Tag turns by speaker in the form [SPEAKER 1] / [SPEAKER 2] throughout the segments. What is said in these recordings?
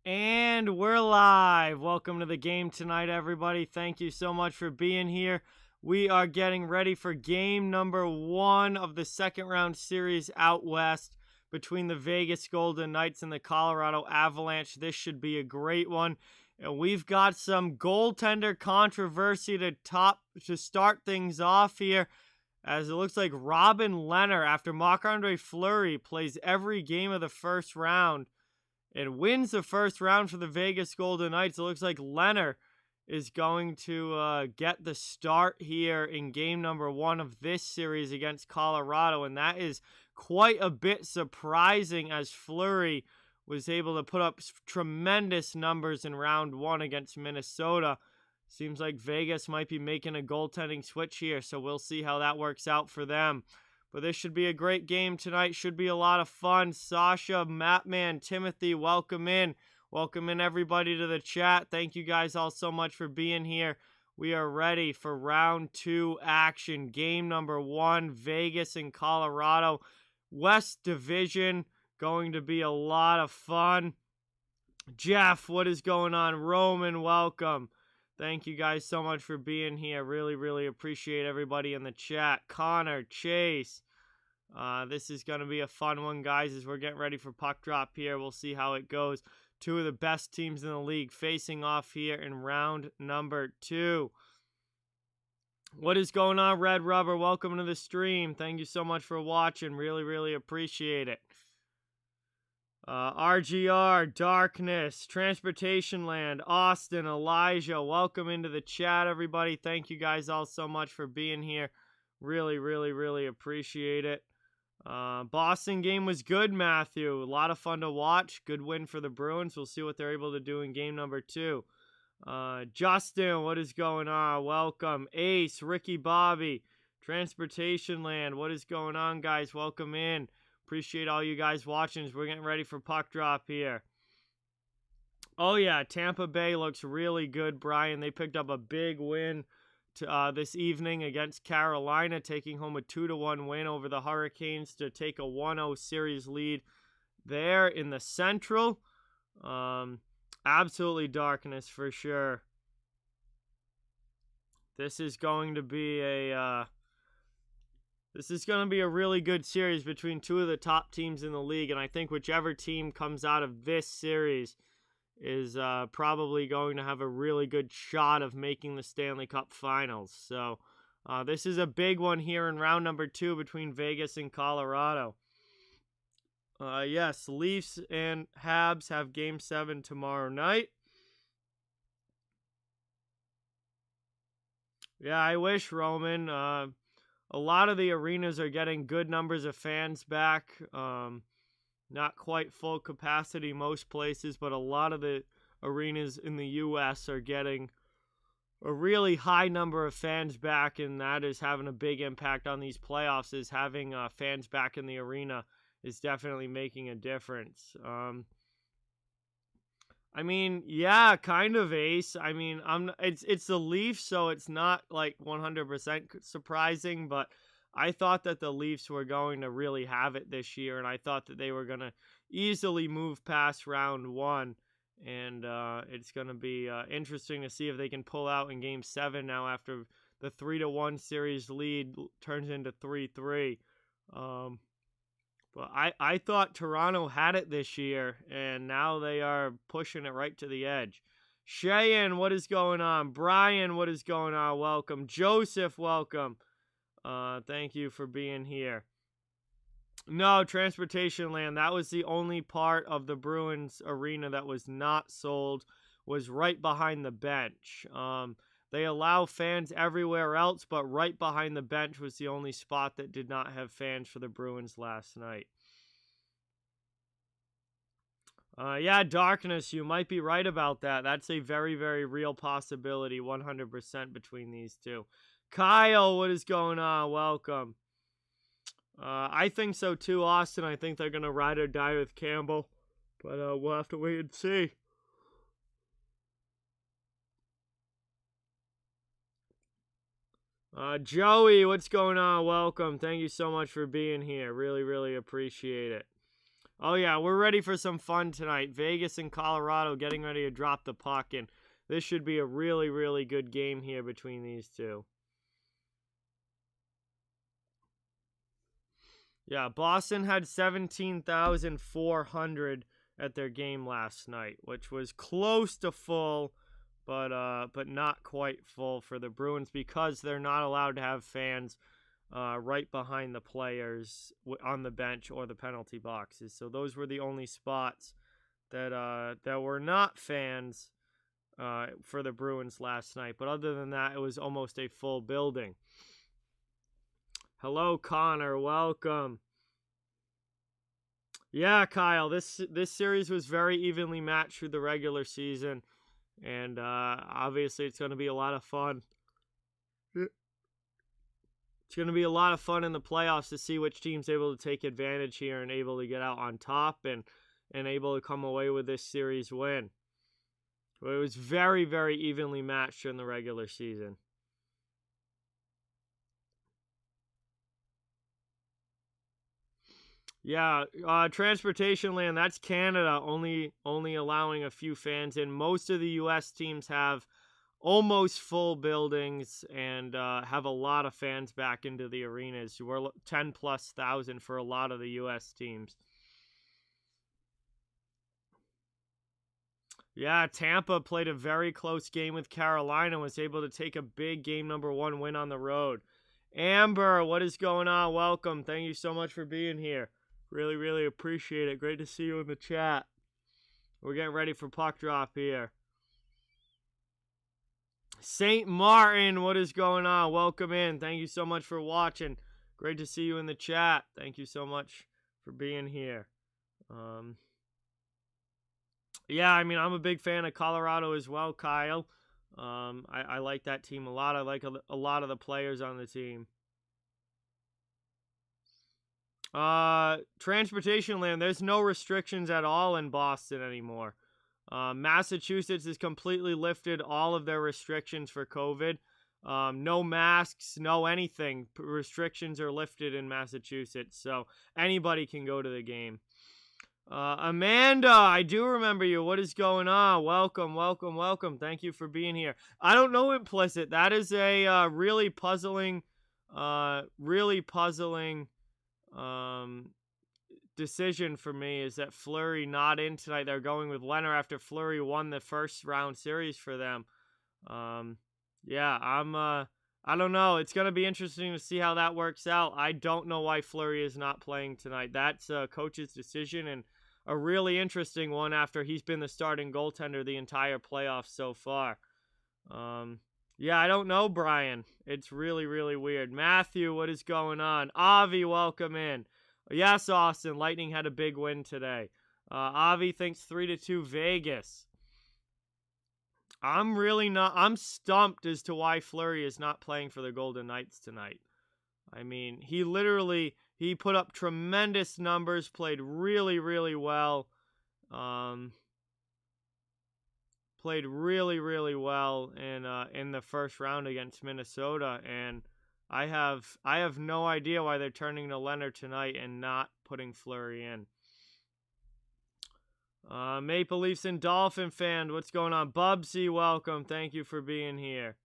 [SPEAKER 1] And we're live. Welcome to the game tonight, everybody. Thank you so much for being here. We are getting ready for game number 1 of the second round series out west between the Vegas Golden Knights and the Colorado Avalanche. This should be a great one. And we've got some goaltender controversy to start things off here, as it looks like Robin Lehner, after Marc-Andre Fleury plays every game of the first round and wins the first round for the Vegas Golden Knights, it looks like Lehner is going to get the start here in game number 1 of this series against Colorado, and that is quite a bit surprising, as Fleury was able to put up tremendous numbers in round 1 against Minnesota. Seems like Vegas might be making a goaltending switch here, so we'll see how that works out for them. But this should be a great game tonight. Should be a lot of fun. Sasha, Mattman, Timothy, welcome in. Welcome in, everybody, to the chat. Thank you guys all so much for being here. We are ready for round 2 action. Game number 1, Vegas and Colorado. West Division, going to be a lot of fun. Jeff, what is going on? Roman, welcome. Thank you guys so much for being here. Really, really appreciate everybody in the chat. Connor, Chase. This is going to be a fun one, guys, as we're getting ready for puck drop here. We'll see how it goes. 2 of the best teams in the league facing off here in round number 2. What is going on, Red Rubber? Welcome to the stream. Thank you so much for watching. Really, really appreciate it. RGR, Darkness, Transportation Land, Austin, Elijah, welcome into the chat, everybody. Thank you guys all so much for being here. Really, really, really appreciate it. Boston game was good, Matthew. A lot of fun to watch. Good win for the Bruins. We'll see what they're able to do in game number 2. Justin, what is going on? Welcome. Ace, Ricky Bobby, Transportation Land, what is going on, guys? Welcome in. Appreciate all you guys watching as we're getting ready for puck drop here. Oh, yeah, Tampa Bay looks really good, Brian. They picked up a big win this evening against Carolina, taking home a 2-1 win over the Hurricanes to take a 1-0 series lead there in the Central. Absolutely darkness for sure. This is going to be a really good series between 2 of the top teams in the league, and I think whichever team comes out of this series is probably going to have a really good shot of making the Stanley Cup Finals. So this is a big one here in round number 2 between Vegas and Colorado. Yes, Leafs and Habs have Game 7 tomorrow night. Yeah, I wish, Roman. A lot of the arenas are getting good numbers of fans back. Not quite full capacity most places, but a lot of the arenas in the U.S. are getting a really high number of fans back, and that is having a big impact on these playoffs, is having fans back in the arena is definitely making a difference. I mean, yeah, kind of, Ace. I mean, it's the Leafs, so it's not like 100% surprising, but I thought that the Leafs were going to really have it this year, and I thought that they were going to easily move past round 1, and it's going to be interesting to see if they can pull out in Game 7 now after the 3-1 series lead turns into 3-3. But I thought Toronto had it this year, and now they are pushing it right to the edge. Cheyenne, what is going on? Brian, what is going on? Welcome. Joseph, welcome. Thank you for being here. No, Transportation Land, that was the only part of the Bruins arena that was not sold, was right behind the bench. They allow fans everywhere else, but right behind the bench was the only spot that did not have fans for the Bruins last night. Yeah, Darkness, you might be right about that. That's a very, very real possibility, 100% between these two. Kyle, what is going on? Welcome. I think so too, Austin. I think they're going to ride or die with Campbell, but we'll have to wait and see. Joey, what's going on? Welcome. Thank you so much for being here. Really, really appreciate it. Oh, yeah, we're ready for some fun tonight. Vegas and Colorado getting ready to drop the puck, and this should be a really, really good game here between these two. Yeah, Boston had 17,400 at their game last night, which was close to full, but not quite full for the Bruins because they're not allowed to have fans right behind the players on the bench or the penalty boxes. So those were the only spots that were not fans for the Bruins last night. But other than that, it was almost a full building. Hello, Connor. Welcome. Yeah, Kyle. This series was very evenly matched through the regular season, and obviously it's going to be a lot of fun. It's going to be a lot of fun in the playoffs to see which team's able to take advantage here and able to get out on top and able to come away with this series win. But it was very, very evenly matched in the regular season. Yeah, transportation land, that's Canada, only allowing a few fans in. Most of the U.S. teams have almost full buildings and have a lot of fans back into the arenas. We're 10+ thousand for a lot of the U.S. teams. Yeah, Tampa played a very close game with Carolina and was able to take a big game number 1 win on the road. Amber, what is going on? Welcome. Thank you so much for being here. Really, really appreciate it. Great to see you in the chat. We're getting ready for puck drop here. St. Martin, what is going on? Welcome in. Thank you so much for watching. Great to see you in the chat. Thank you so much for being here. Yeah, I mean, I'm a big fan of Colorado as well, Kyle. I like that team a lot. I like a lot of the players on the team. Transportation land, there's no restrictions at all in Boston anymore. Massachusetts has completely lifted all of their restrictions for COVID. No masks, no anything. Restrictions are lifted in Massachusetts, so anybody can go to the game. Amanda, I do remember you. What is going on? Welcome, welcome, welcome. Thank you for being here. I don't know Implicit. That is a really puzzling decision for me, is that Fleury not in tonight. They're going with Leonard after Fleury won the first round series for them. Yeah, I don't know. It's going to be interesting to see how that works out. I don't know why Fleury is not playing tonight. That's a coach's decision, and a really interesting one after he's been the starting goaltender the entire playoffs so far. Yeah, I don't know, Brian. It's really, really weird. Matthew, what is going on? Avi, welcome in. Yes, Austin, Lightning had a big win today. Avi thinks 3-2 Vegas. I'm stumped as to why Fleury is not playing for the Golden Knights tonight. I mean, he put up tremendous numbers, played really, really well. Played really, really well in the first round against Minnesota, and I have no idea why they're turning to Leonard tonight and not putting Fleury in. Maple Leafs and Dolphin fan, what's going on? Bubsy, welcome. Thank you for being here.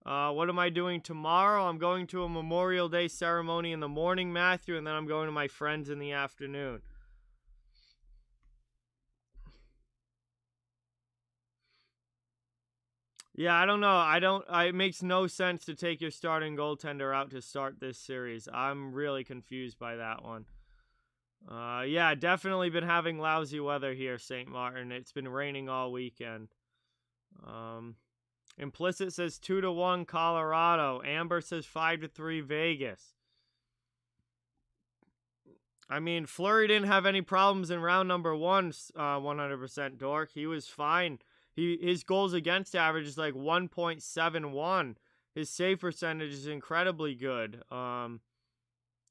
[SPEAKER 1] What am I doing tomorrow? I'm going to a Memorial Day ceremony in the morning, Matthew, and then I'm going to my friends in the afternoon. Yeah, I don't know. It makes no sense to take your starting goaltender out to start this series. I'm really confused by that one. Yeah, definitely been having lousy weather here, St. Martin. It's been raining all weekend. Implicit says 2-1 Colorado. Amber says 5-3 Vegas. I mean, Fleury didn't have any problems in round number 1, 100% Dork. He was fine. His goals against average is like 1.71. His save percentage is incredibly good.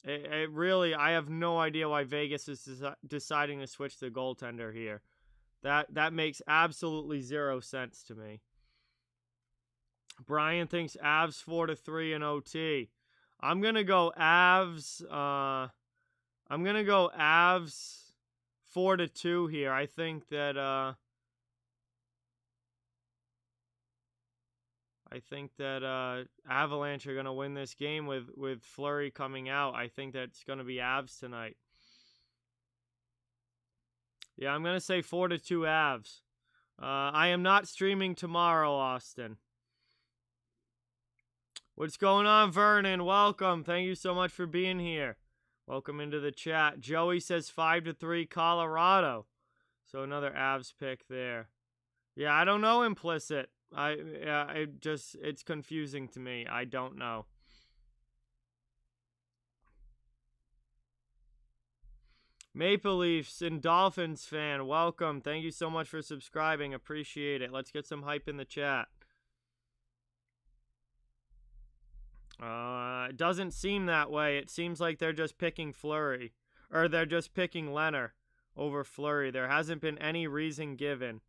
[SPEAKER 1] It really, I have no idea why Vegas is deciding to switch the goaltender here. That makes absolutely zero sense to me. Brian thinks Avs 4-3 in OT. I'm gonna go Avs. I'm gonna go Avs 4-2 here. I think that Avalanche are going to win this game with Fleury coming out. I think that's going to be Avs tonight. Yeah, I'm going to say 4-2 Avs. I am not streaming tomorrow, Austin. What's going on, Vernon? Welcome. Thank you so much for being here. Welcome into the chat. Joey says 5-3 Colorado. So another Avs pick there. Yeah, I don't know, implicit. It's confusing to me. I don't know. Maple Leafs and Dolphins fan, welcome. Thank you so much for subscribing. Appreciate it. Let's get some hype in the chat. It doesn't seem that way. It seems like they're just picking Fleury. Or they're just picking Leonard over Fleury. There hasn't been any reason given.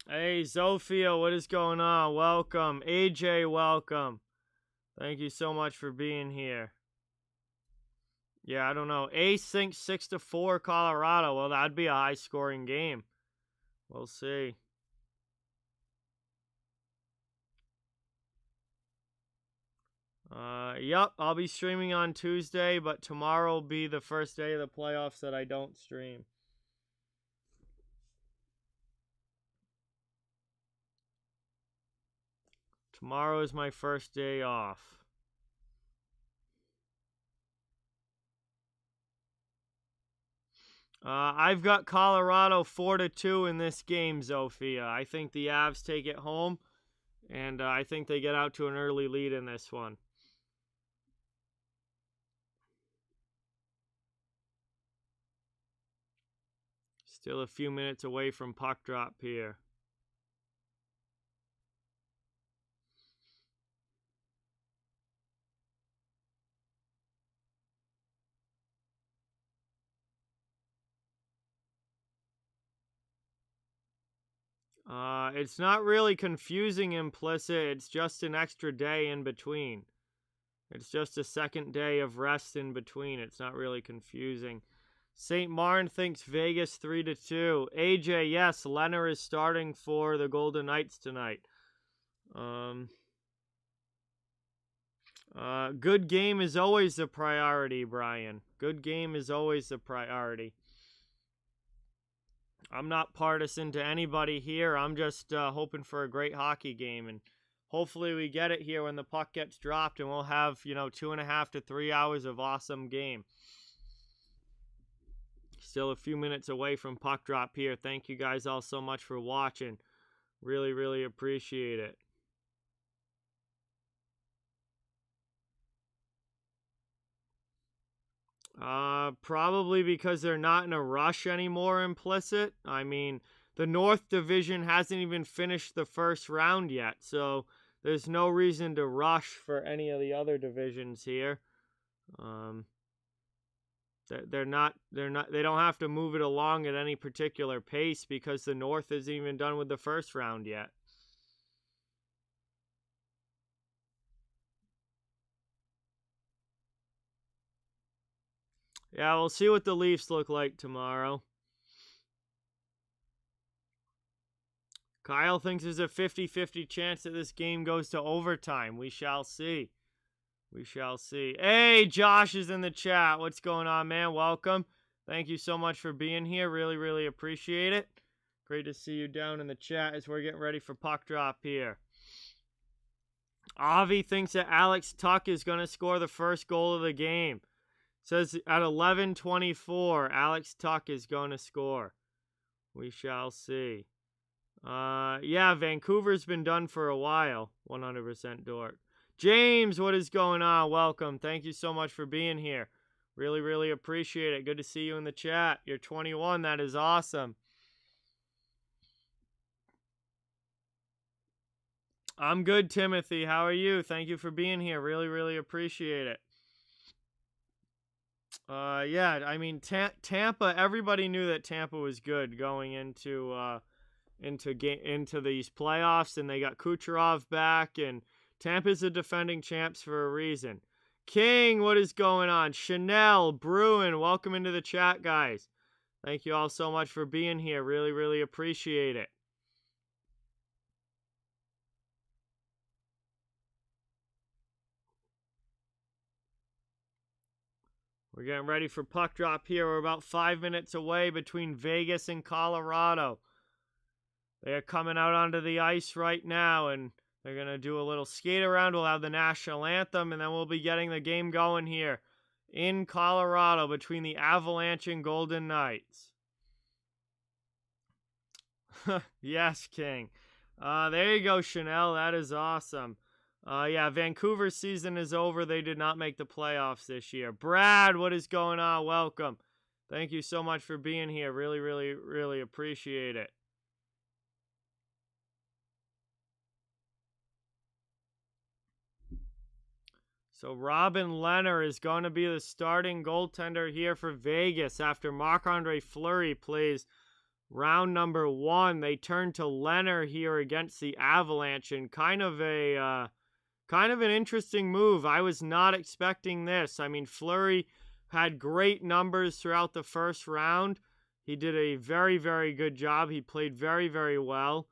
[SPEAKER 1] Hey, Zofia, what is going on? Welcome. AJ, welcome. Thank you so much for being here. Yeah, I don't know. Ace thinks 6-4 Colorado. Well, that'd be a high-scoring game. We'll see. Yep, I'll be streaming on Tuesday, but tomorrow will be the first day of the playoffs that I don't stream. Tomorrow is my first day off. I've got Colorado 4-2 in this game, Zofia. I think the Avs take it home, and I think they get out to an early lead in this one. Still a few minutes away from puck drop here. It's not really confusing, implicit. It's just an extra day in between. It's just a second day of rest in between. It's not really confusing. St. Martin thinks Vegas 3-2. AJ, yes, Leonard is starting for the Golden Knights tonight. Good game is always a priority, Brian. Good game is always a priority. I'm not partisan to anybody here. I'm just hoping for a great hockey game, and hopefully we get it here when the puck gets dropped, and we'll have 2.5 to 3 hours of awesome game. Still a few minutes away from puck drop here. Thank you guys all so much for watching. Really, really appreciate it. Probably because they're not in a rush anymore, implicit. I mean, the North Division hasn't even finished the first round yet, so there's no reason to rush for any of the other divisions here. They don't have to move it along at any particular pace because the North isn't even done with the first round yet. Yeah, we'll see what the Leafs look like tomorrow. Kyle thinks there's a 50-50 chance that this game goes to overtime. We shall see. We shall see. Hey, Josh is in the chat. What's going on, man? Welcome. Thank you so much for being here. Really, really appreciate it. Great to see you down in the chat as we're getting ready for puck drop here. Avi thinks that Alex Tuch is going to score the first goal of the game. Says at 11:24, Alex Tuch is going to score. We shall see. Yeah, Vancouver's been done for a while. 100% Dort. James, what is going on? Welcome. Thank you so much for being here. Really, really appreciate it. Good to see you in the chat. You're 21. That is awesome. I'm good, Timothy. How are you? Thank you for being here. Really, really appreciate it. Yeah, I mean Tampa. Everybody knew that Tampa was good going into these playoffs, and they got Kucherov back, and Tampa's the defending champs for a reason. King, what is going on? Chanel, Bruin, welcome into the chat, guys. Thank you all so much for being here. Really, really appreciate it. We're getting ready for puck drop here. We're about 5 minutes away between Vegas and Colorado. They are coming out onto the ice right now, and they're going to do a little skate around. We'll have the national anthem, and then we'll be getting the game going here in Colorado between the Avalanche and Golden Knights. Yes, King. There you go, Chanel. That is awesome. Yeah, Vancouver's season is over. They did not make the playoffs this year. Brad, what is going on? Welcome. Thank you so much for being here. Really, really, really appreciate it. So Robin Lehner is going to be the starting goaltender here for Vegas after Marc-Andre Fleury plays round number 1. They turn to Lehner here against the Avalanche, and kind of an interesting move. I was not expecting this. I mean, Fleury had great numbers throughout the first round. He did a very, very good job. He played very, very well.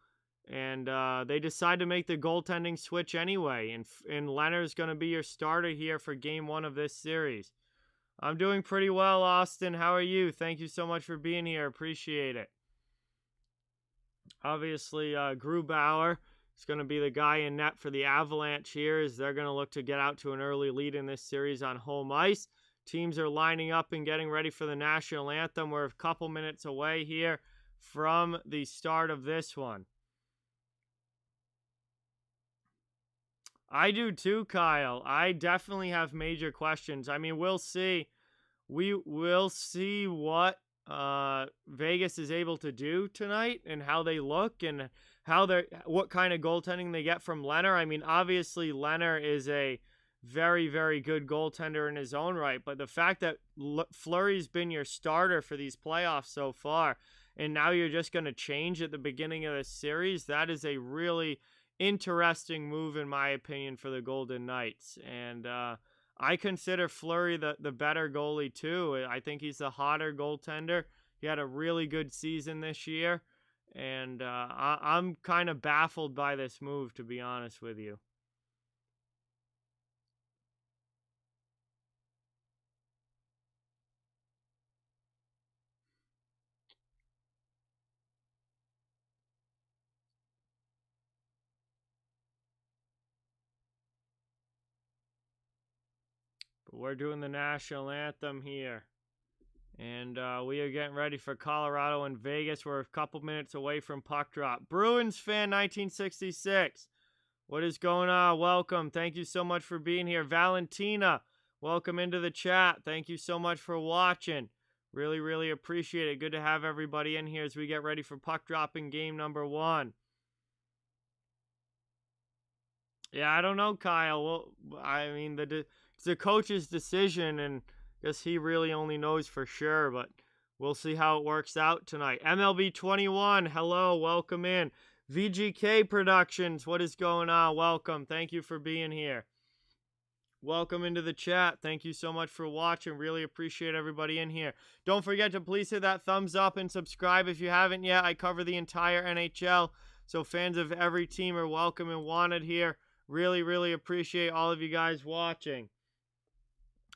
[SPEAKER 1] And they decide to make the goaltending switch anyway. And Lehner's going to be your starter here for game 1 of this series. I'm doing pretty well, Austin. How are you? Thank you so much for being here. Appreciate it. Obviously, Grubauer is going to be the guy in net for the Avalanche here, as they're going to look to get out to an early lead in this series on home ice. Teams are lining up and getting ready for the national anthem. We're a couple minutes away here from the start of this one. I do too, Kyle. I definitely have major questions. I mean, we'll see. We will see what Vegas is able to do tonight and how they look and what kind of goaltending they get from Lehner. I mean, obviously Lehner is a very, very good goaltender in his own right, but the fact that Fleury's been your starter for these playoffs so far, and now you're just going to change at the beginning of the series, that is a really interesting move, in my opinion, for the Golden Knights. And I consider Fleury the better goalie too. I think he's the hotter goaltender. He had a really good season this year, and I'm kind of baffled by this move, to be honest with you. But we're doing the national anthem here. And we are getting ready for Colorado and Vegas. We're a couple minutes away from puck drop. Bruins fan 1966. What is going on? Welcome. Thank you so much for being here. Valentina, welcome into the chat. Thank you so much for watching. Really, really appreciate it. Good to have everybody in here as we get ready for puck dropping game number 1. Yeah, I don't know, Kyle. Well, I mean, it's the coach's decision, and I guess he really only knows for sure, but we'll see how it works out tonight. MLB 21, hello, welcome in. VGK Productions, what is going on? Welcome. Thank you for being here. Welcome into the chat. Thank you so much for watching. Really appreciate everybody in here. Don't forget to please hit that thumbs up and subscribe if you haven't yet. I cover the entire NHL, so fans of every team are welcome and wanted here. Really, really appreciate all of you guys watching.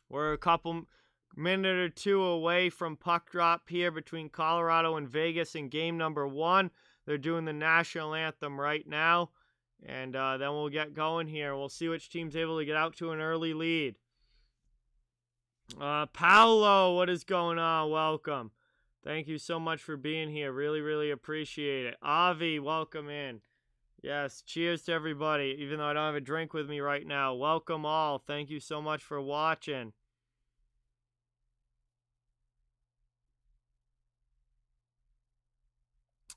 [SPEAKER 1] We're a couple minute or two away from puck drop here between Colorado and Vegas in game number 1. They're doing the national anthem right now. And then we'll get going here. We'll see which team's able to get out to an early lead. Paolo, what is going on? Welcome. Thank you so much for being here. Really, really appreciate it. Avi, welcome in. Yes, cheers to everybody, even though I don't have a drink with me right now. Welcome all. Thank you so much for watching.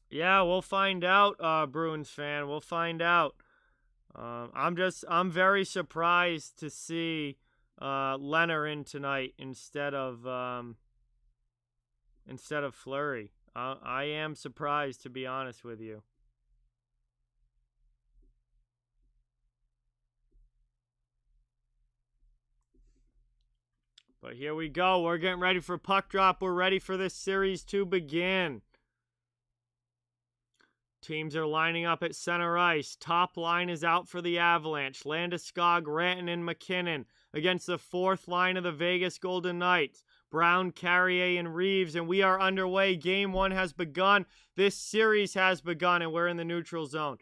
[SPEAKER 1] Yeah, we'll find out, Bruins fan. We'll find out. I'm very surprised to see Leonard in tonight instead of Fleury. I am surprised, to be honest with you. But here we go. We're getting ready for puck drop. We're ready for this series to begin. Teams are lining up at center ice. Top line is out for the Avalanche. Landeskog, Rantanen, McKinnon against the fourth line of the Vegas Golden Knights. Brown, Carrier, and Reeves, and we are underway. Game 1 has begun. This series has begun, and we're in the neutral zone.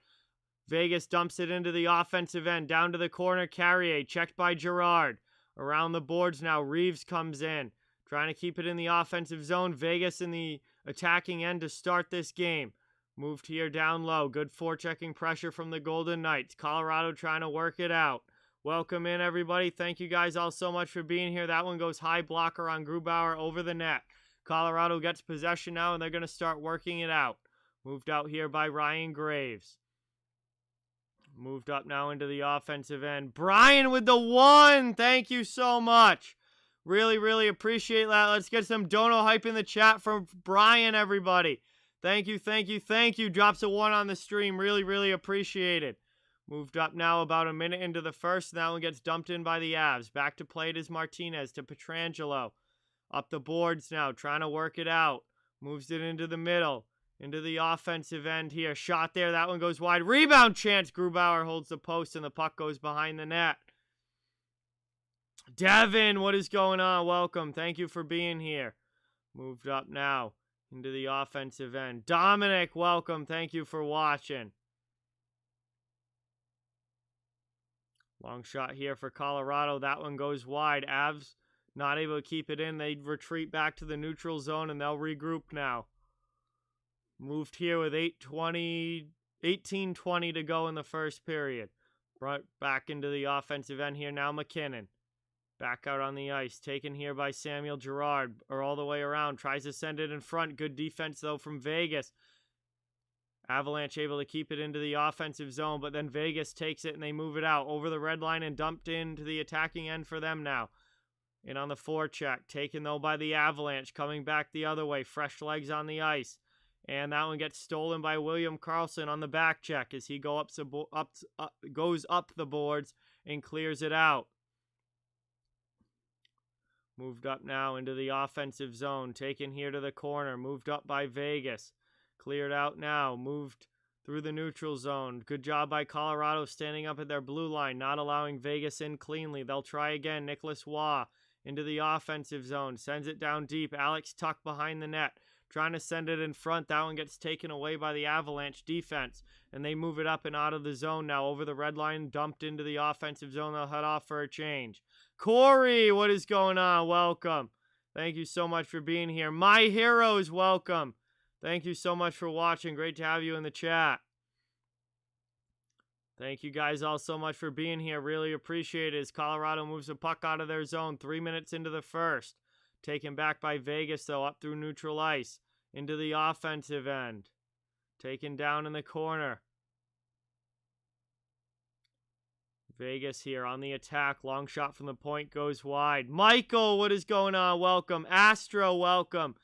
[SPEAKER 1] Vegas dumps it into the offensive end. Down to the corner, Carrier, checked by Girard. Around the boards now, Reeves comes in. Trying to keep it in the offensive zone. Vegas in the attacking end to start this game. Moved here down low. Good forechecking pressure from the Golden Knights. Colorado trying to work it out. Welcome in, everybody. Thank you guys all so much for being here. That one goes high blocker on Grubauer over the net. Colorado gets possession now, and they're going to start working it out. Moved out here by Ryan Graves. Moved up now into the offensive end. Brian with the 1. Thank you so much. Really, really appreciate that. Let's get some dono hype in the chat from Brian, everybody. Thank you, thank you, thank you. Drops a 1 on the stream. Really, really appreciate it. Moved up now about a minute into the first. That one gets dumped in by the Avs. Back to play it is Martinez to Pietrangelo. Up the boards now, trying to work it out. Moves it into the middle. Into the offensive end here. Shot there. That one goes wide. Rebound chance. Grubauer holds the post and the puck goes behind the net. Devin, what is going on? Welcome. Thank you for being here. Moved up now into the offensive end. Dominic, welcome. Thank you for watching. Long shot here for Colorado. That one goes wide. Avs not able to keep it in. They retreat back to the neutral zone and they'll regroup now. Moved here with 18:20 to go in the first period. Brought back into the offensive end here now. McKinnon. Back out on the ice. Taken here by Samuel Girard. Or all the way around. Tries to send it in front. Good defense, though, from Vegas. Avalanche able to keep it into the offensive zone. But then Vegas takes it and they move it out. Over the red line and dumped into the attacking end for them now. In on the forecheck. Taken, though, by the Avalanche. Coming back the other way. Fresh legs on the ice. And that one gets stolen by William Karlsson on the back check as he goes up the boards and clears it out. Moved up now into the offensive zone. Taken here to the corner. Moved up by Vegas. Cleared out now. Moved through the neutral zone. Good job by Colorado standing up at their blue line, not allowing Vegas in cleanly. They'll try again. Nicholas Waugh into the offensive zone. Sends it down deep. Alex Tuck behind the net. Trying to send it in front. That one gets taken away by the Avalanche defense. And they move it up and out of the zone now. Over the red line. Dumped into the offensive zone. They'll head off for a change. Corey, what is going on? Welcome. Thank you so much for being here. My heroes, welcome. Thank you so much for watching. Great to have you in the chat. Thank you guys all so much for being here. Really appreciate it as Colorado moves the puck out of their zone 3 minutes into the first. Taken back by Vegas, though, up through neutral ice. Into the offensive end. Taken down in the corner. Vegas here on the attack. Long shot from the point goes wide. Michael, what is going on? Welcome. Astro, welcome.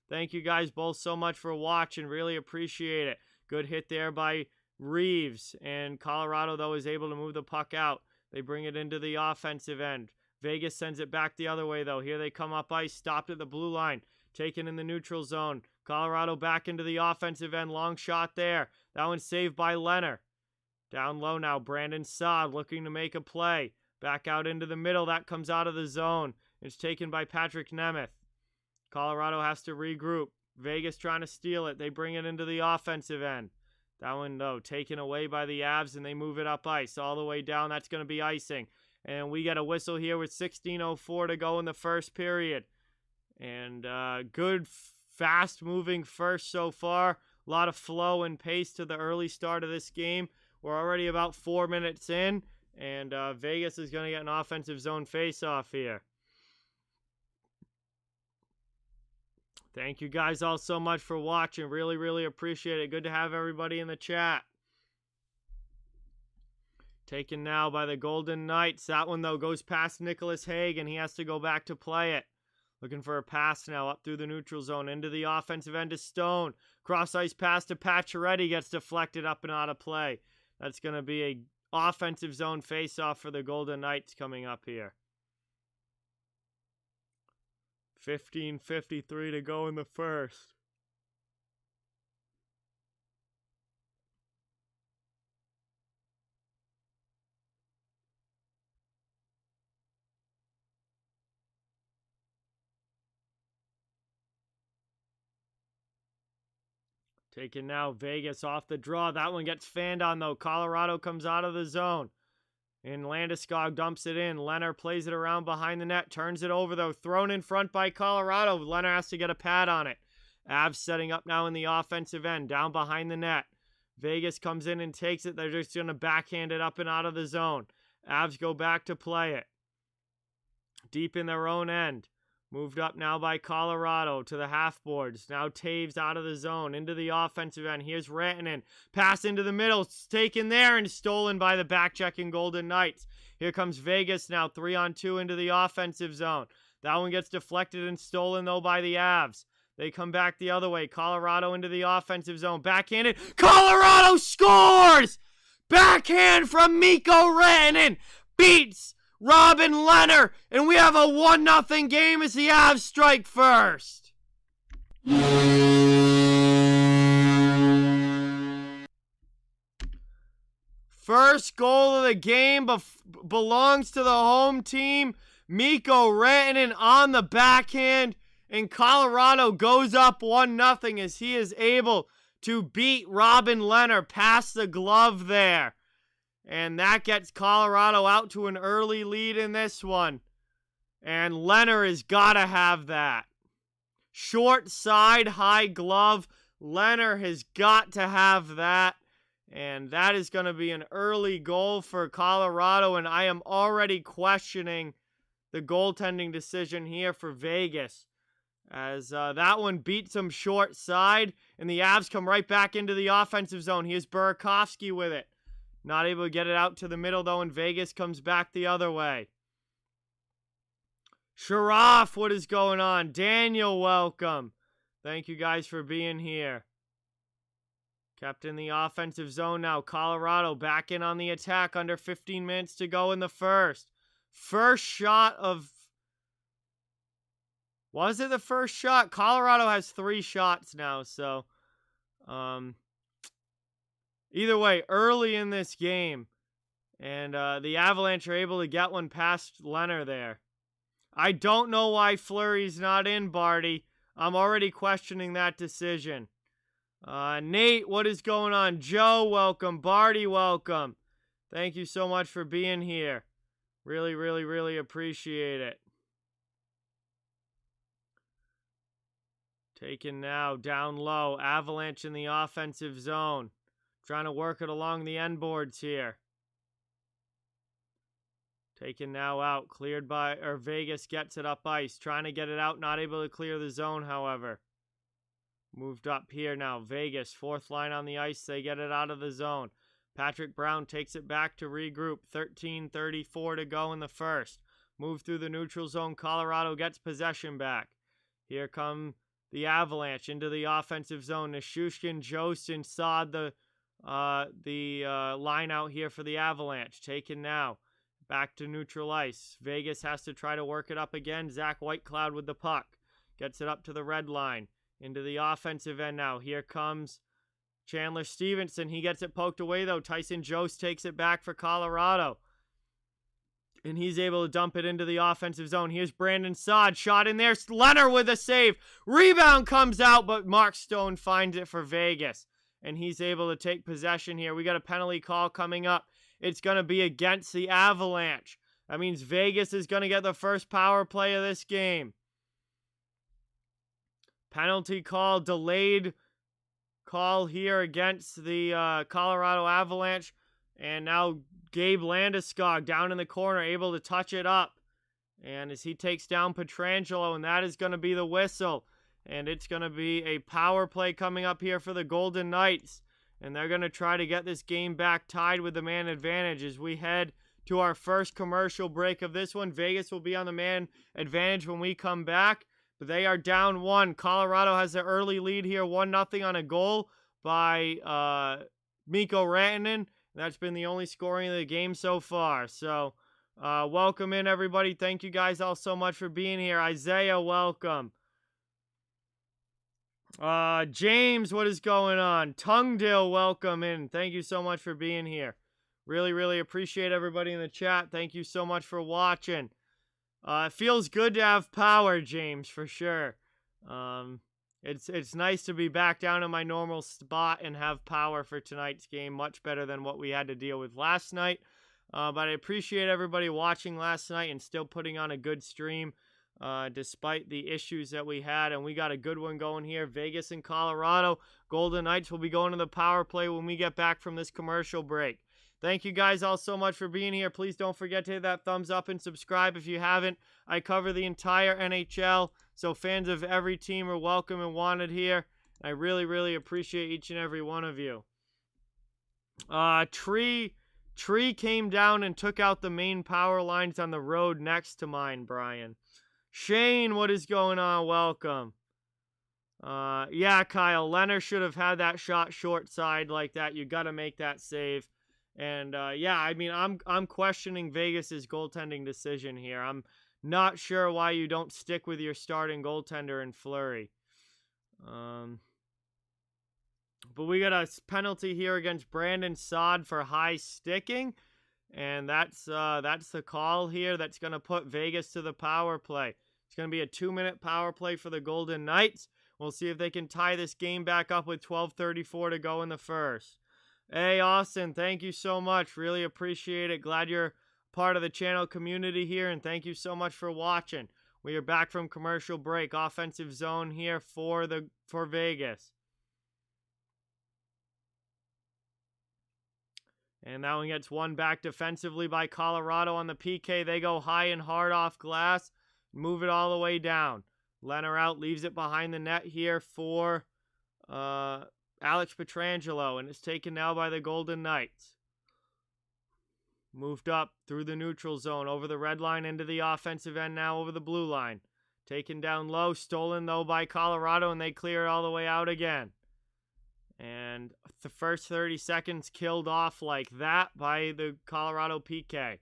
[SPEAKER 1] Thank you guys both so much for watching. Really appreciate it. Good hit there by Reeves. And Colorado, though, is able to move the puck out. They bring it into the offensive end. Vegas sends it back the other way, though. Here they come up ice. Stopped at the blue line. Taken in the neutral zone. Colorado back into the offensive end. Long shot there. That one's saved by Leonard. Down low now. Brandon Saad looking to make a play. Back out into the middle. That comes out of the zone. It's taken by Patrick Nemeth. Colorado has to regroup. Vegas trying to steal it. They bring it into the offensive end. That one, though, taken away by the Avs, and they move it up ice. All the way down. That's going to be icing. And we get a whistle here with 16:04 to go in the first period. And good, fast-moving first so far. A lot of flow and pace to the early start of this game. We're already about 4 minutes in. And Vegas is going to get an offensive zone face-off here. Thank you guys all so much for watching. Really, really appreciate it. Good to have everybody in the chat. Taken now by the Golden Knights. That one, though, goes past Nicholas Hagen. He has to go back to play it. Looking for a pass now up through the neutral zone into the offensive end to Stone. Cross-ice pass to Pacioretty, gets deflected up and out of play. That's going to be a offensive zone face-off for the Golden Knights coming up here. 15:53 to go in the first. Taken now, Vegas off the draw. That one gets fanned on, though. Colorado comes out of the zone. And Landeskog dumps it in. Leonard plays it around behind the net. Turns it over, though. Thrown in front by Colorado. Leonard has to get a pad on it. Avs setting up now in the offensive end. Down behind the net. Vegas comes in and takes it. They're just going to backhand it up and out of the zone. Avs go back to play it. Deep in their own end. Moved up now by Colorado to the half boards. Now Taves out of the zone into the offensive end. Here's Rantanen. Pass into the middle. It's taken there and stolen by the back-checking Golden Knights. Here comes Vegas now 3-on-2 into the offensive zone. That one gets deflected and stolen, though, by the Avs. They come back the other way. Colorado into the offensive zone. Backhanded. Colorado scores! Backhand from Mikko Rantanen. Beats Robin Leonard, and we have a 1-0 game as the Avs strike first. First goal of the game belongs to the home team. Mikko Rantanen on the backhand, and Colorado goes up 1-0 as he is able to beat Robin Leonard past the glove there. And that gets Colorado out to an early lead in this one. And Leonard has got to have that. Short side, high glove. Leonard has got to have that. And that is going to be an early goal for Colorado. And I am already questioning the goaltending decision here for Vegas. As that one beats him short side. And the Avs come right back into the offensive zone. Here's Burakovsky with it. Not able to get it out to the middle, though, and Vegas comes back the other way. Sharaf, what is going on? Daniel, welcome. Thank you guys for being here. Kept in the offensive zone now. Colorado back in on the attack. Under 15 minutes to go in the first. First shot of... Was it the first shot? Colorado has 3 shots now, so... Either way, early in this game, and the Avalanche are able to get one past Leonard there. I don't know why Fleury's not in, Barty. I'm already questioning that decision. Nate, what is going on? Joe, welcome. Barty, welcome. Thank you so much for being here. Really, really, really appreciate it. Taken now, down low. Avalanche in the offensive zone. Trying to work it along the end boards here. Taken now out. Cleared by, or Vegas gets it up ice. Trying to get it out. Not able to clear the zone, however. Moved up here now. Vegas, 4th line on the ice. They get it out of the zone. Patrick Brown takes it back to regroup. 13:34 to go in the first. Move through the neutral zone. Colorado gets possession back. Here come the Avalanche into the offensive zone. Nichushkin, Jost, and Saad, the line out here for the Avalanche. Taken now. Back to neutral ice. Vegas has to try to work it up again. Zach Whitecloud with the puck. Gets it up to the red line. Into the offensive end now. Here comes Chandler Stevenson. He gets it poked away, though. Tyson Jost takes it back for Colorado. And he's able to dump it into the offensive zone. Here's Brandon Saad. Shot in there. Leonard with a save. Rebound comes out, but Mark Stone finds it for Vegas. And he's able to take possession here. We got a penalty call coming up. It's going to be against the Avalanche. That means Vegas is going to get the first power play of this game. Penalty call, delayed call here against the Colorado Avalanche. And now Gabe Landeskog down in the corner, able to touch it up. And as he takes down Pietrangelo, and that is going to be the whistle. And it's going to be a power play coming up here for the Golden Knights. And they're going to try to get this game back tied with the man advantage as we head to our first commercial break of this one. Vegas will be on the man advantage when we come back, but they are down 1. Colorado has the early lead here, 1-0 on a goal by Mikko Rantanen. That's been the only scoring of the game so far. So, welcome in, everybody. Thank you guys all so much for being here. Isaiah, welcome. James, what is going on? Tungdale, welcome in. Thank you so much for being here. Really, really appreciate everybody in the chat. Thank you so much for watching. It feels good to have power, James, for sure. It's nice to be back down in my normal spot and have power for tonight's game. Much better than what we had to deal with last night. But I appreciate everybody watching last night and still putting on a good stream. Despite the issues that we had, and we got a good one going here. Vegas and Colorado. Golden Knights will be going to the power play when we get back from this commercial break. Thank you guys all so much for being here. Please don't forget to hit that thumbs up and subscribe if you haven't. I cover the entire NHL, so fans of every team are welcome and wanted here. I really, really appreciate each and every one of you. Tree came down and took out the main power lines on the road next to mine, Brian. Shane, what is going on? Welcome. Yeah, Kyle, Leonard should have had that shot short side like that. You got to make that save. And yeah, I mean, I'm questioning Vegas's goaltending decision here. I'm not sure why you don't stick with your starting goaltender in Fleury. But we got a penalty here against Brandon Saad for high sticking. And that's the call here that's going to put Vegas to the power play. It's going to be a 2-minute power play for the Golden Knights. We'll see if they can tie this game back up with 12:34 to go in the first. Hey, Austin, thank you so much. Really appreciate it. Glad you're part of the channel community here, and thank you so much for watching. We are back from commercial break. Offensive zone here for Vegas. And that one gets won back defensively by Colorado on the PK. They go high and hard off glass. Move it all the way down. Leonard out, leaves it behind the net here for Alex Pietrangelo. And it's taken now by the Golden Knights. Moved up through the neutral zone, over the red line, into the offensive end now, over the blue line. Taken down low, stolen though by Colorado, and they clear it all the way out again. And the first 30 seconds killed off like that by the Colorado PK.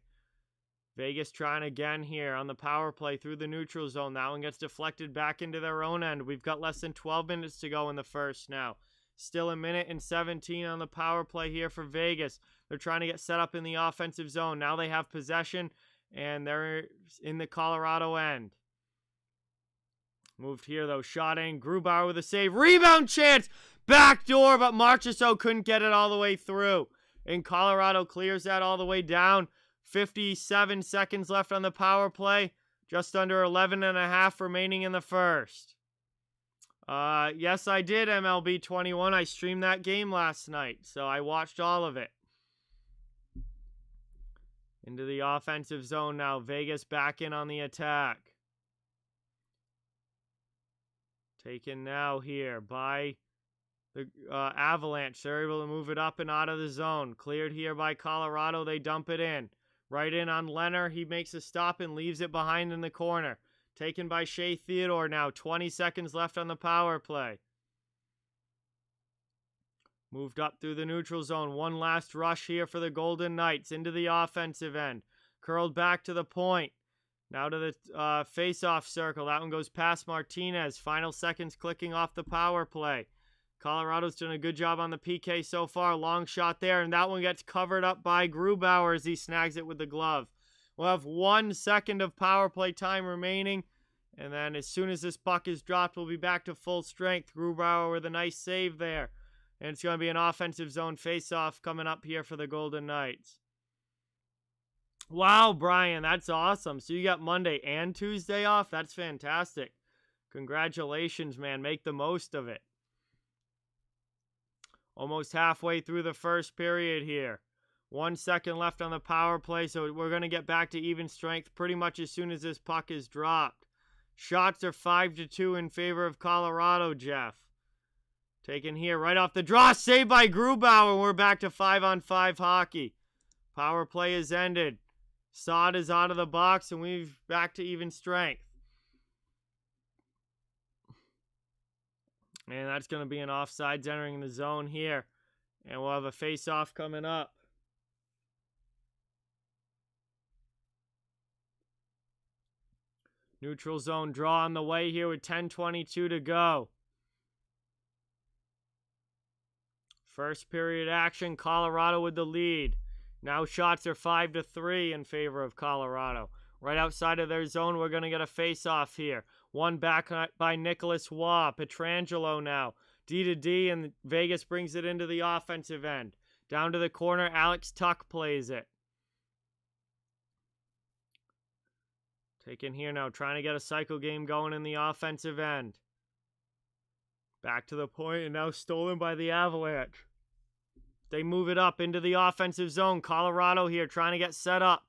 [SPEAKER 1] Vegas trying again here on the power play through the neutral zone. That one gets deflected back into their own end. We've got less than 12 minutes to go in the first now. Still 1:17 on the power play here for Vegas. They're trying to get set up in the offensive zone. Now they have possession, and they're in the Colorado end. Moved here, though. Shot in. Grubauer with a save. Rebound chance! Backdoor, but Marchessault couldn't get it all the way through. And Colorado clears that all the way down. 57 seconds left on the power play. Just under 11.5 remaining in the first. Yes, I did, MLB 21. I streamed that game last night, so I watched all of it. Into the offensive zone now. Vegas back in on the attack. Taken now here by the Avalanche. They're able to move it up and out of the zone. Cleared here by Colorado. They dump it in. Right in on Leonard. He makes a stop and leaves it behind in the corner. Taken by Shea Theodore now. 20 seconds left on the power play. Moved up through the neutral zone. One last rush here for the Golden Knights. Into the offensive end. Curled back to the point. Now to the face-off circle. That one goes past Martinez. Final seconds clicking off the power play. Colorado's done a good job on the PK so far. Long shot there, and that one gets covered up by Grubauer as he snags it with the glove. We'll have 1 second of power play time remaining, and then as soon as this puck is dropped, we'll be back to full strength. Grubauer with a nice save there. And it's going to be an offensive zone face-off coming up here for the Golden Knights. Wow, Brian, that's awesome. So you got Monday and Tuesday off? That's fantastic. Congratulations, man. Make the most of it. Almost halfway through the first period here. 1 second left on the power play, so we're going to get back to even strength pretty much as soon as this puck is dropped. Shots are 5-2 in favor of Colorado, Jeff. Taken here right off the draw. Saved by Grubauer. We're back to 5-on-5 hockey. Power play is ended. Saad is out of the box, and we're back to even strength. And that's going to be an offsides entering the zone here. And we'll have a face-off coming up. Neutral zone draw on the way here with 10:22 to go. First period action, Colorado with the lead. Now shots are 5-3 in favor of Colorado. Right outside of their zone, we're going to get a face-off here. One back by Nicholas Waugh. Pietrangelo now. D-to-D, and Vegas brings it into the offensive end. Down to the corner, Alex Tuck plays it. Taken here now, trying to get a cycle game going in the offensive end. Back to the point, and now stolen by the Avalanche. They move it up into the offensive zone. Colorado here trying to get set up.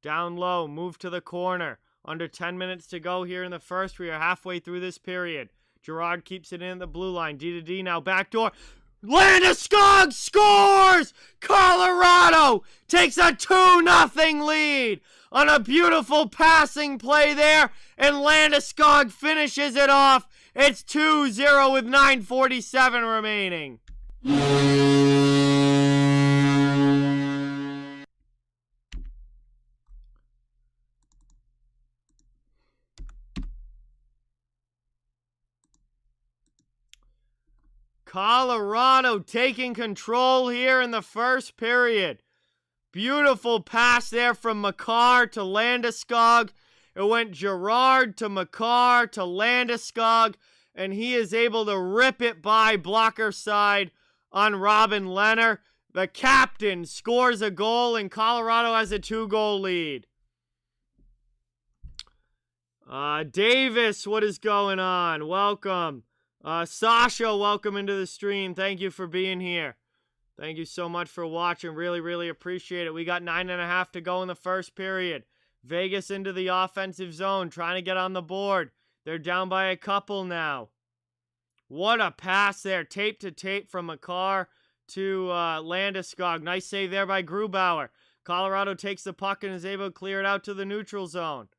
[SPEAKER 1] Down low, move to the corner. Under 10 minutes to go here in the first. We are halfway through this period. Girard keeps it in at the blue line. D-to-D now, backdoor. Landeskog scores! Colorado takes a 2-0 lead on a beautiful passing play there, and Landeskog finishes it off. It's 2-0 with 9:47 remaining. Colorado taking control here in the first period. Beautiful pass there from Makar to Landeskog. It went Girard to Makar to Landeskog, and he is able to rip it by blocker side on Robin Lehner. The captain scores a goal, and Colorado has a 2-goal lead. Davis, what is going on? Welcome. Sasha, welcome into the stream. Thank you for being here. Thank you so much for watching. Really, really appreciate it. We got 9.5 to go in the first period. Vegas into the offensive zone, trying to get on the board. They're down by a couple now. What a pass there. Tape to tape from Makar to Landeskog. Nice save there by Grubauer. Colorado takes the puck and is able to clear it out to the neutral zone.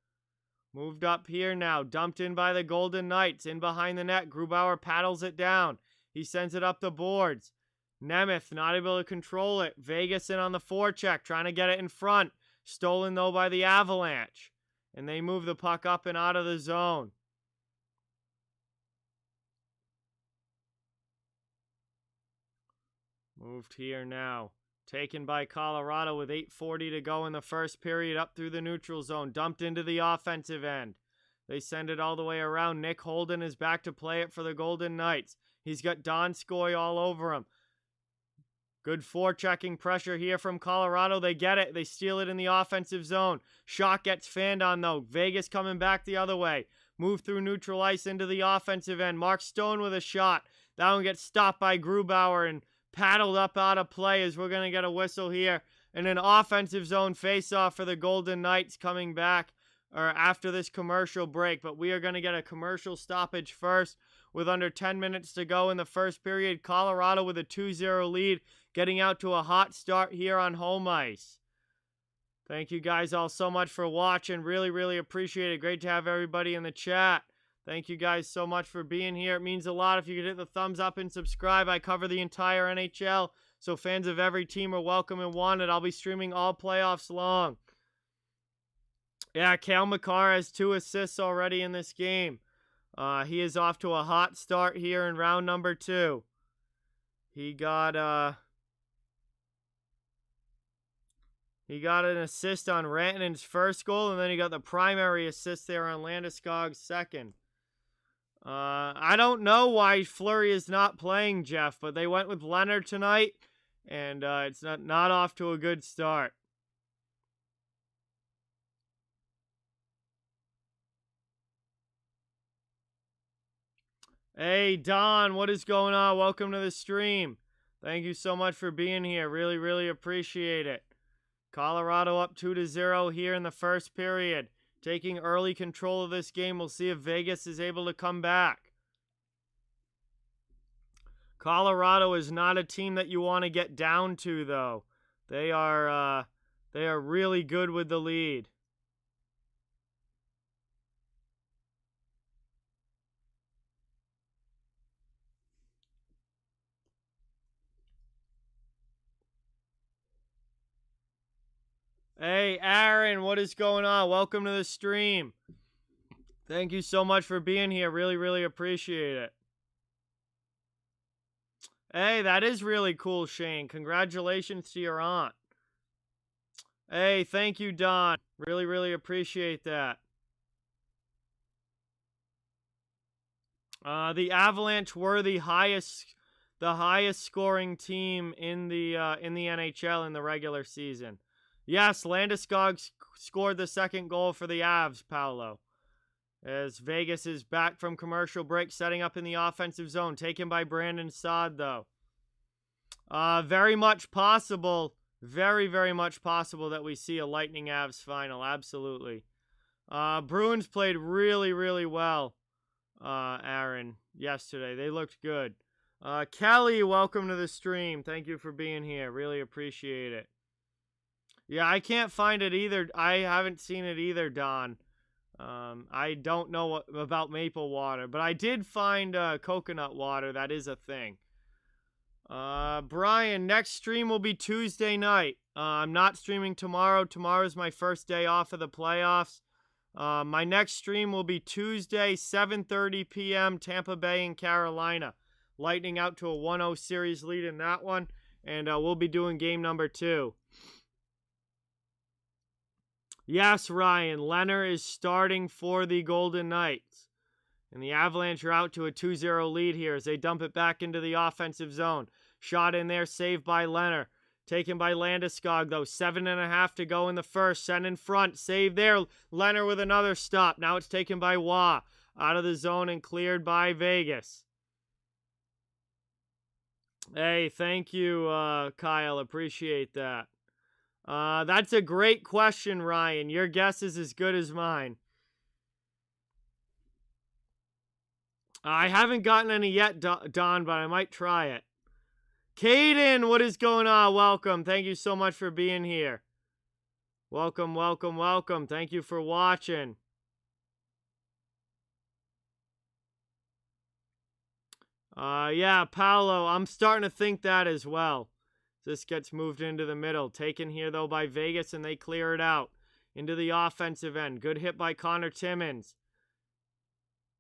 [SPEAKER 1] Moved up here now. Dumped in by the Golden Knights. In behind the net. Grubauer paddles it down. He sends it up the boards. Nemeth not able to control it. Vegas in on the forecheck. Trying to get it in front. Stolen though by the Avalanche. And they move the puck up and out of the zone. Moved here now. Taken by Colorado with 8:40 to go in the first period, up through the neutral zone. Dumped into the offensive end. They send it all the way around. Nick Holden is back to play it for the Golden Knights. He's got Donskoy all over him. Good forechecking pressure here from Colorado. They get it. They steal it in the offensive zone. Shot gets fanned on though. Vegas coming back the other way. Move through neutral ice into the offensive end. Mark Stone with a shot. That one gets stopped by Grubauer and paddled up out of play as we're going to get a whistle here. And an offensive zone face-off for the Golden Knights coming back or after this commercial break. But we are going to get a commercial stoppage first with under 10 minutes to go in the first period. Colorado with a 2-0 lead, getting out to a hot start here on home ice. Thank you guys all so much for watching. Really, really appreciate it. Great to have everybody in the chat. Thank you guys so much for being here. It means a lot if you could hit the thumbs up and subscribe. I cover the entire NHL, so fans of every team are welcome and wanted. I'll be streaming all playoffs long. Yeah, Cale Makar has 2 assists already in this game. He is off to a hot start here in round number 2. He got an assist on Rantanen's first goal, and then he got the primary assist there on Landeskog's second. I don't know why Fleury is not playing, Jeff, but they went with Leonard tonight, and it's not off to a good start. Hey, Don, what is going on? Welcome to the stream. Thank you so much for being here. Really, really appreciate it. Colorado up 2-0 here in the first period. Taking early control of this game. We'll see if Vegas is able to come back. Colorado is not a team that you want to get down to, though. They are really good with the lead. Hey, Aaron, what is going on? Welcome to the stream. Thank you so much for being here. Really, really appreciate it. Hey, that is really cool, Shane. Congratulations to your aunt. Hey, thank you, Don. Really, really appreciate that. The Avalanche were the highest scoring team in the NHL in the regular season. Yes, Landeskog scored the second goal for the Avs, Paolo. As Vegas is back from commercial break, setting up in the offensive zone. Taken by Brandon Saad, though. Very much possible. Very, very much possible that we see a Lightning Avs final. Absolutely. Bruins played really, really well, Aaron, yesterday. They looked good. Kelly, welcome to the stream. Thank you for being here. Really appreciate it. Yeah, I can't find it either. I haven't seen it either, Don. I don't know about maple water, but I did find coconut water. That is a thing. Brian, next stream will be Tuesday night. I'm not streaming tomorrow. Tomorrow's my first day off of the playoffs. My next stream will be Tuesday, 7:30 p.m., Tampa Bay and Carolina. Lightning out to a 1-0 series lead in that one, and we'll be doing game number 2. Yes, Ryan, Leonard is starting for the Golden Knights. And the Avalanche are out to a 2-0 lead here as they dump it back into the offensive zone. Shot in there, saved by Leonard. Taken by Landeskog, though. 7.5 to go in the first. Sent in front. Save there. Leonard with another stop. Now it's taken by Waugh. Out of the zone and cleared by Vegas. Hey, thank you, Kyle. Appreciate that. That's a great question, Ryan. Your guess is as good as mine. I haven't gotten any yet, Don, but I might try it. Caden, what is going on? Welcome. Thank you so much for being here. Welcome, welcome, welcome. Thank you for watching. Yeah, Paolo, I'm starting to think that as well. This gets moved into the middle. Taken here, though, by Vegas, and they clear it out. Into the offensive end. Good hit by Connor Timmins.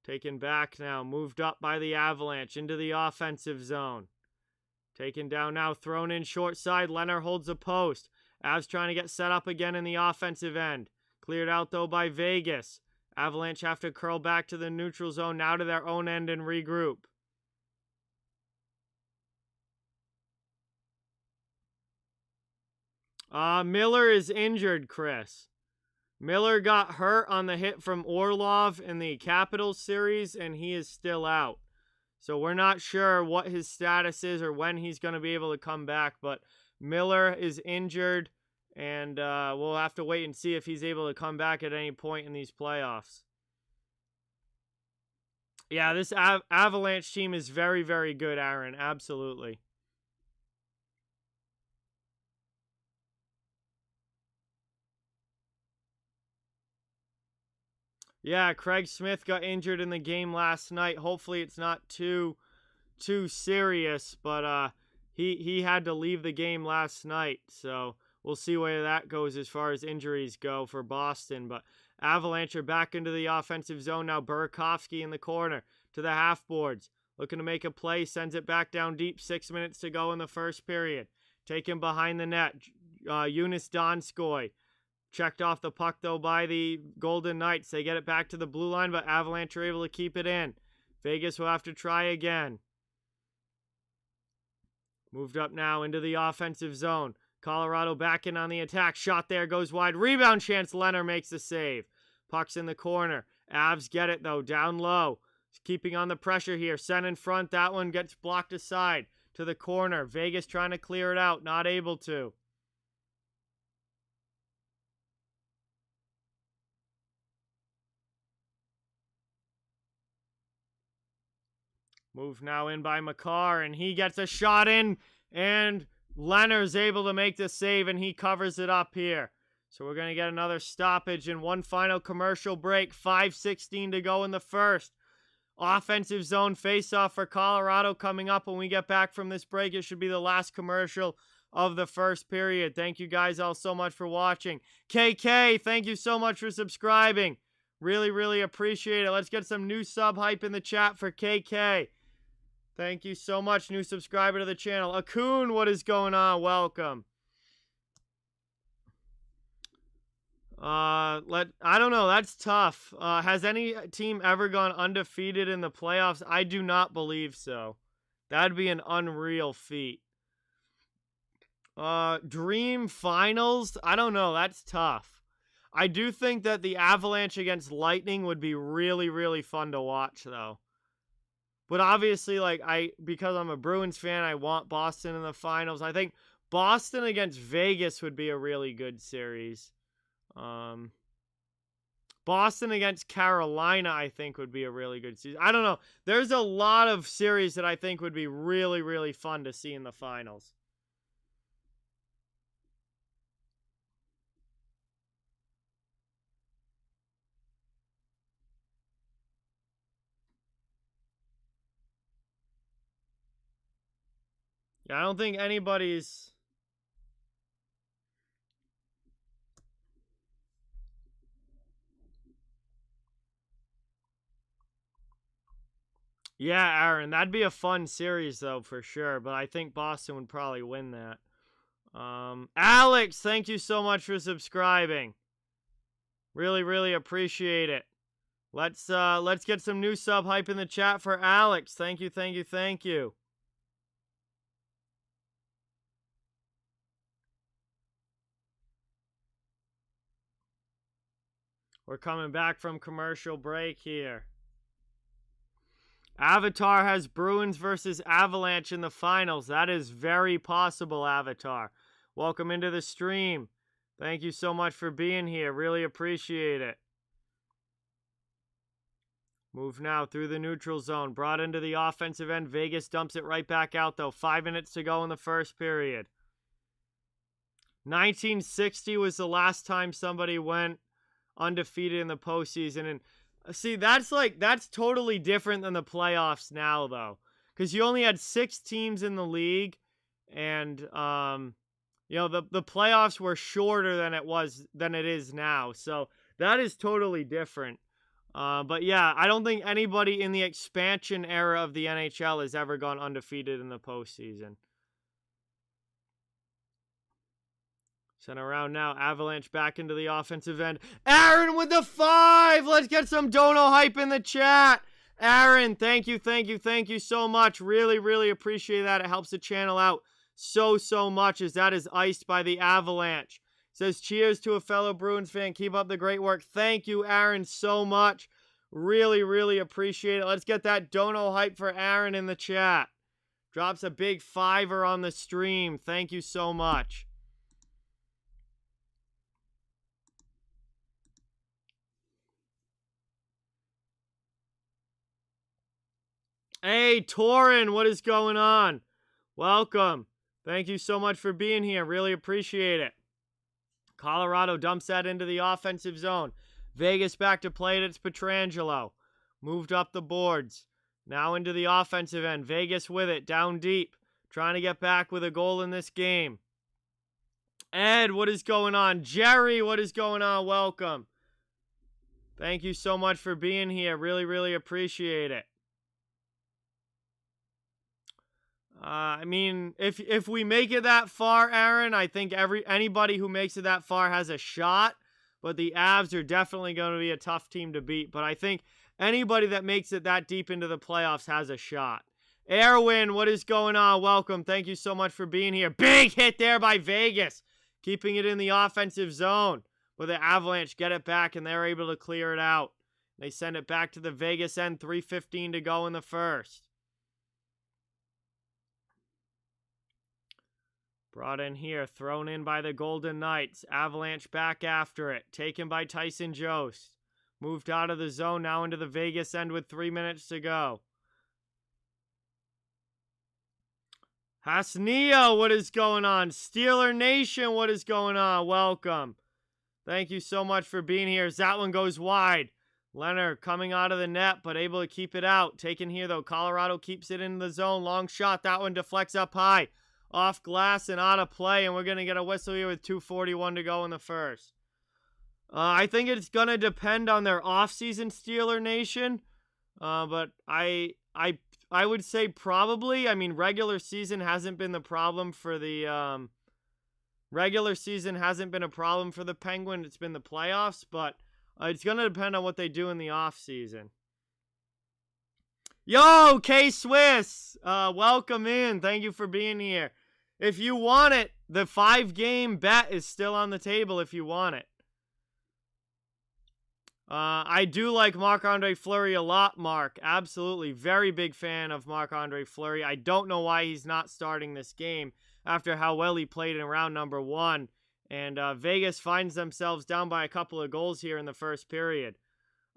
[SPEAKER 1] Taken back now. Moved up by the Avalanche. Into the offensive zone. Taken down now. Thrown in short side. Leonard holds a post. Avs trying to get set up again in the offensive end. Cleared out, though, by Vegas. Avalanche have to curl back to the neutral zone. Now to their own end and regroup. Miller is injured, Chris. Miller got hurt on the hit from Orlov in the Capitals series, and he is still out. So we're not sure what his status is or when he's going to be able to come back, but Miller is injured, and we'll have to wait and see if he's able to come back at any point in these playoffs. Yeah, this Avalanche team is very, very good, Aaron. Absolutely. Yeah, Craig Smith got injured in the game last night. Hopefully it's not too serious, but he had to leave the game last night. So we'll see where that goes as far as injuries go for Boston. But Avalanche are back into the offensive zone now. Burakovsky in the corner to the half boards. Looking to make a play, sends it back down deep. 6 minutes to go in the first period. Taken behind the net. Jonas Donskoy. Checked off the puck, though, by the Golden Knights. They get it back to the blue line, but Avalanche are able to keep it in. Vegas will have to try again. Moved up now into the offensive zone. Colorado back in on the attack. Shot there, goes wide. Rebound chance. Leonard makes the save. Puck's in the corner. Avs get it, though, down low. Keeping on the pressure here. Sent in front. That one gets blocked aside to the corner. Vegas trying to clear it out. Not able to. Move now in by Makar, and he gets a shot in, and Leonard's able to make the save, and he covers it up here. So we're going to get another stoppage and one final commercial break. 5:16 to go in the first. Offensive zone faceoff for Colorado coming up when we get back from this break. It should be the last commercial of the first period. Thank you guys all so much for watching. KK, thank you so much for subscribing. Really, really appreciate it. Let's get some new sub hype in the chat for KK. Thank you so much, new subscriber to the channel. Akun, what is going on? Welcome. I don't know. That's tough. Has any team ever gone undefeated in the playoffs? I do not believe so. That'd be an unreal feat. Dream finals? I don't know. That's tough. I do think that the Avalanche against Lightning would be really, really fun to watch, though. But obviously, like, because I'm a Bruins fan, I want Boston in the finals. I think Boston against Vegas would be a really good series. Boston against Carolina, I think, would be a really good series. I don't know. There's a lot of series that I think would be really, really fun to see in the finals. Yeah, I don't think anybody's... Yeah, Aaron, that'd be a fun series, though, for sure. But I think Boston would probably win that. Alex, thank you so much for subscribing. Really, really appreciate it. Let's get some new sub hype in the chat for Alex. Thank you, thank you, thank you. We're coming back from commercial break here. Avatar has Bruins versus Avalanche in the finals. That is very possible, Avatar. Welcome into the stream. Thank you so much for being here. Really appreciate it. Move now through the neutral zone. Brought into the offensive end. Vegas dumps it right back out, though. 5 minutes to go in the first period. 1960 was the last time somebody went undefeated in the postseason. And see, that's totally different than the playoffs now, though. Because you only had 6 teams in the league. And, you know, the playoffs were shorter than it is now. So that is totally different. But yeah, I don't think anybody in the expansion era of the NHL has ever gone undefeated in the postseason. Sent around now. Avalanche back into the offensive end. Aaron with the 5! Let's get some dono hype in the chat. Aaron, thank you, thank you, thank you so much. Really, really appreciate that. It helps the channel out so much, as that is iced by the Avalanche. Says, cheers to a fellow Bruins fan. Keep up the great work. Thank you, Aaron, so much. Really, really appreciate it. Let's get that dono hype for Aaron in the chat. Drops a big 5er on the stream. Thank you so much. Hey, Torin, what is going on? Welcome. Thank you so much for being here. Really appreciate it. Colorado dumps that into the offensive zone. Vegas back to play it. It's Pietrangelo. Moved up the boards. Now into the offensive end. Vegas with it. Down deep. Trying to get back with a goal in this game. Ed, what is going on? Jerry, what is going on? Welcome. Thank you so much for being here. Really, really appreciate it. I mean, if we make it that far, Aaron, I think anybody who makes it that far has a shot. But the Avs are definitely going to be a tough team to beat. But I think anybody that makes it that deep into the playoffs has a shot. Erwin, what is going on? Welcome. Thank you so much for being here. Big hit there by Vegas. Keeping it in the offensive zone. But the Avalanche get it back, and they're able to clear it out. They send it back to the Vegas end. 3:15 to go in the first. Brought in here, thrown in by the Golden Knights. Avalanche back after it. Taken by Tyson Jost. Moved out of the zone, now into the Vegas end with 3 minutes to go. Hasnio, what is going on? Steeler Nation, what is going on? Welcome. Thank you so much for being here. As that one goes wide. Leonard coming out of the net, but able to keep it out. Taken here, though. Colorado keeps it in the zone. Long shot. That one deflects up high. Off glass and out of play, and we're going to get a whistle here with 2:41 to go in the first. I think it's going to depend on their offseason, Steeler Nation. But I would say probably. I mean, regular season hasn't been the problem for the regular season hasn't been a problem for the Penguins. It's been the playoffs, but it's going to depend on what they do in the offseason. Yo, K-Swiss, welcome in. Thank you for being here. If you want it, the 5-game bet is still on the table if you want it. I do like Marc-Andre Fleury a lot, Mark. Absolutely. Very big fan of Marc-Andre Fleury. I don't know why he's not starting this game after how well he played in round number 1. And Vegas finds themselves down by a couple of goals here in the first period.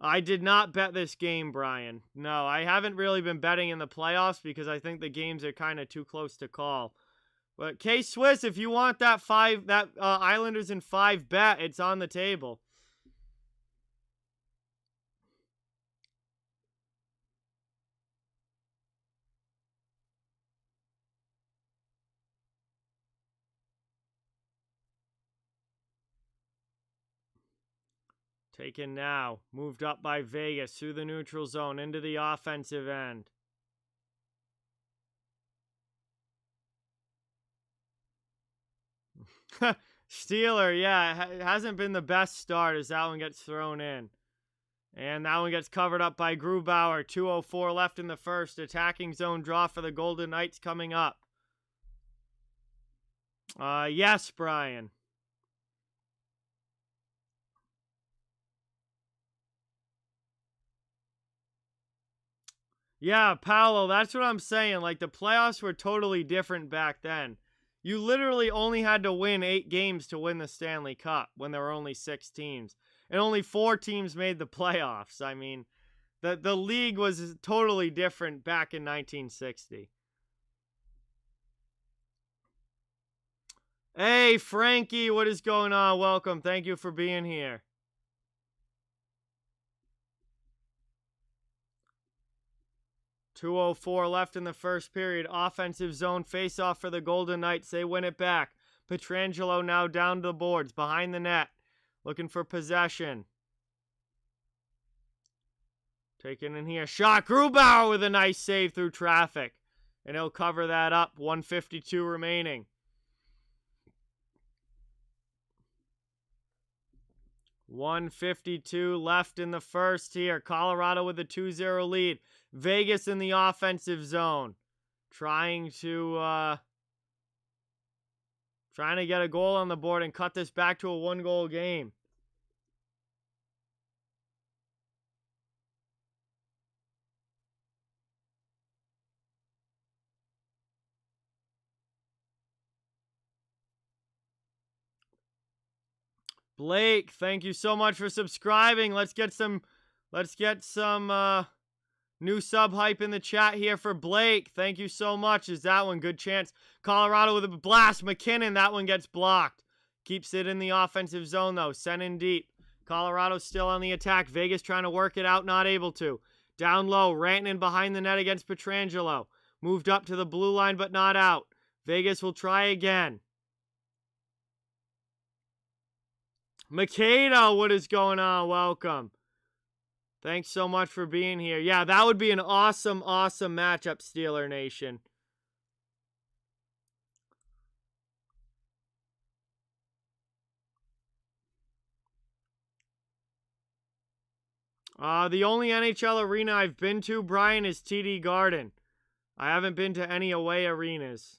[SPEAKER 1] I did not bet this game, Brian. No, I haven't really been betting in the playoffs because I think the games are kind of too close to call. But K-Swiss, if you want that Islanders in 5 bet, it's on the table. Taken now. Moved up by Vegas through the neutral zone into the offensive end. Steeler, yeah, it hasn't been the best start as that one gets thrown in. And that one gets covered up by Grubauer. 2:04 left in the first. Attacking zone draw for the Golden Knights coming up. Yes, Brian. Yeah, Paolo, that's what I'm saying. Like, the playoffs were totally different back then. You literally only had to win 8 games to win the Stanley Cup when there were only 6 teams. And only 4 teams made the playoffs. I mean, the league was totally different back in 1960. Hey, Frankie, what is going on? Welcome. Thank you for being here. .204 left in the first period. Offensive zone face-off for the Golden Knights. They win it back. Pietrangelo now down the boards, behind the net. Looking for possession. Taken in here. Shot. Grubauer with a nice save through traffic. And he'll cover that up. 1:52 remaining. .152 left in the first here. Colorado with a 2-0 lead. Vegas in the offensive zone. Trying to get a goal on the board and cut this back to a 1-goal game. Blake, thank you so much for subscribing. Let's get some new sub hype in the chat here for Blake. Thank you so much. Is that one good chance? Colorado with a blast. McKinnon, that one gets blocked. Keeps it in the offensive zone though. Sent in deep. Colorado still on the attack. Vegas trying to work it out, not able to. Down low, Rantanen behind the net against Pietrangelo. Moved up to the blue line but not out. Vegas will try again. Makeda, what is going on? Welcome. Thanks so much for being here. Yeah, that would be an awesome, awesome matchup, Steeler Nation. The only NHL arena I've been to, Brian, is TD Garden. I haven't been to any away arenas.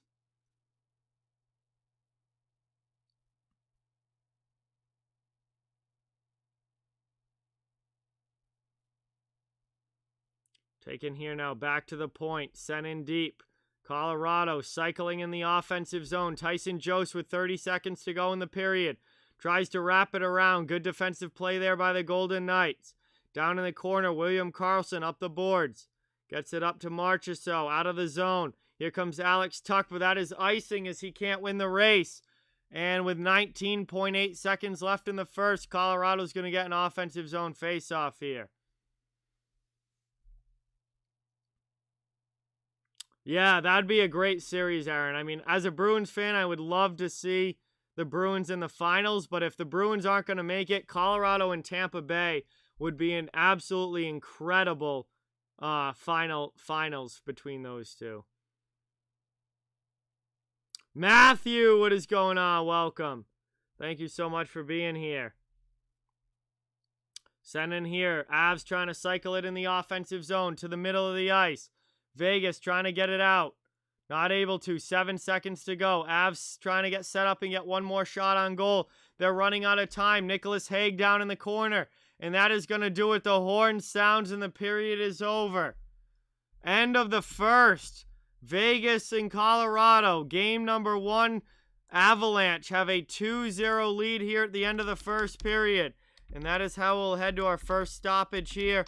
[SPEAKER 1] Taken here now, back to the point, sent in deep. Colorado cycling in the offensive zone. Tyson Jost with 30 seconds to go in the period. Tries to wrap it around. Good defensive play there by the Golden Knights. Down in the corner, William Karlsson up the boards. Gets it up to Marchessault, out of the zone. Here comes Alex Tuck, but that is icing as he can't win the race. And with 19.8 seconds left in the first, Colorado's going to get an offensive zone faceoff here. Yeah, that'd be a great series, Aaron. I mean, as a Bruins fan, I would love to see the Bruins in the finals, but if the Bruins aren't going to make it, Colorado and Tampa Bay would be an absolutely incredible finals between those two. Matthew, what is going on? Welcome. Thank you so much for being here. Send in here. Avs trying to cycle it in the offensive zone to the middle of the ice. Vegas trying to get it out. Not able to. 7 seconds to go. Avs trying to get set up and get one more shot on goal. They're running out of time. Nicholas Hague down in the corner. And that is going to do it. The horn sounds and the period is over. End of the first. Vegas and Colorado. Game number 1. Avalanche have a 2-0 lead here at the end of the first period. And that is how we'll head to our first stoppage here.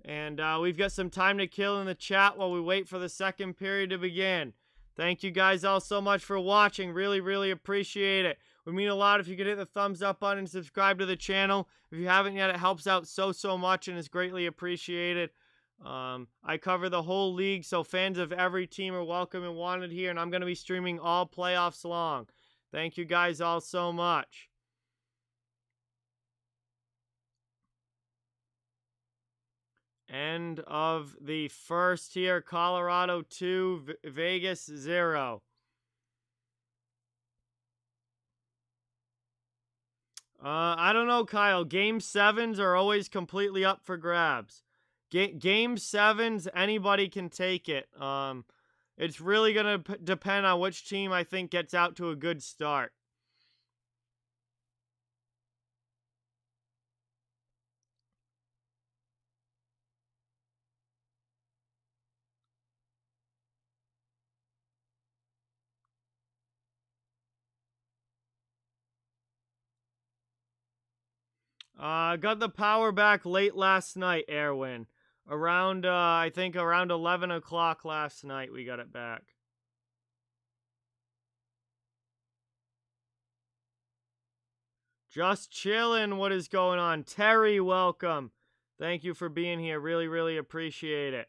[SPEAKER 1] And we've got some time to kill in the chat while we wait for the second period to begin. Thank you guys all so much for watching. Really, really appreciate it. It would mean a lot if you could hit the thumbs up button and subscribe to the channel. If you haven't yet, it helps out so much and is greatly appreciated. I cover the whole league, so fans of every team are welcome and wanted here, and I'm going to be streaming all playoffs long. Thank you guys all so much. End of the first here. Colorado 2, Vegas 0. I don't know, Kyle. Game 7s are always completely up for grabs. Game 7s, anybody can take it. It's really going to depend on which team I think gets out to a good start. Got the power back late last night, Erwin. Around, I think around 11 o'clock last night we got it back. Just chilling. What is going on? Terry, welcome. Thank you for being here. Really, really appreciate it.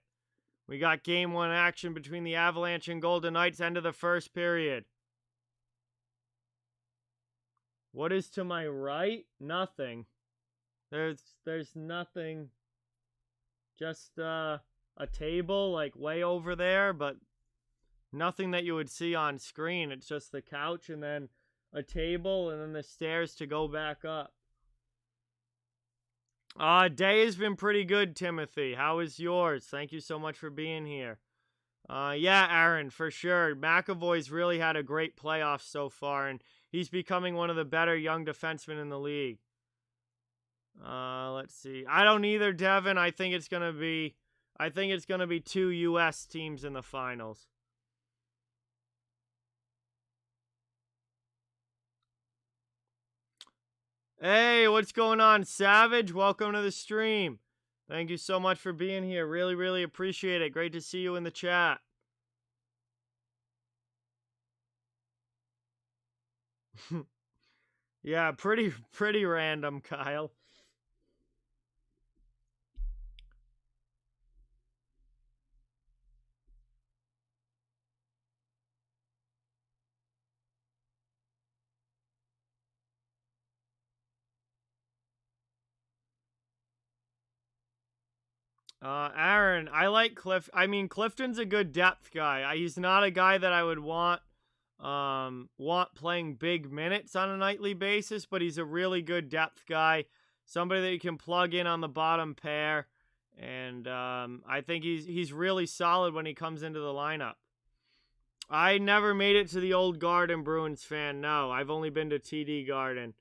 [SPEAKER 1] We got game 1 action between the Avalanche and Golden Knights, end of the first period. What is to my right? Nothing. There's nothing. Just a table like way over there, but nothing that you would see on screen. It's just the couch and then a table and then the stairs to go back up. Day has been pretty good, Timothy. How is yours? Thank you so much for being here. Yeah, Aaron, for sure. McAvoy's really had a great playoff so far, and he's becoming one of the better young defensemen in the league. Let's see. I don't either, Devin. I think it's gonna be 2 U.S. teams in the finals. Hey, what's going on, Savage? Welcome to the stream. Thank you so much for being here. Really, really appreciate it. Great to see you in the chat. Yeah, pretty random, Kyle. Aaron, I like Clifton's a good depth guy. He's not a guy that I would want playing big minutes on a nightly basis, but he's a really good depth guy. Somebody that you can plug in on the bottom pair. And I think he's really solid when he comes into the lineup. I never made it to the old Garden Bruins fan. No, I've only been to TD Garden.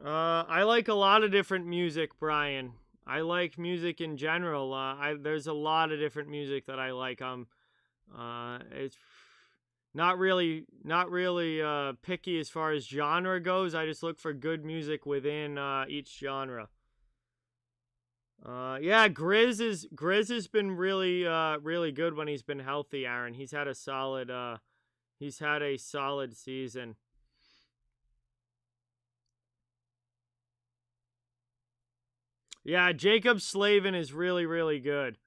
[SPEAKER 1] I like a lot of different music, Brian. I like music in general. There's a lot of different music that I like. It's not really picky as far as genre goes. I just look for good music within each genre. Yeah, Grizz has been really good when he's been healthy, Aaron. He's had a solid season. Yeah, Jacob Slavin is really good.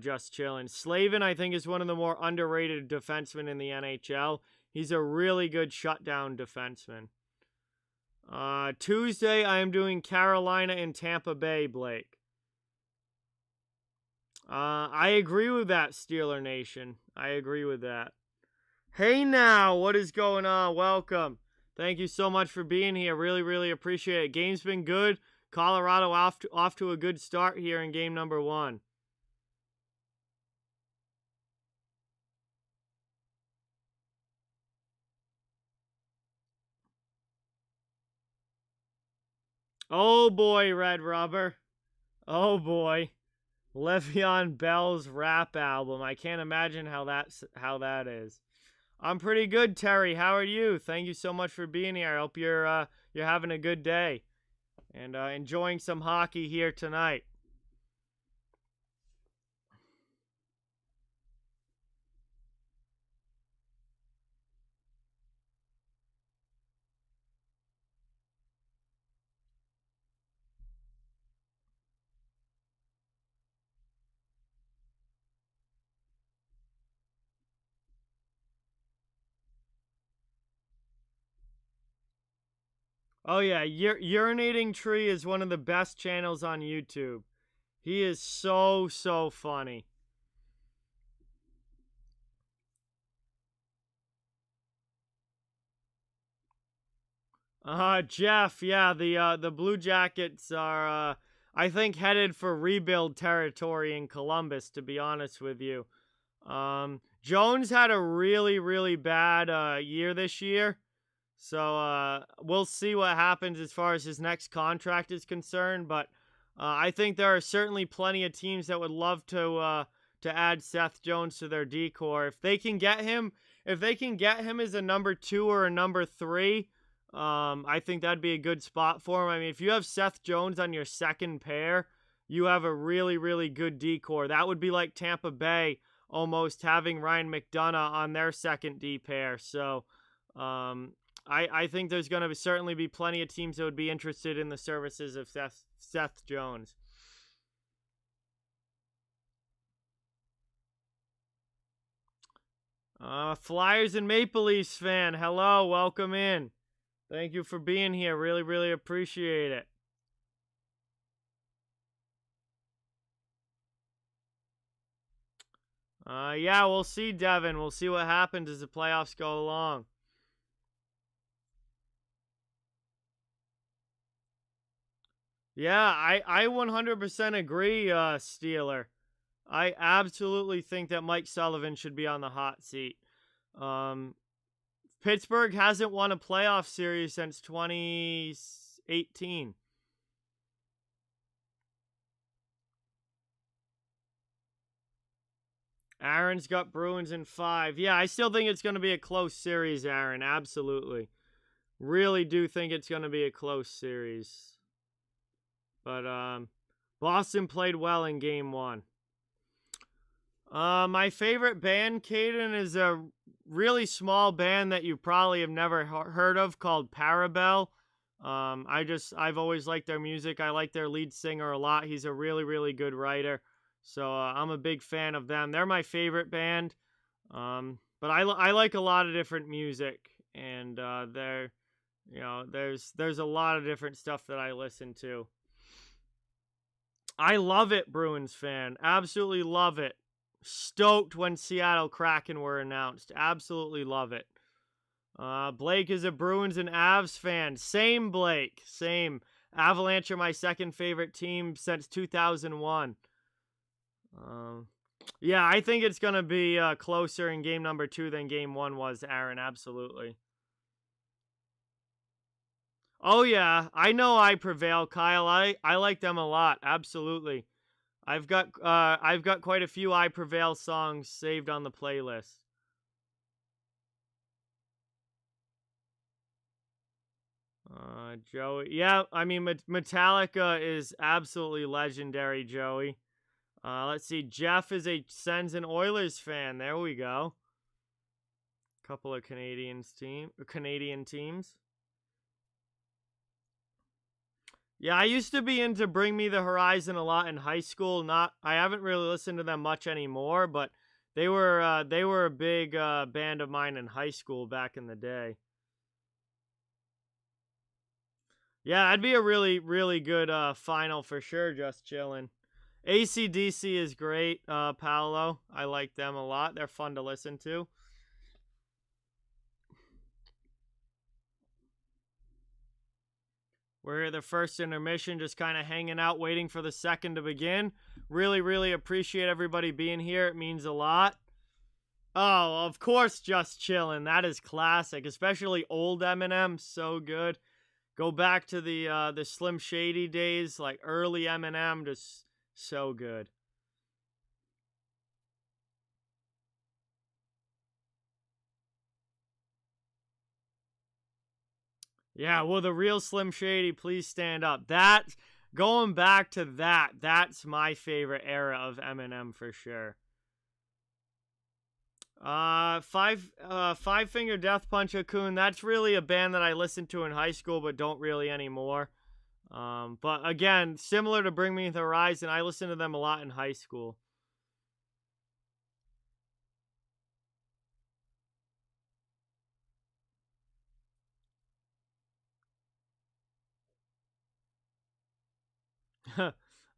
[SPEAKER 1] Just chilling. Slavin, I think, is one of the more underrated defensemen in the NHL. He's a really good shutdown defenseman. Tuesday, I am doing Carolina and Tampa Bay, Blake. I agree with that, Steeler Nation. I agree with that. Hey now, what is going on? Welcome. Thank you so much for being here. Really appreciate it. Game's been good. Colorado off to a good start here in game number 1. Oh boy, Red Rubber. Oh boy. Le'Veon Bell's rap album. I can't imagine how that is. I'm pretty good, Terry. How are you? Thank you so much for being here. I hope you're having a good day and enjoying some hockey here tonight. Oh yeah, Urinating Tree is one of the best channels on YouTube. He is so funny. Jeff, yeah, the Blue Jackets are I think headed for rebuild territory in Columbus, to be honest with you. Jones had a really bad year this year. So we'll see what happens as far as his next contract is concerned, but I think there are certainly plenty of teams that would love to add Seth Jones to their decor. If they can get him as a number 2 or a number 3, I think that'd be a good spot for him. I mean, if you have Seth Jones on your second pair, you have a really good decor. That would be like Tampa Bay almost having Ryan McDonough on their second D pair. So I think there's going to certainly be plenty of teams that would be interested in the services of Seth Jones. Flyers and Maple Leafs fan, hello, welcome in. Thank you for being here. Really appreciate it. Yeah, we'll see, Devin. We'll see what happens as the playoffs go along. Yeah, I 100% agree, Steeler. I absolutely think that Mike Sullivan should be on the hot seat. Pittsburgh hasn't won a playoff series since 2018. Aaron's got Bruins in 5. Yeah, I still think it's going to be a close series, Aaron. Absolutely. Really do think it's going to be a close series. But Boston played well in game 1. My favorite band, Caden, is a really small band that you probably have never heard of called Parabel. I've always liked their music. I like their lead singer a lot. He's a really good writer. So I'm a big fan of them. They're my favorite band. But I like a lot of different music, and there's a lot of different stuff that I listen to. I love it, Bruins fan. Absolutely love it. Stoked when Seattle Kraken were announced. Absolutely love it. Blake is a Bruins and Avs fan. Same, Blake. Same. Avalanche are my second favorite team since 2001. Yeah, I think it's going to be closer in game number 2 than game 1 was, Aaron. Absolutely. Oh, yeah. I know I prevail, Kyle. I like them a lot. Absolutely. I've got quite a few I Prevail songs saved on the playlist. Joey. Yeah, I mean, Metallica is absolutely legendary, Joey. Let's see. Jeff is a Sens and Oilers fan. There we go. Couple of Canadian teams. Yeah, I used to be into Bring Me the Horizon a lot in high school. I haven't really listened to them much anymore, but they were a big band of mine in high school back in the day. Yeah, that'd be a really, really good final for sure, just chilling. AC/DC is great, Paolo. I like them a lot. They're fun to listen to. We're at the first intermission, just kind of hanging out, waiting for the second to begin. Really, really appreciate everybody being here. It means a lot. Oh, of course, just chilling. That is classic, especially old Eminem. So good. Go back to the Slim Shady days, like early Eminem, just so good. Yeah, will the real Slim Shady please stand up? Going back to that's my favorite era of Eminem for sure. Five Finger Death Punch Cocoon. That's really a band that I listened to in high school, but don't really anymore. But again, similar to Bring Me the Horizon, I listened to them a lot in high school.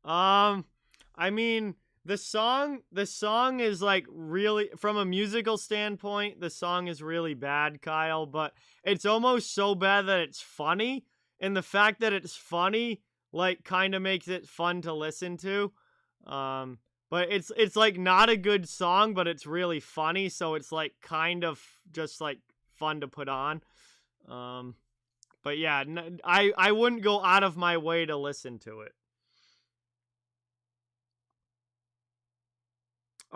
[SPEAKER 1] I mean, the song is like really, from a musical standpoint, the song is really bad, Kyle, but it's almost so bad that it's funny, and the fact that it's funny like kind of makes it fun to listen to. But it's like not a good song, but it's really funny, so it's like kind of just like fun to put on. Um, but yeah, I wouldn't go out of my way to listen to it.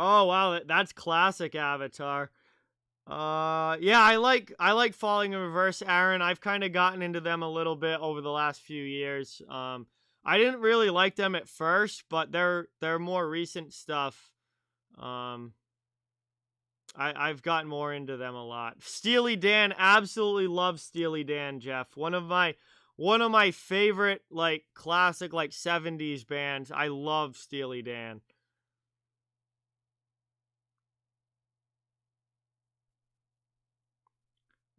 [SPEAKER 1] Oh wow, that's classic Avatar. Yeah, I like Falling in Reverse, Aaron. I've kind of gotten into them a little bit over the last few years. I didn't really like them at first, but their more recent stuff, um, I've gotten more into them a lot. Steely Dan, absolutely love Steely Dan, Jeff. One of my favorite like classic like 70s bands. I love Steely Dan.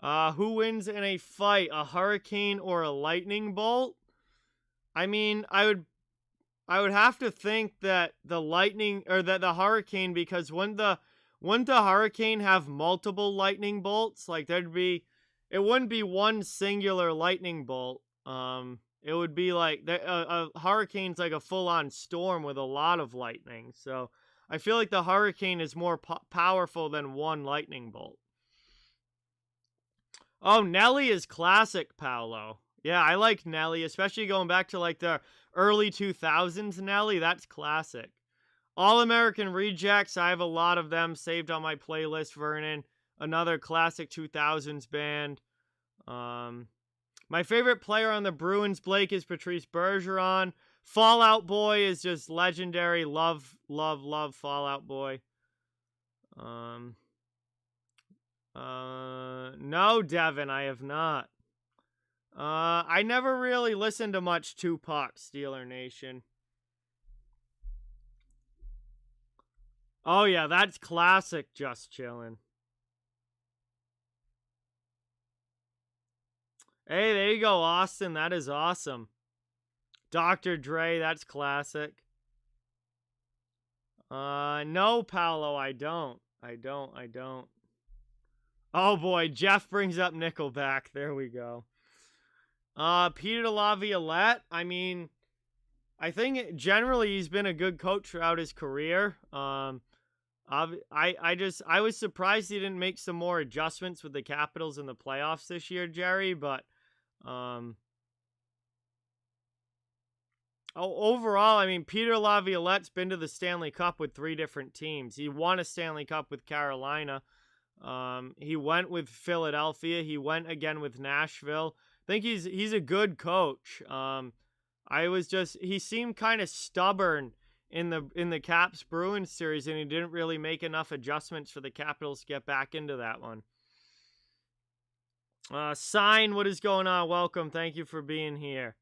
[SPEAKER 1] Who wins in a fight, a hurricane or a lightning bolt? I mean, I would have to think that the lightning or that the hurricane, because wouldn't the hurricane have multiple lightning bolts? Like it wouldn't be one singular lightning bolt. It would be like a hurricane's like a full on storm with a lot of lightning. So I feel like the hurricane is more powerful than one lightning bolt. Oh, Nelly is classic, Paolo. Yeah, I like Nelly, especially going back to like the early 2000s Nelly. That's classic. All American Rejects, I have a lot of them saved on my playlist, Vernon. Another classic 2000s band. Um, my favorite player on the Bruins, Blake, is Patrice Bergeron. Fallout Boy is just legendary. Love, love, love Fallout Boy. Um, no, Devin, I have not. I never really listened to much Tupac, Steeler Nation. Oh yeah, that's classic. Just chillin'. Hey, there you go, Austin. That is awesome. Dr. Dre, that's classic. No, Paolo, I don't. I don't. Oh boy, Jeff brings up Nickelback. There we go. Peter Laviolette. I mean, I think generally he's been a good coach throughout his career. I was surprised he didn't make some more adjustments with the Capitals in the playoffs this year, Jerry. But um, overall, I mean, Peter Laviolette's been to the Stanley Cup with three different teams. He won a Stanley Cup with Carolina. He went with Philadelphia. He went again with Nashville. think he's a good coach. He seemed kind of stubborn in the Caps Bruins series, and he didn't really make enough adjustments for the Capitals to get back into that one. Sign, what is going on? Welcome. Thank you for being here.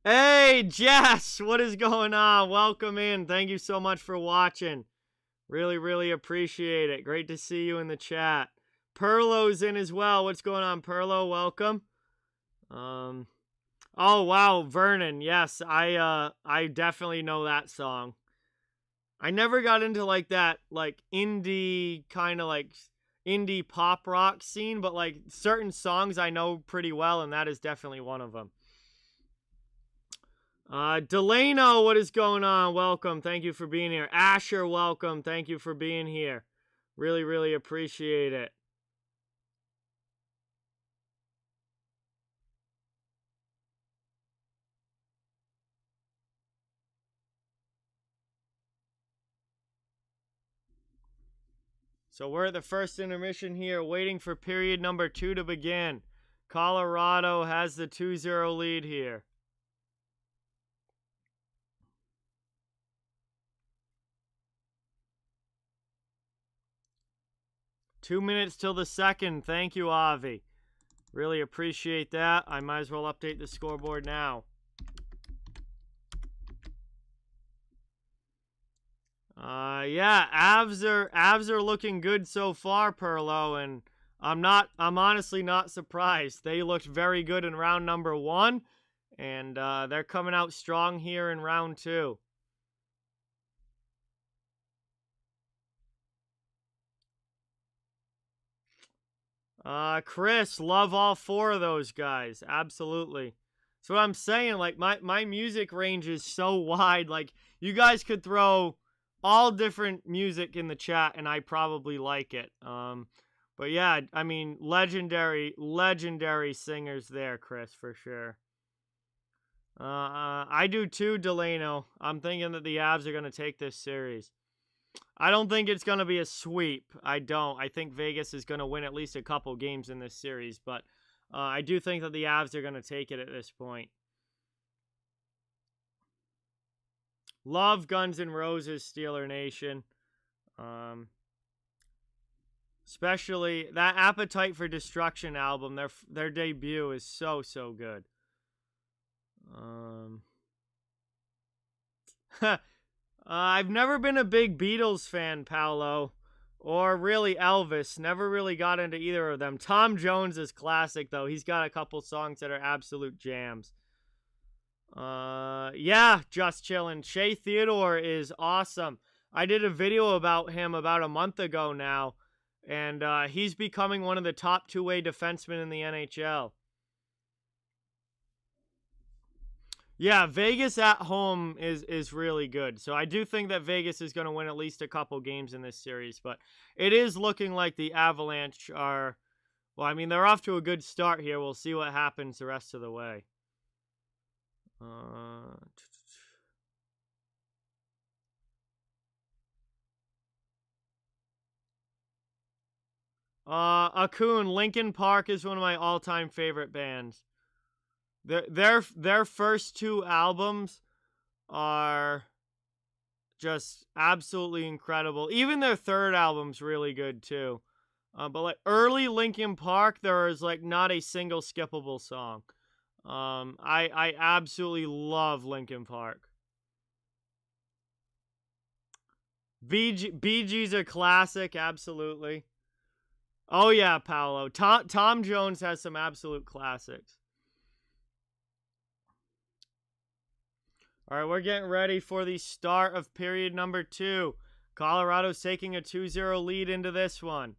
[SPEAKER 1] Hey, Jess, what is going on? Welcome in. Thank you so much for watching. Really, really appreciate it. Great to see you in the chat. Perlo's in as well. What's going on, Perlo? Welcome. Oh, wow, Vernon. Yes, I definitely know that song. I never got into, like, that, like, indie kind of, like, indie pop rock scene, but, like, certain songs I know pretty well, and that is definitely one of them. Delano, what is going on? Welcome. Thank you for being here. Asher, welcome. Thank you for being here. Really, really appreciate it. So we're at the first intermission here, waiting for period number 2 to begin. Colorado has the 2-0 lead here. Two minutes till the second. Thank you, Avi. Really appreciate that. I might as well update the scoreboard now. Yeah, Avs are looking good so far, Perlo, and I'm honestly not surprised. They looked very good in round number 1, and they're coming out strong here in round 2. Chris, love all 4 of those guys. Absolutely. That's what I'm saying. Like, my music range is so wide. Like, you guys could throw all different music in the chat, and I probably like it. But yeah, I mean, legendary singers there, Chris, for sure. I do too, Delano. I'm thinking that the Avs are going to take this series. I don't think it's going to be a sweep. I don't. I think Vegas is going to win at least a couple games in this series, but I do think that the Avs are going to take it at this point. Love Guns N' Roses, Steeler Nation. Especially that Appetite for Destruction album. Their debut is so good. I've never been a big Beatles fan, Paolo, or really Elvis. Never really got into either of them. Tom Jones is classic, though. He's got a couple songs that are absolute jams. Yeah, just chilling. Shea Theodore is awesome. I did a video about him about a month ago now, and he's becoming one of the top two-way defensemen in the NHL. Yeah, Vegas at home is really good. So I do think that Vegas is going to win at least a couple games in this series. But it is looking like the Avalanche are... Well, I mean, they're off to a good start here. We'll see what happens the rest of the way. Akun, Linkin Park is one of my all-time favorite bands. Their first 2 albums are just absolutely incredible. Even their third album's really good too. But like early Linkin Park, there is like not a single skippable song. I absolutely love Linkin Park. Bee Gees are classic, absolutely. Oh yeah, Paolo. Tom Jones has some absolute classics. All right, we're getting ready for the start of period number 2. Colorado's taking a 2-0 lead into this one.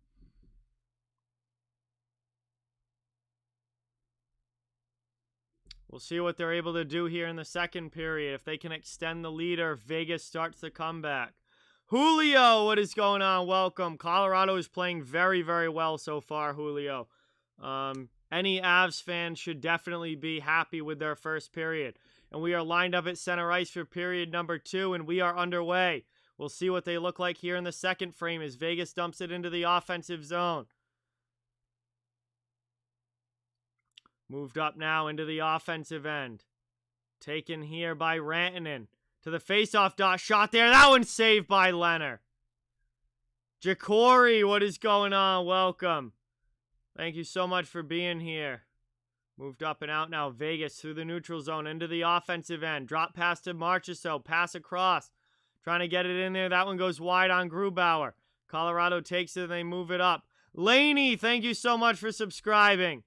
[SPEAKER 1] We'll see what they're able to do here in the second period. If they can extend the lead or if Vegas starts the comeback. Julio, what is going on? Welcome. Colorado is playing very, very well so far, Julio. Any Avs fan should definitely be happy with their first period. And we are lined up at center ice for period number 2, and we are underway. We'll see what they look like here in the second frame as Vegas dumps it into the offensive zone. Moved up now into the offensive end. Taken here by Rantanen. To the faceoff dot. Shot there. That one's saved by Leonard. Jacory, what is going on? Welcome. Thank you so much for being here. Moved up and out now. Vegas through the neutral zone into the offensive end. Drop pass to Marchessault. Pass across. Trying to get it in there. That one goes wide on Grubauer. Colorado takes it and they move it up. Laney, thank you so much for subscribing.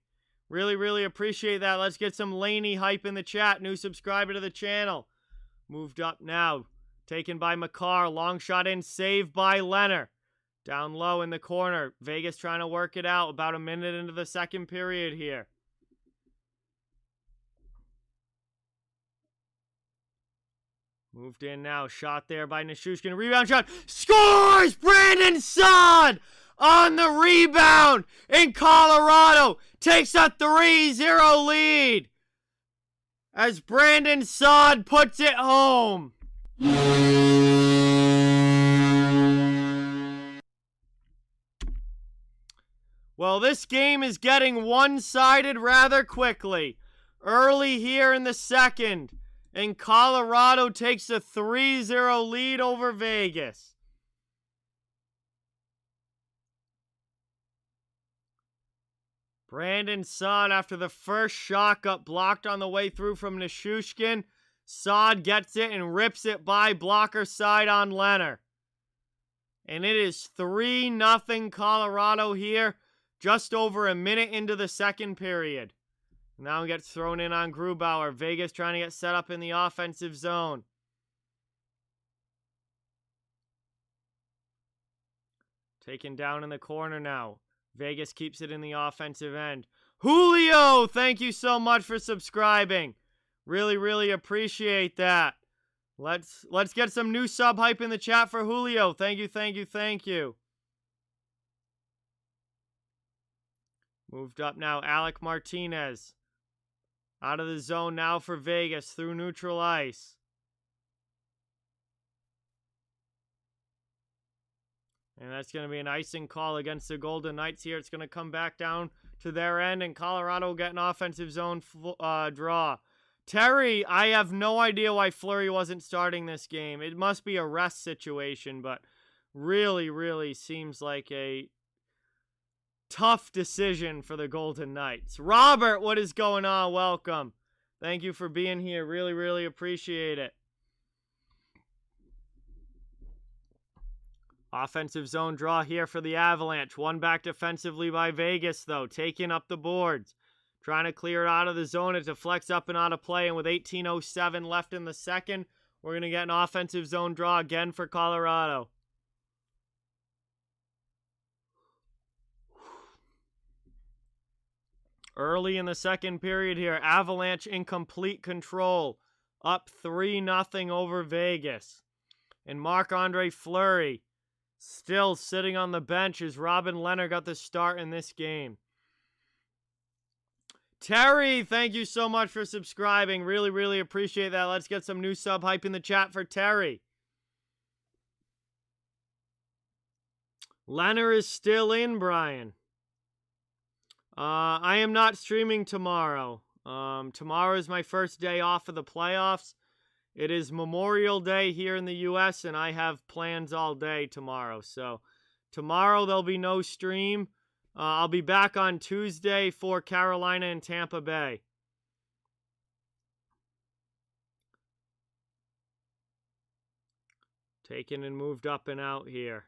[SPEAKER 1] Really, really appreciate that. Let's get some Laney hype in the chat. New subscriber to the channel. Moved up now. Taken by Makar. Long shot in. Saved by Leonard. Down low in the corner. Vegas trying to work it out. About a minute into the second period here. Moved in now. Shot there by Nichushkin. Rebound shot. Scores! Brandon Saad on the rebound. And Colorado takes a 3-0 lead. As Brandon Saad puts it home. Well, this game is getting one-sided rather quickly. Early here in the second. And Colorado takes a 3-0 lead over Vegas. Brandon Saad, after the first shot, got blocked on the way through from Nichushkin. Saad gets it and rips it by blocker side on Leonard. And it is 3-0 Colorado here, just over a minute into the second period. Now it gets thrown in on Grubauer. Vegas trying to get set up in the offensive zone. Taken down in the corner now. Vegas keeps it in the offensive end. Julio, thank you so much for subscribing. Really, really appreciate that. Let's get some new sub hype in the chat for Julio. Thank you, thank you, thank you. Moved up now, Alec Martinez. Out of the zone now for Vegas through neutral ice. And that's going to be an icing call against the Golden Knights here. It's going to come back down to their end, and Colorado will get an offensive zone draw. Terry, I have no idea why Fleury wasn't starting this game. It must be a rest situation, but really, really seems like a tough decision for the Golden Knights. Robert, what is going on? Welcome. Thank you for being here. Really, really appreciate it. Offensive zone draw here for the Avalanche. One back defensively by Vegas, though. Taking up the boards. Trying to clear it out of the zone. It deflects up and out of play. And with 18:07 left in the second, we're going to get an offensive zone draw again for Colorado. Early in the second period here, Avalanche in complete control. Up 3-0 over Vegas. And Marc-Andre Fleury still sitting on the bench as Robin Leonard got the start in this game. Terry, thank you so much for subscribing. Really, really appreciate that. Let's get some new sub hype in the chat for Terry. Leonard is still in, Brian. I am not streaming tomorrow. Tomorrow is my first day off of the playoffs. It is Memorial Day here in the U.S., and I have plans all day tomorrow. So tomorrow there'll be no stream. I'll be back on Tuesday for Carolina and Tampa Bay. Taken and moved up and out here.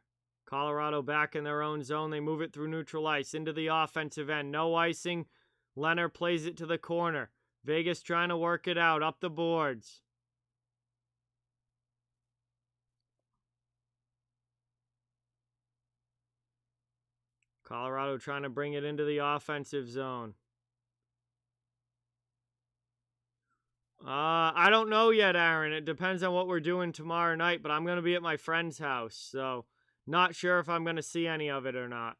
[SPEAKER 1] Colorado back in their own zone. They move it through neutral ice into the offensive end. No icing. Leonard plays it to the corner. Vegas trying to work it out up the boards. Colorado trying to bring it into the offensive zone. I don't know yet, Aaron. It depends on what we're doing tomorrow night, but I'm going to be at my friend's house, so not sure if I'm going to see any of it or not.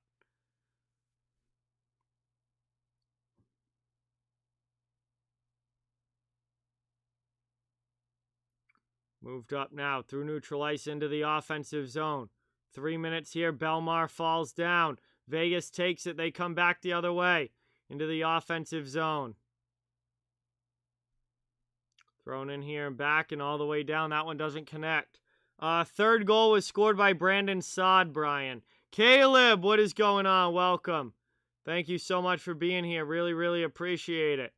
[SPEAKER 1] Moved up now through neutral ice into the offensive zone. 3 minutes here. Belmar falls down. Vegas takes it. They come back the other way into the offensive zone. Thrown in here and back and all the way down. That one doesn't connect. Third goal was scored by Brandon Saad, Brian. Caleb, what is going on? Welcome. Thank you so much for being here. Really, really appreciate it.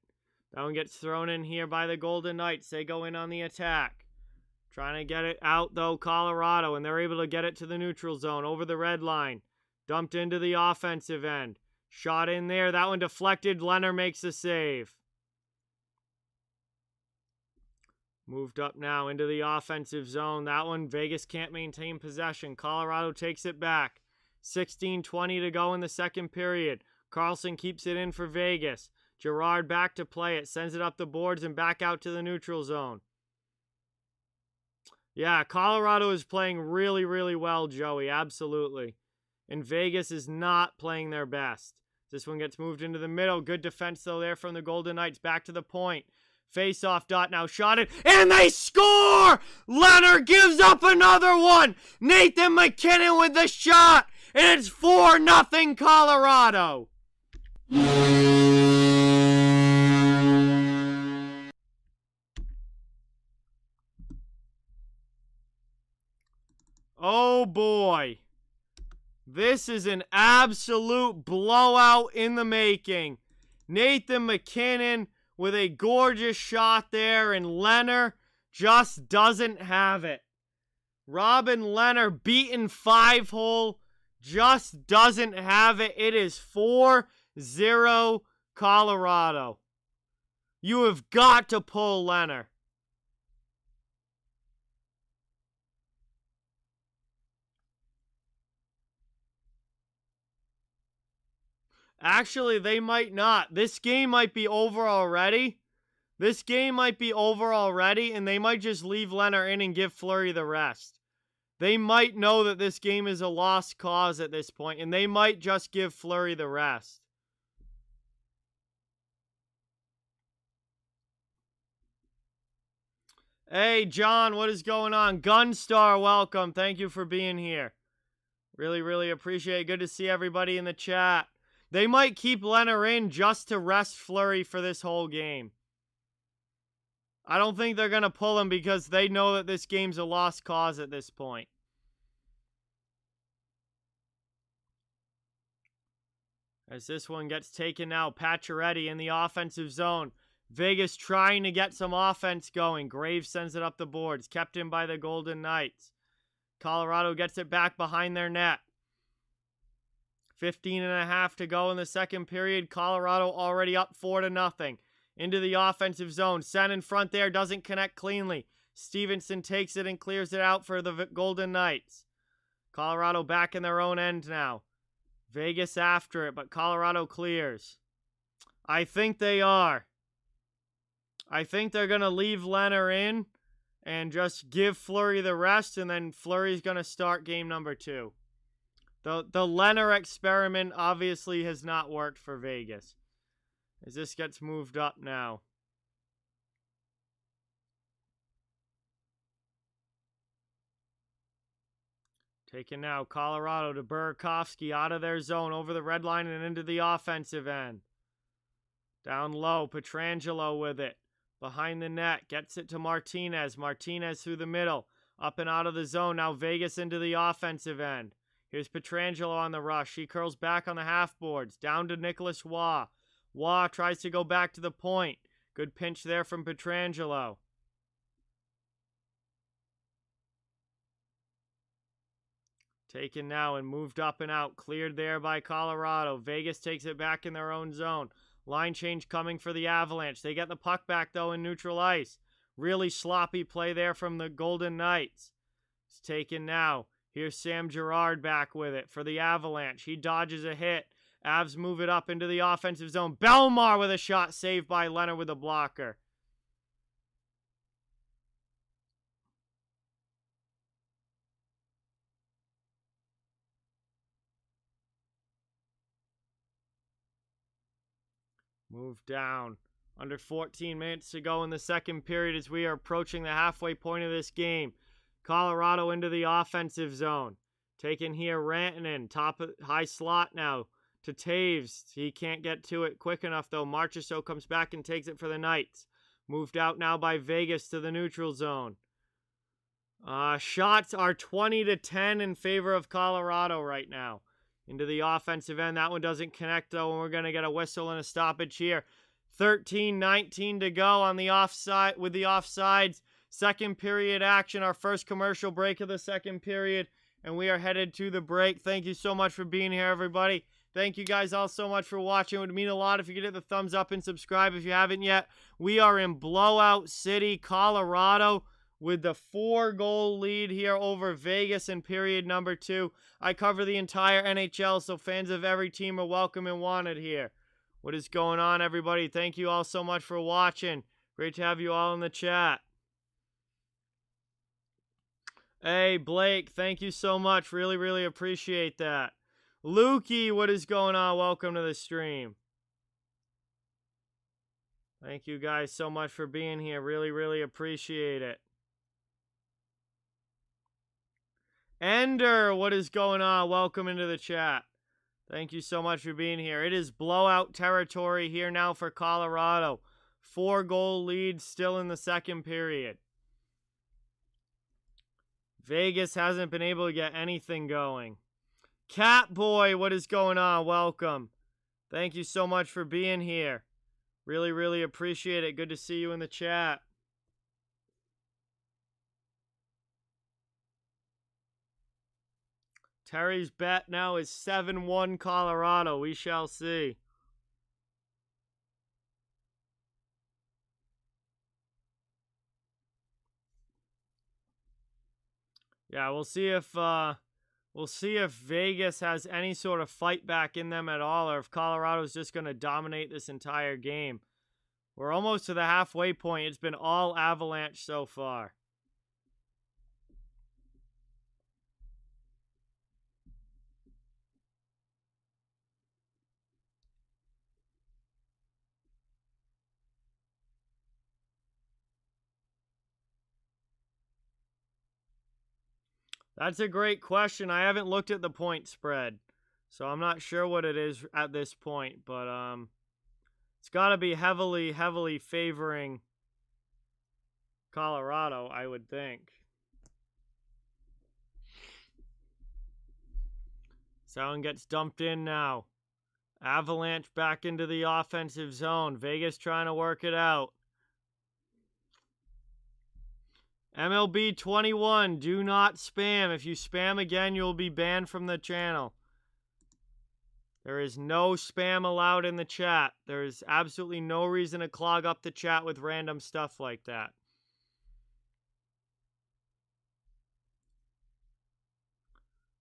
[SPEAKER 1] That one gets thrown in here by the Golden Knights. They go in on the attack. Trying to get it out, though, Colorado, and they're able to get it to the neutral zone over the red line. Dumped into the offensive end. Shot in there. That one deflected. Leonard makes the save. Moved up now into the offensive zone. That one, Vegas can't maintain possession. Colorado takes it back. 16:20 to go in the second period. Carlson keeps it in for Vegas. Girard back to play it. Sends it up the boards and back out to the neutral zone. Yeah, Colorado is playing really, really well, Joey. Absolutely. And Vegas is not playing their best. This one gets moved into the middle. Good defense, though, there from the Golden Knights. Back to the point. Face-off dot now shot it. And they score! Leonard gives up another one. Nathan McKinnon with the shot. And it's 4-0 Colorado. Oh boy. This is an absolute blowout in the making. Nathan McKinnon with a gorgeous shot there, and Leonard just doesn't have it. Robin Leonard beaten 5-hole, just doesn't have it. It is 4-0 Colorado. You have got to pull Leonard. Actually, they might not. This game might be over already. And they might just leave Leonard in and give Fleury the rest. They might know that this game is a lost cause at this point, and they might just give Fleury the rest. Hey, John, what is going on? Gunstar, welcome. Thank you for being here. Really, really appreciate it. Good to see everybody in the chat. They might keep Leonard in just to rest Fleury for this whole game. I don't think they're going to pull him because they know that this game's a lost cause at this point. As this one gets taken now, Pacioretty in the offensive zone. Vegas trying to get some offense going. Graves sends it up the boards. Kept in by the Golden Knights. Colorado gets it back behind their net. 15.5 to go in the second period. Colorado already up 4-0. Into the offensive zone. Sent in front there. Doesn't connect cleanly. Stevenson takes it and clears it out for the Golden Knights. Colorado back in their own end now. Vegas after it, but Colorado clears. I think they are. I think they're going to leave Leonard in and just give Fleury the rest, and then Fleury's going to start game number 2. The Leonard experiment obviously has not worked for Vegas. As this gets moved up now. Taken now, Colorado to Burakovsky out of their zone, over the red line and into the offensive end. Down low, Pietrangelo with it. Behind the net, gets it to Martinez. Martinez through the middle, up and out of the zone. Now Vegas into the offensive end. Here's Pietrangelo on the rush. He curls back on the half boards. Down to Nicholas Waugh. Waugh tries to go back to the point. Good pinch there from Pietrangelo. Taken now and moved up and out. Cleared there by Colorado. Vegas takes it back in their own zone. Line change coming for the Avalanche. They get the puck back, though, in neutral ice. Really sloppy play there from the Golden Knights. It's taken now. Here's Sam Girard back with it for the Avalanche. He dodges a hit. Avs move it up into the offensive zone. Belmar with a shot saved by Leonard with a blocker. Move down. Under 14 minutes to go in the second period as we are approaching the halfway point of this game. Colorado into the offensive zone. Taken here, Rantanen. High slot now to Taves. He can't get to it quick enough, though. Marchessault comes back and takes it for the Knights. Moved out now by Vegas to the neutral zone. Shots are 20-10 in favor of Colorado right now. Into the offensive end. That one doesn't connect, though, and we're going to get a whistle and a stoppage here. 13-19 to go on the offside with the offsides. Second period action, our first commercial break of the second period, and we are headed to the break. Thank you so much for being here, everybody. Thank you guys all so much for watching. It would mean a lot if you could hit the thumbs up and subscribe if you haven't yet. We are in Blowout City, Colorado, with the 4-goal lead here over Vegas in period number 2. I cover the entire NHL, so fans of every team are welcome and wanted here. What is going on, everybody? Thank you all so much for watching. Great to have you all in the chat. Hey, Blake, thank you so much. Really, really appreciate that. Lukey, what is going on? Welcome to the stream. Thank you guys so much for being here. Really, really appreciate it. Ender, what is going on? Welcome into the chat. Thank you so much for being here. It is blowout territory here now for Colorado. 4-goal lead still in the second period. Vegas hasn't been able to get anything going. Catboy, what is going on? Welcome. Thank you so much for being here. Really, really appreciate it. Good to see you in the chat. Terry's bet now is 7-1 Colorado. We shall see. Yeah, we'll see if Vegas has any sort of fight back in them at all, or if Colorado's just going to dominate this entire game. We're almost to the halfway point. It's been all Avalanche so far. That's a great question. I haven't looked at the point spread, so I'm not sure what it is at this point, but it's got to be heavily, heavily favoring Colorado, I would think. Someone gets dumped in now. Avalanche back into the offensive zone. Vegas trying to work it out. MLB 21, do not spam. If you spam again, you'll be banned from the channel. There is no spam allowed in the chat. There is absolutely no reason to clog up the chat with random stuff like that.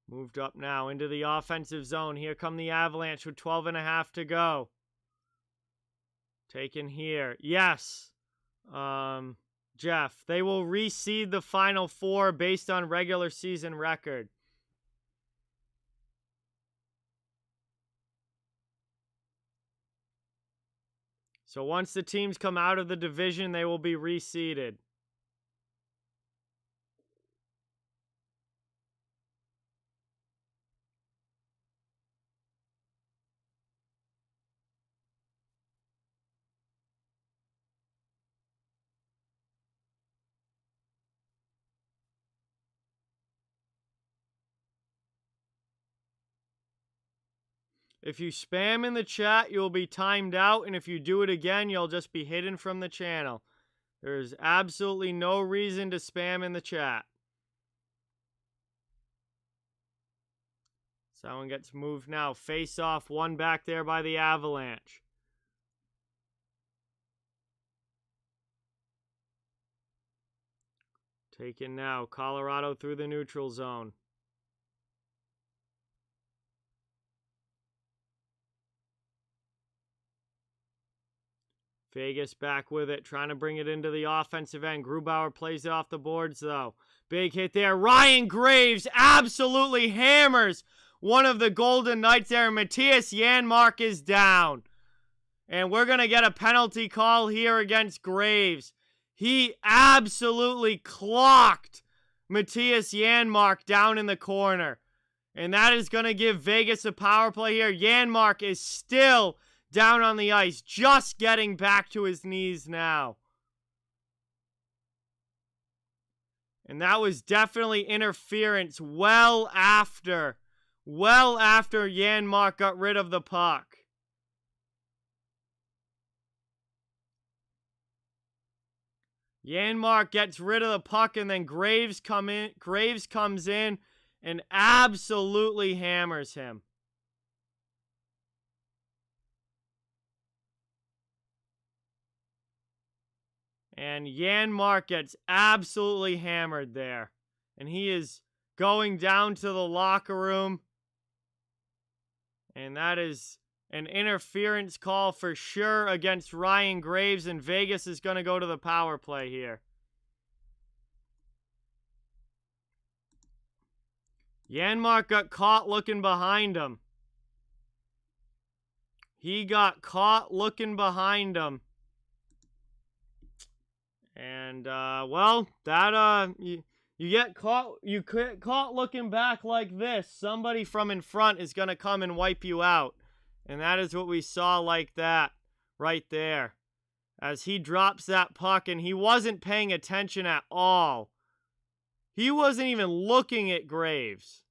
[SPEAKER 1] Moved up now into the offensive zone. Here come the Avalanche with 12.5 to go. Taken here. Yes. Jeff, they will reseed the Final Four based on regular season record. So once the teams come out of the division, they will be reseeded. If you spam in the chat, you'll be timed out, and if you do it again, you'll just be hidden from the channel. There's absolutely no reason to spam in the chat. Someone gets moved now. Face off, one back there by the Avalanche. Taken now. Colorado through the neutral zone. Vegas back with it, trying to bring it into the offensive end. Grubauer plays it off the boards, though. Big hit there. Ryan Graves absolutely hammers one of the Golden Knights there. Matthias Janmark is down. And we're going to get a penalty call here against Graves. He absolutely clocked Matthias Janmark down in the corner. And that is going to give Vegas a power play here. Janmark is still down on the ice, just getting back to his knees now. And that was definitely interference well after Janmark got rid of the puck. Janmark gets rid of the puck, and then Graves comes in and absolutely hammers him. And Janmark gets absolutely hammered there. And he is going down to the locker room. And that is an interference call for sure against Ryan Graves. And Vegas is going to go to the power play here. Janmark got caught looking behind him. He got caught looking behind him. And, well, that, you get caught looking back like this. Somebody from in front is going to come and wipe you out. And that is what we saw like that right there. As he drops that puck, and he wasn't paying attention at all. He wasn't even looking at Graves.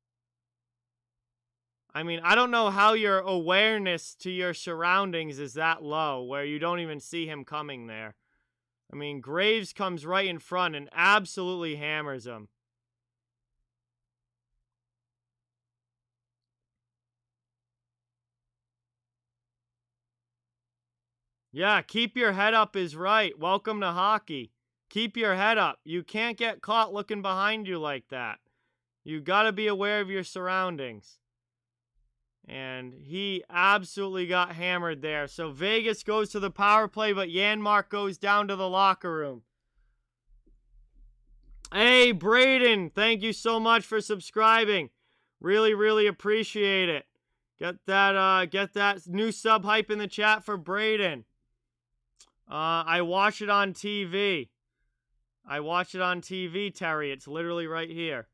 [SPEAKER 1] I mean, I don't know how your awareness to your surroundings is that low, where you don't even see him coming there. I mean, Graves comes right in front and absolutely hammers him. Yeah, keep your head up is right. Welcome to hockey. Keep your head up. You can't get caught looking behind you like that. You got to be aware of your surroundings. And he absolutely got hammered there. So Vegas goes to the power play, but Janmark goes down to the locker room. Hey, Braden, thank you so much for subscribing. Really, really appreciate it. Get that new sub hype in the chat for Braden. I watch it on TV. I watch it on TV, Terry. It's literally right here.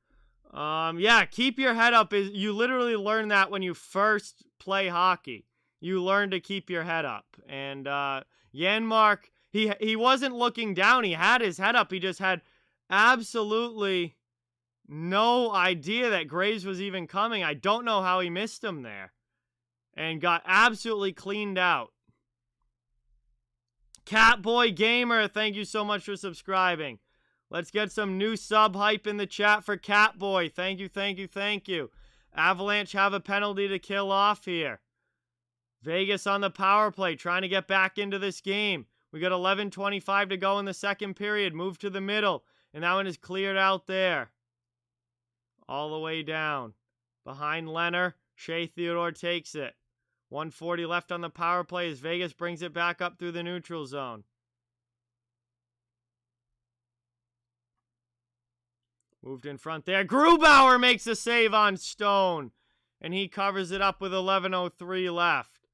[SPEAKER 1] Yeah, keep your head up. You literally learn that when you first play hockey. You learn to keep your head up. And Janmark, he wasn't looking down. He had his head up. He just had absolutely no idea that Graves was even coming. I don't know how he missed him there. And got absolutely cleaned out. Catboy Gamer, thank you so much for subscribing. Let's get some new sub hype in the chat for Catboy. Thank you, thank you, thank you. Avalanche have a penalty to kill off here. Vegas on the power play, trying to get back into this game. We got 11:25 to go in the second period. Move to the middle, and that one is cleared out there. All the way down. Behind Leonard, Shea Theodore takes it. 1:40 left on the power play as Vegas brings it back up through the neutral zone. Moved in front there. Grubauer makes a save on Stone. And he covers it up with 11:03 left.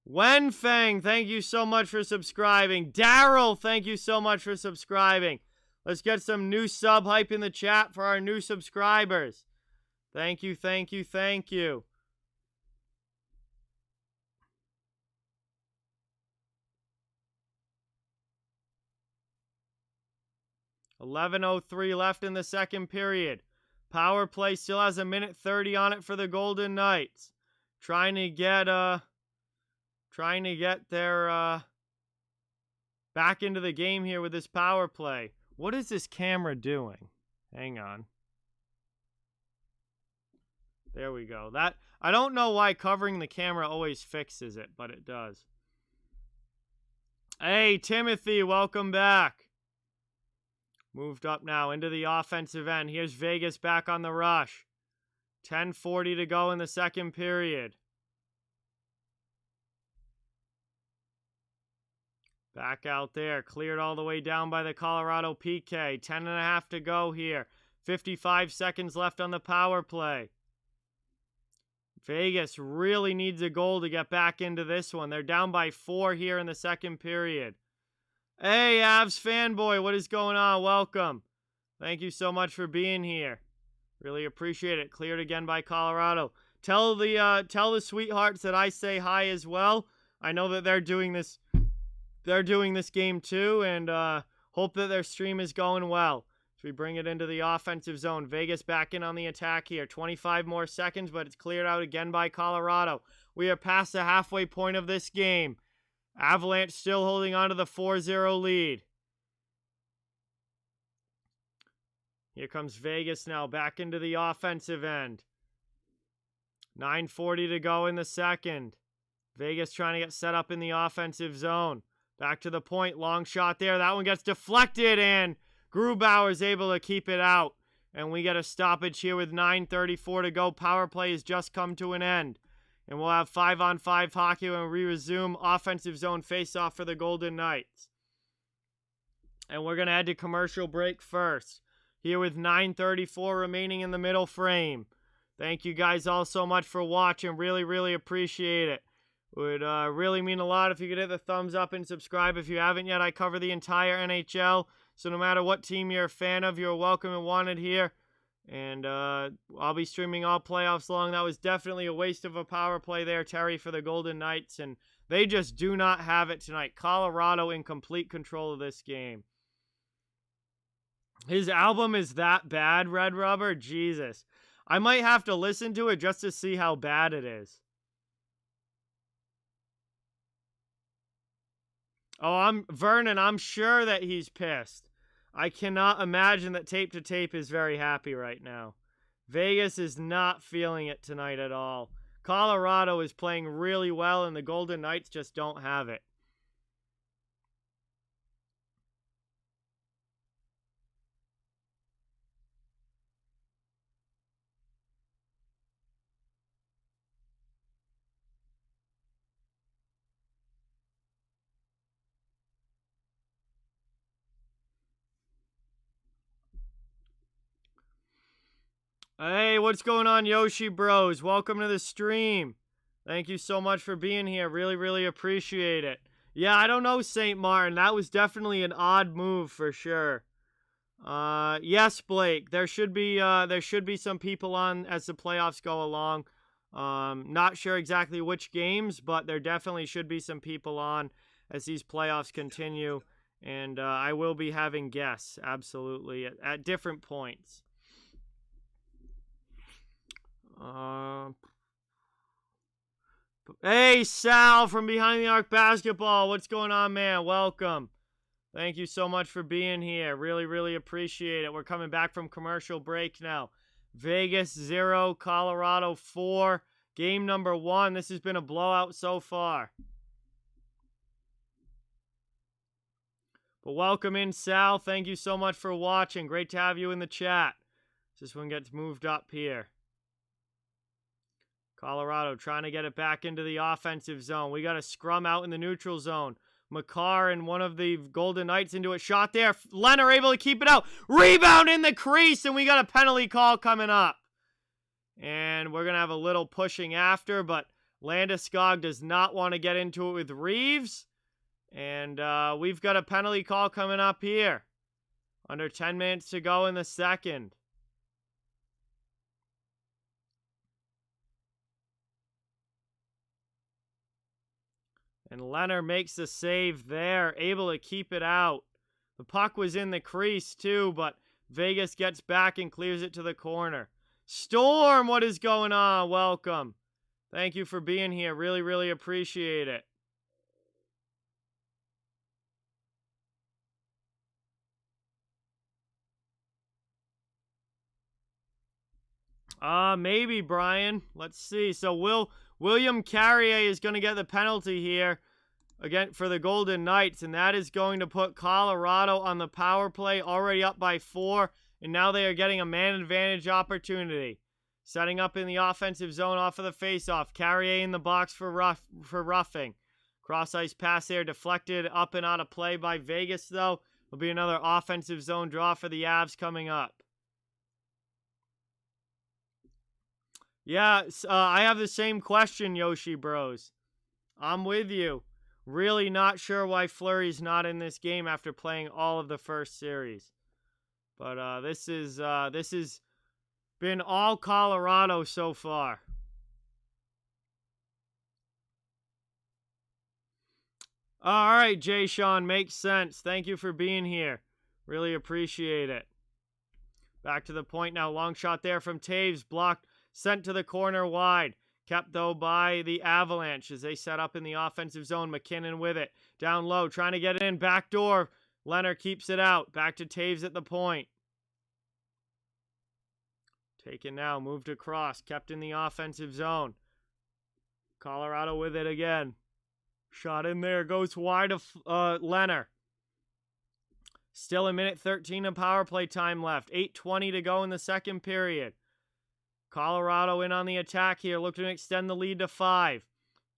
[SPEAKER 1] Wenfeng, thank you so much for subscribing. Daryl, thank you so much for subscribing. Let's get some new sub hype in the chat for our new subscribers. Thank you, thank you, thank you. $11:03 left in the second period. Power play still has 1:30 on it for the Golden Knights. Trying to get their back into the game here with this power play. What is this camera doing? Hang on. There we go. I don't know why covering the camera always fixes it, but it does. Hey, Timothy, welcome back. Moved up now into the offensive end. Here's Vegas back on the rush. 10:40 to go in the second period. Back out there. Cleared all the way down by the Colorado PK. 10.5 to go here. 55 seconds left on the power play. Vegas really needs a goal to get back into this one. They're down by 4 here in the second period. Hey, Avs fanboy, what is going on? Welcome. Thank you so much for being here. Really appreciate it. Cleared again by Colorado. Tell the sweethearts that I say hi as well. I know that they're doing this game too, and hope that their stream is going well. So we bring it into the offensive zone. Vegas back in on the attack here. 25 more seconds, but it's cleared out again by Colorado. We are past the halfway point of this game. Avalanche still holding on to the 4-0 lead. Here comes Vegas now back into the offensive end. 9:40 to go in the second. Vegas trying to get set up in the offensive zone. Back to the point. Long shot there. That one gets deflected, and Grubauer is able to keep it out. And we get a stoppage here with 9:34 to go. Power play has just come to an end. And we'll have 5-on-5 hockey when we resume offensive zone faceoff for the Golden Knights. And we're going to head to commercial break first. Here with 9:34 remaining in the middle frame. Thank you guys all so much for watching. Really, really appreciate it. Would really mean a lot if you could hit the thumbs up and subscribe. If you haven't yet, I cover the entire NHL. So no matter what team you're a fan of, you're welcome and wanted here. And I'll be streaming all playoffs long. That was definitely a waste of a power play there, Terry, for the Golden Knights. And they just do not have it tonight. Colorado in complete control of this game. His album is that bad, Red Rubber? Jesus. I might have to listen to it just to see how bad it is. Oh, Vernon, I'm sure that he's pissed. I cannot imagine that Tape to Tape is very happy right now. Vegas is not feeling it tonight at all. Colorado is playing really well, and the Golden Knights just don't have it. Hey, what's going on, Yoshi Bros? Welcome to the stream. Thank you so much for being here. Really, really appreciate it. Yeah, I don't know, St. Martin. That was definitely an odd move for sure. Yes, Blake. There should be some people on as the playoffs go along. Not sure exactly which games, but there definitely should be some people on as these playoffs continue. And I will be having guests, absolutely, at different points. Hey, Sal from Behind the Arc Basketball. What's going on, man? Welcome. Thank you so much for being here. Really, really appreciate it. We're coming back from commercial break now. Vegas 0, Colorado 4. Game number 1. This has been a blowout so far. But welcome in, Sal. Thank you so much for watching. Great to have you in the chat. This one gets moved up here. Colorado trying to get it back into the offensive zone. We got a scrum out in the neutral zone. Makar and one of the Golden Knights into a shot there. Leonard able to keep it out. Rebound in the crease, and we got a penalty call coming up. And we're going to have a little pushing after, but Landeskog does not want to get into it with Reeves. And we've got a penalty call coming up here. Under 10 minutes to go in the second. And Leonard makes the save there, able to keep it out. The puck was in the crease too, but Vegas gets back and clears it to the corner. Storm, what is going on? Welcome. Thank you for being here. Really, really appreciate it. Maybe, Brian. Let's see. So William Carrier is going to get the penalty here again for the Golden Knights, and that is going to put Colorado on the power play, already up by 4, and now they are getting a man advantage opportunity. Setting up in the offensive zone off of the faceoff. Carrier in the box for roughing. Cross ice pass there, deflected up and out of play by Vegas, though. Will be another offensive zone draw for the Avs coming up. Yeah, I have the same question, Yoshi Bros. I'm with you. Really not sure why Fleury's not in this game after playing all of the first series. But this has been all Colorado so far. All right, Jay Sean, makes sense. Thank you for being here. Really appreciate it. Back to the point now. Long shot there from Taves. Blocked. Sent to the corner wide. Kept, though, by the Avalanche as they set up in the offensive zone. McKinnon with it. Down low. Trying to get it in. Backdoor. Leonard keeps it out. Back to Taves at the point. Taken now. Moved across. Kept in the offensive zone. Colorado with it again. Shot in there. Goes wide of Leonard. Still a minute 13 of power play time left. 8:20 to go in the second period. Colorado in on the attack here. Looking to extend the lead to 5.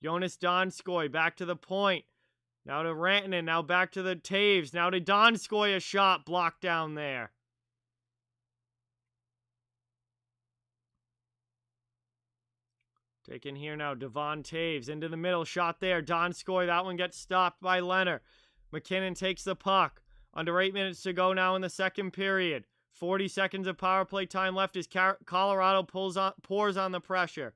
[SPEAKER 1] Jonas Donskoy back to the point. Now to Rantanen. Now back to the Taves. Now to Donskoy. A shot blocked down there. Taken here now. Devon Taves into the middle. Shot there. Donskoy. That one gets stopped by Leonard. McKinnon takes the puck. Under 8 minutes to go now in the second period. 40 seconds of power play time left as Colorado pours on the pressure.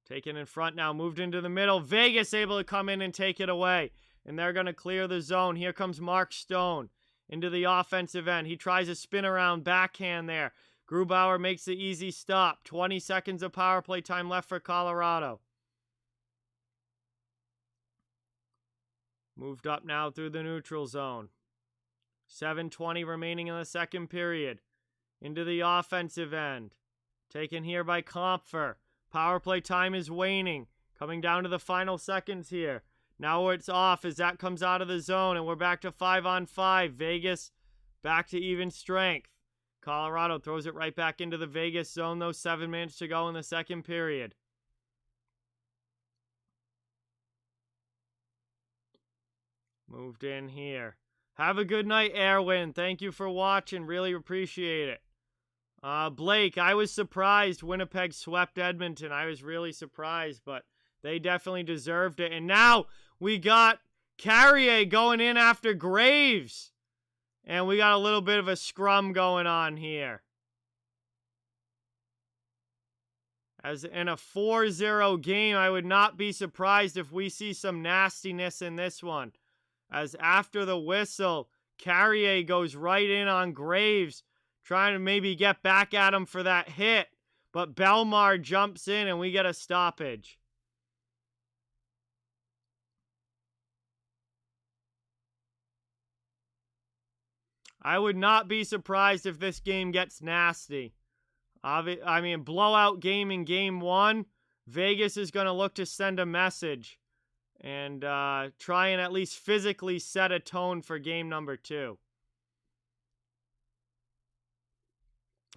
[SPEAKER 1] Taken in front now. Moved into the middle. Vegas able to come in and take it away. And they're going to clear the zone. Here comes Mark Stone into the offensive end. He tries a spin around backhand there. Grubauer makes the easy stop. 20 seconds of power play time left for Colorado. Moved up now through the neutral zone. 7:20 remaining in the second period. Into the offensive end. Taken here by Kompfer. Power play time is waning. Coming down to the final seconds here. Now it's off as that comes out of the zone, and we're back to 5-on-5. Vegas back to even strength. Colorado throws it right back into the Vegas zone, though. 7 minutes to go in the second period. Moved in here. Have a good night, Erwin. Thank you for watching. Really appreciate it. Blake, I was surprised Winnipeg swept Edmonton. I was really surprised, but they definitely deserved it. And now we got Carrier going in after Graves. And we got a little bit of a scrum going on here. As in a 4-0 game, I would not be surprised if we see some nastiness in this one. As after the whistle, Carrier goes right in on Graves, trying to maybe get back at him for that hit. But Belmar jumps in and we get a stoppage. I would not be surprised if this game gets nasty. I mean, blowout game in game 1. Vegas is going to look to send a message and try and at least physically set a tone for game number 2.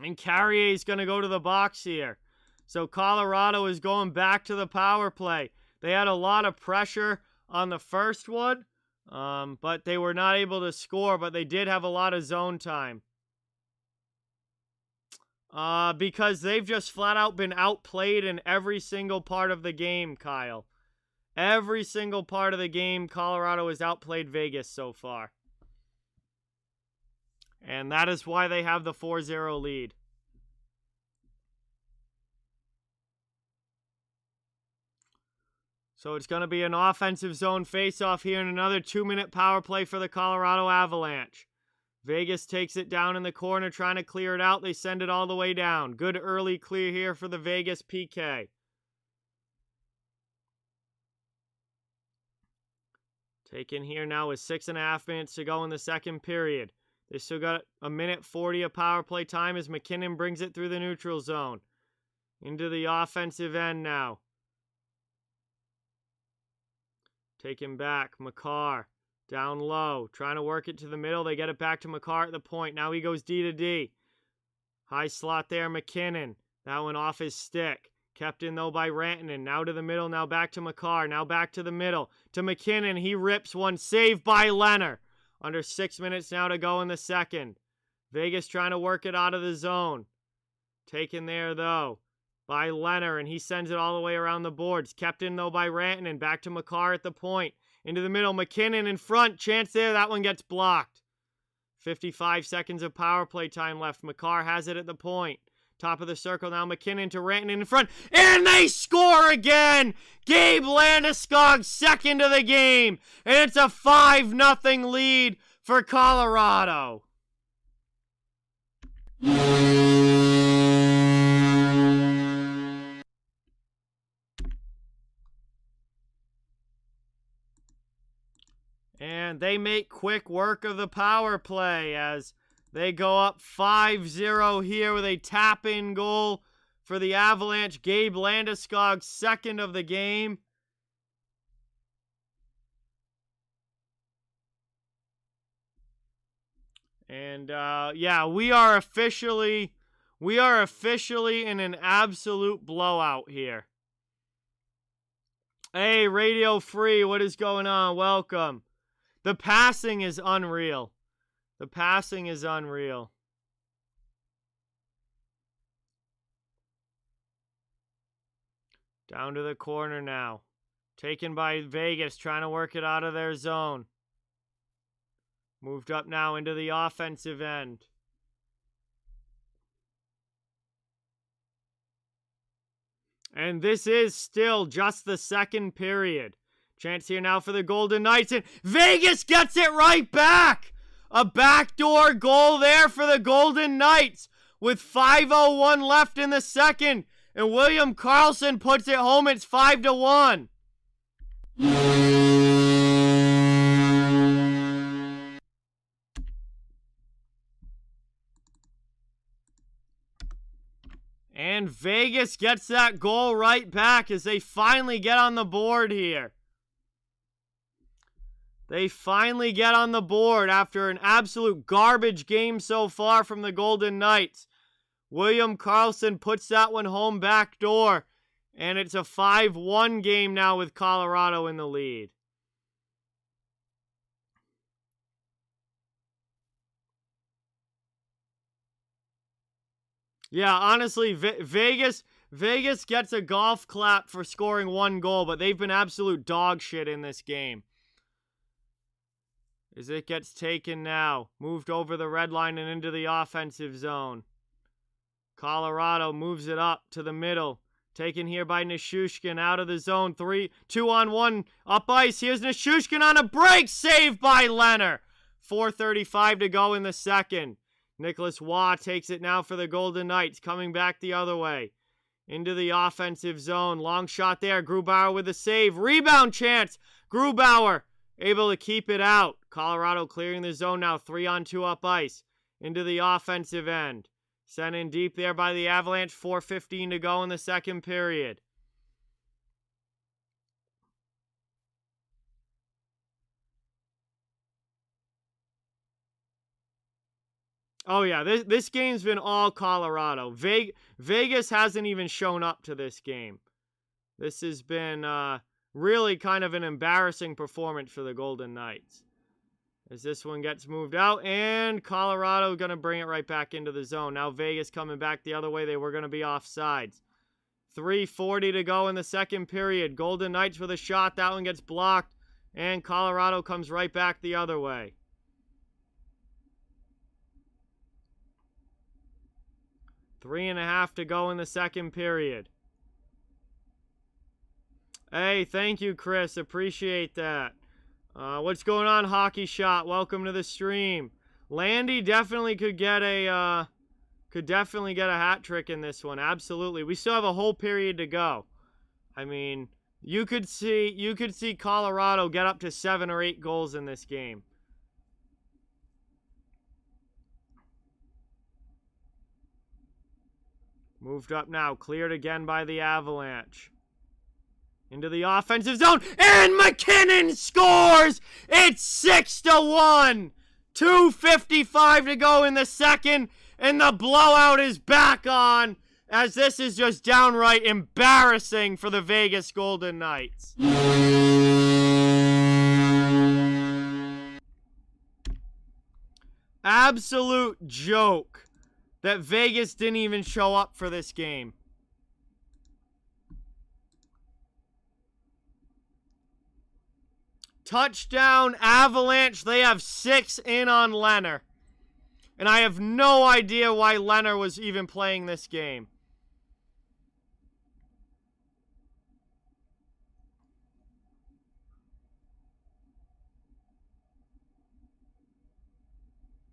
[SPEAKER 1] And Carrier is going to go to the box here. So Colorado is going back to the power play. They had a lot of pressure on the first one, but they were not able to score, but they did have a lot of zone time. Because they've just flat out been outplayed in every single part of the game, Kyle. Every single part of the game, Colorado has outplayed Vegas so far. And that is why they have the 4-0 lead. So it's going to be an offensive zone faceoff here and another 2-minute power play for the Colorado Avalanche. Vegas takes it down in the corner, trying to clear it out. They send it all the way down. Good early clear here for the Vegas PK. Taken here now with 6.5 minutes to go in the second period. They still got a minute 40 of power play time as McKinnon brings it through the neutral zone. Into the offensive end now. Taken back. Makar down low. Trying to work it to the middle. They get it back to Makar at the point. Now he goes D to D. High slot there. McKinnon. That one off his stick. Kept in though by Rantanen. Now to the middle. Now back to Makar. Now back to the middle. To McKinnon. He rips one. Saved by Leonard. Under 6 minutes now to go in the second. Vegas trying to work it out of the zone. Taken there though by Leonard, and he sends it all the way around the boards. Kept in though by Rantanen. Back to Makar at the point. Into the middle. McKinnon in front. Chance there. That one gets blocked. 55 seconds of power play time left. Makar has it at the point. Top of the circle now. McKinnon to Rantanen in front. And they score again! Gabe Landeskog, second of the game. And it's a 5-0 lead for Colorado. And they make quick work of the power play as they go up 5-0 here with a tap-in goal for the Avalanche. Gabe Landeskog's second of the game. And yeah, we are officially in an absolute blowout here. Hey, Radio Free, what is going on? Welcome. The passing is unreal. The passing is unreal. Down to the corner now. Taken by Vegas, trying to work it out of their zone. Moved up now into the offensive end. And this is still just the second period. Chance here now for the Golden Knights, and Vegas gets it right back! A backdoor goal there for the Golden Knights with 5:01 left in the second. And William Karlsson puts it home. It's 5-1. And Vegas gets that goal right back as they finally get on the board here. They finally get on the board after an absolute garbage game so far from the Golden Knights. William Karlsson puts that one home backdoor, and it's a 5-1 game now with Colorado in the lead. Yeah, honestly, Vegas gets a golf clap for scoring one goal, but they've been absolute dog shit in this game. As it gets taken now, moved over the red line and into the offensive zone. Colorado moves it up to the middle. Taken here by Nichushkin out of the zone. 2-on-1 up ice. Here's Nichushkin on a break. Saved by Leonard. 4:35 to go in the second. Nicholas Waugh takes it now for the Golden Knights. Coming back the other way. Into the offensive zone. Long shot there. Grubauer with a save. Rebound chance. Grubauer able to keep it out. Colorado clearing the zone now. 3-on-2 up ice. Into the offensive end. Sent in deep there by the Avalanche. 4:15 to go in the second period. Oh, yeah, this game's been all Colorado. Vegas hasn't even shown up to this game. This has been really kind of an embarrassing performance for the Golden Knights. As this one gets moved out, and Colorado going to bring it right back into the zone. Now Vegas coming back the other way. They were going to be offsides. 3:40 to go in the second period. Golden Knights with a shot. That one gets blocked, and Colorado comes right back the other way. 3.5 to go in the second period. Hey, thank you, Chris. Appreciate that. What's going on, Hockey Shot? Welcome to the stream. Landy definitely could get a hat trick in this one. Absolutely. We still have a whole period to go. I mean, you could see Colorado get up to 7 or 8 goals in this game. Moved up now, cleared again by the Avalanche. Into the offensive zone, and McKinnon scores! It's 6-1! 2:55 to go in the second, and the blowout is back on, as this is just downright embarrassing for the Vegas Golden Knights. Absolute joke that Vegas didn't even show up for this game. Touchdown, Avalanche. They have 6 in on Leonard. And I have no idea why Leonard was even playing this game.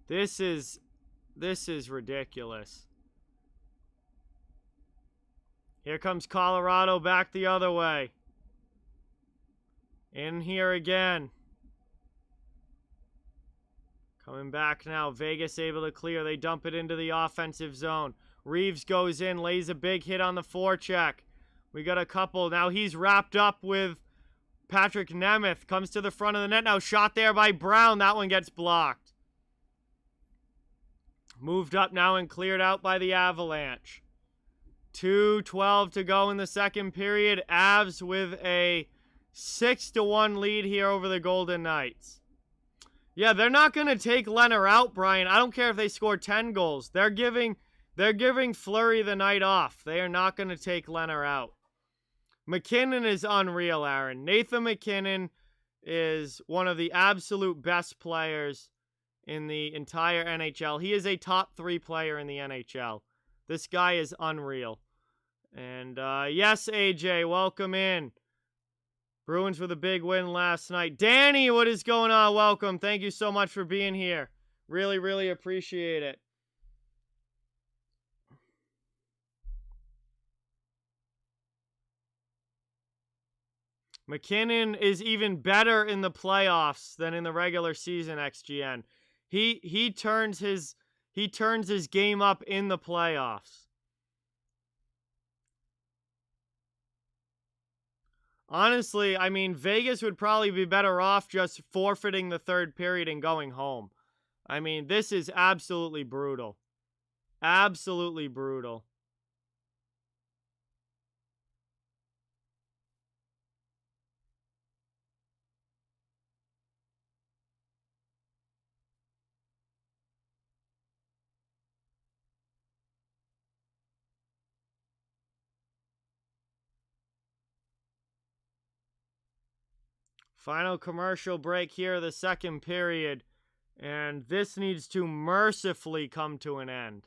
[SPEAKER 1] This is ridiculous. Here comes Colorado back the other way. In here again. Coming back now. Vegas able to clear. They dump it into the offensive zone. Reeves goes in, lays a big hit on the forecheck. We got a couple. Now he's wrapped up with Patrick Nemeth. Comes to the front of the net now. Shot there by Brown. That one gets blocked. Moved up now and cleared out by the Avalanche. 2:12 to go in the second period. Avs with a 6-1 lead here over the Golden Knights. Yeah, they're not going to take Leonard out, Brian. I don't care if they score 10 goals. They're giving Fleury the night off. They are not going to take Leonard out. McKinnon is unreal, Aaron. Nathan McKinnon is one of the absolute best players in the entire NHL. He is a top 3 player in the NHL. This guy is unreal. And yes, AJ, welcome in. Bruins with a big win last night. Danny, what is going on? Welcome. Thank you so much for being here. Really, really appreciate it. McKinnon is even better in the playoffs than in the regular season, XGN. He turns his game up in the playoffs. Honestly, I mean, Vegas would probably be better off just forfeiting the third period and going home. I mean, this is absolutely brutal. Absolutely brutal. Final commercial break here, the second period. And this needs to mercifully come to an end.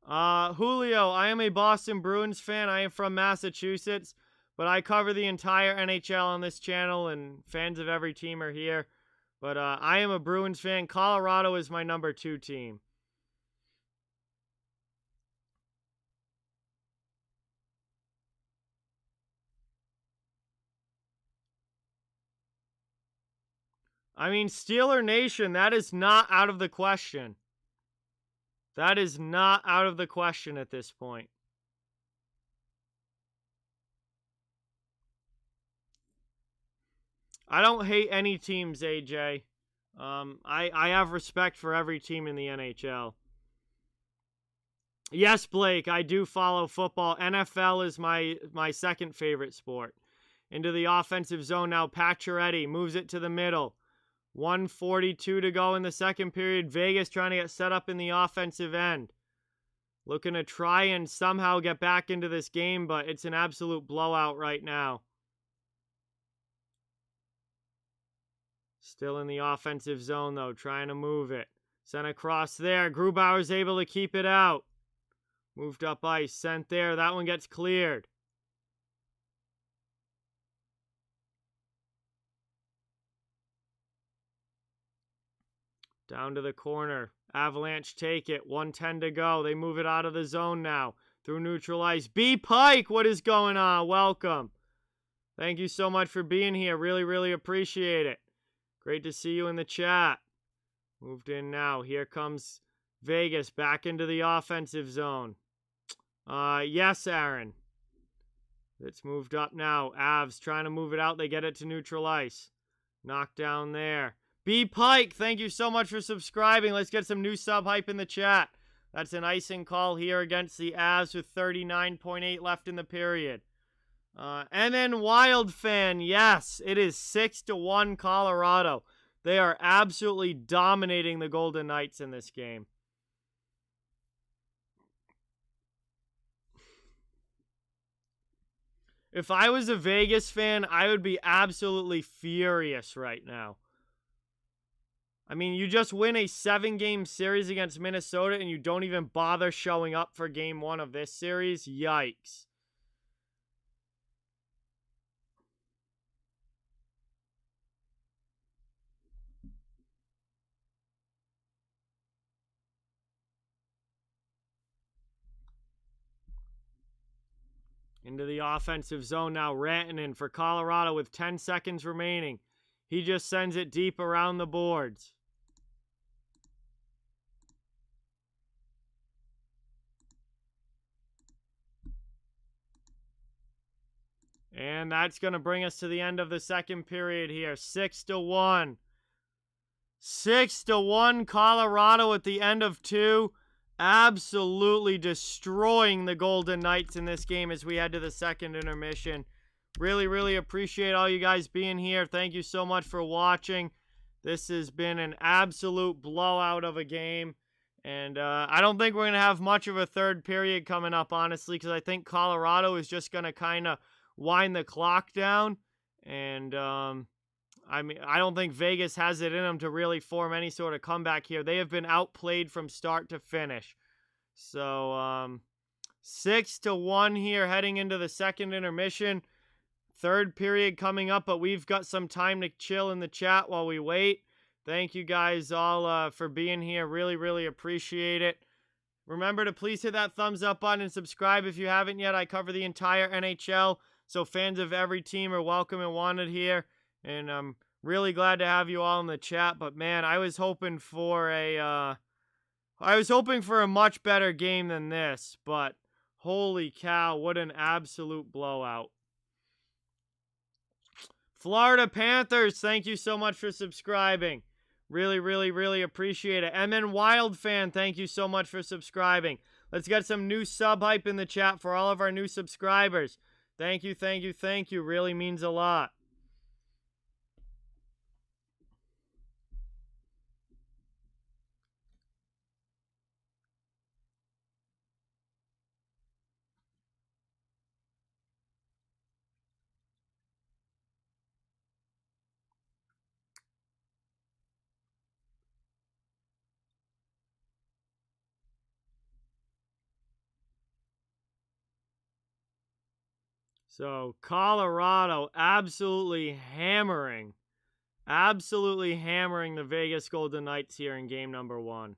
[SPEAKER 1] Julio, I am a Boston Bruins fan. I am from Massachusetts, but I cover the entire NHL on this channel, and fans of every team are here. But I am a Bruins fan. Colorado is my number 2 team. I mean, Steeler Nation, that is not out of the question. That is not out of the question at this point. I don't hate any teams, AJ. I have respect for every team in the NHL. Yes, Blake, I do follow football. NFL is my second favorite sport. Into the offensive zone now. Pacioretty moves it to the middle. 1:42 to go in the second period. Vegas trying to get set up in the offensive end. Looking to try and somehow get back into this game, but it's an absolute blowout right now. Still in the offensive zone, though, trying to move it. Sent across there. Grubauer's able to keep it out. Moved up ice. Sent there. That one gets cleared. Down to the corner. Avalanche take it. 1:10 to go. They move it out of the zone now. Through neutral ice. B. Pike, what is going on? Welcome. Thank you so much for being here. Really, really appreciate it. Great to see you in the chat. Moved in now. Here comes Vegas back into the offensive zone. Yes, Aaron. It's moved up now. Avs trying to move it out. They get it to neutral ice. Knocked down there. B. Pike, thank you so much for subscribing. Let's get some new sub hype in the chat. That's an icing call here against the Avs with 39.8 left in the period. And then Wild Fan, yes, it is 6-1 Colorado. They are absolutely dominating the Golden Knights in this game. If I was a Vegas fan, I would be absolutely furious right now. I mean, you just win a 7-game series against Minnesota and you don't even bother showing up for game 1 of this series? Yikes. Into the offensive zone now, Rantanen for Colorado with 10 seconds remaining. He just sends it deep around the boards. And that's going to bring us to the end of the second period here. 6-1. 6-1 Colorado at the end of 2. Absolutely destroying the Golden Knights in this game as we head to the second intermission. Really, really appreciate all you guys being here. Thank you so much for watching. This has been an absolute blowout of a game. And I don't think we're going to have much of a third period coming up, honestly, because I think Colorado is just going to kind of wind the clock down. And, I mean, I don't think Vegas has it in them to really form any sort of comeback here. They have been outplayed from start to finish. So, 6-1 here heading into the second intermission. Third period coming up, but we've got some time to chill in the chat while we wait. Thank you guys all for being here. Really, really appreciate it. Remember to please hit that thumbs up button and subscribe if you haven't yet. I cover the entire NHL, so fans of every team are welcome and wanted here. And I'm really glad to have you all in the chat. But man, I was hoping for a much better game than this. But holy cow, what an absolute blowout. Florida Panthers, thank you so much for subscribing. Really, really, really appreciate it. MN Wild fan, thank you so much for subscribing. Let's get some new sub hype in the chat for all of our new subscribers. Thank you, thank you, thank you. Really means a lot. So, Colorado absolutely hammering the Vegas Golden Knights here in game number 1.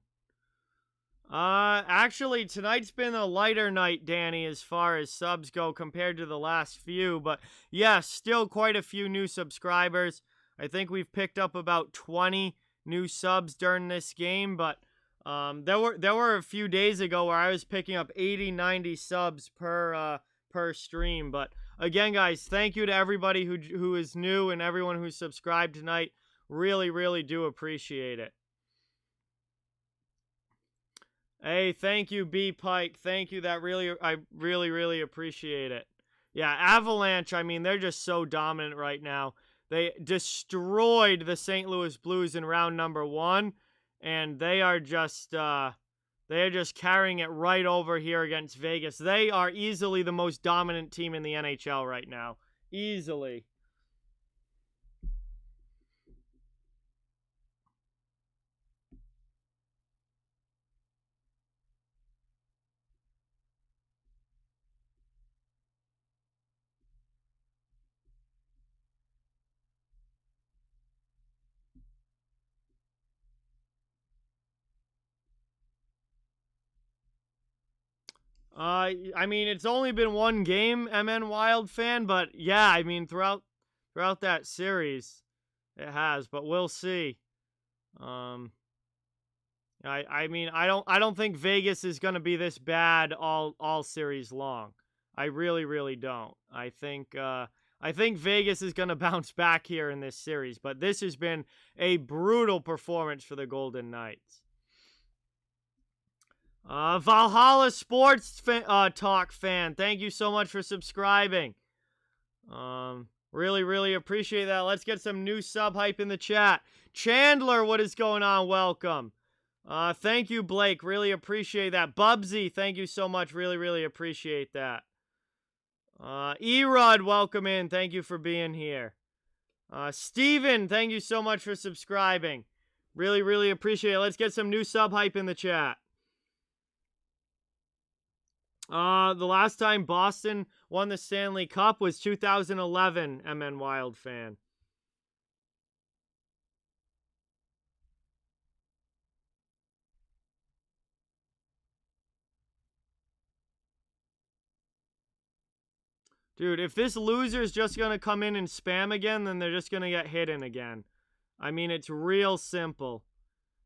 [SPEAKER 1] Actually, tonight's been a lighter night, Danny, as far as subs go compared to the last few. But, yes, still quite a few new subscribers. I think we've picked up about 20 new subs during this game. But there were a few days ago where I was picking up 80, 90 subs per stream. But again, guys, thank you to everybody who is new and everyone who's subscribed tonight. Really, really do appreciate it. Hey, thank you, B Pike. Thank you. I really, really appreciate it. Yeah, Avalanche, I mean, they're just so dominant right now. They destroyed the St. Louis Blues in round number 1, and they are just carrying it right over here against Vegas. They are easily the most dominant team in the NHL right now. Easily. I mean, it's only been one game, MN Wild fan, but yeah, I mean, throughout that series, it has. But we'll see. I mean, I don't think Vegas is going to be this bad all series long. I really, really don't. I think Vegas is going to bounce back here in this series, but this has been a brutal performance for the Golden Knights. Valhalla Sports Talk fan, thank you so much for subscribing. Really, really appreciate that. Let's get some new sub hype in the chat. Chandler, what is going on? Welcome. Thank you, Blake. Really appreciate that. Bubsy, thank you so much. Really, really appreciate that. Erod, welcome in. Thank you for being here. Steven, thank you so much for subscribing. Really, really appreciate it. Let's get some new sub hype in the chat. The last time Boston won the Stanley Cup was 2011, MN Wild fan. Dude, if this loser's just going to come in and spam again, then they're just going to get hidden again. I mean, it's real simple.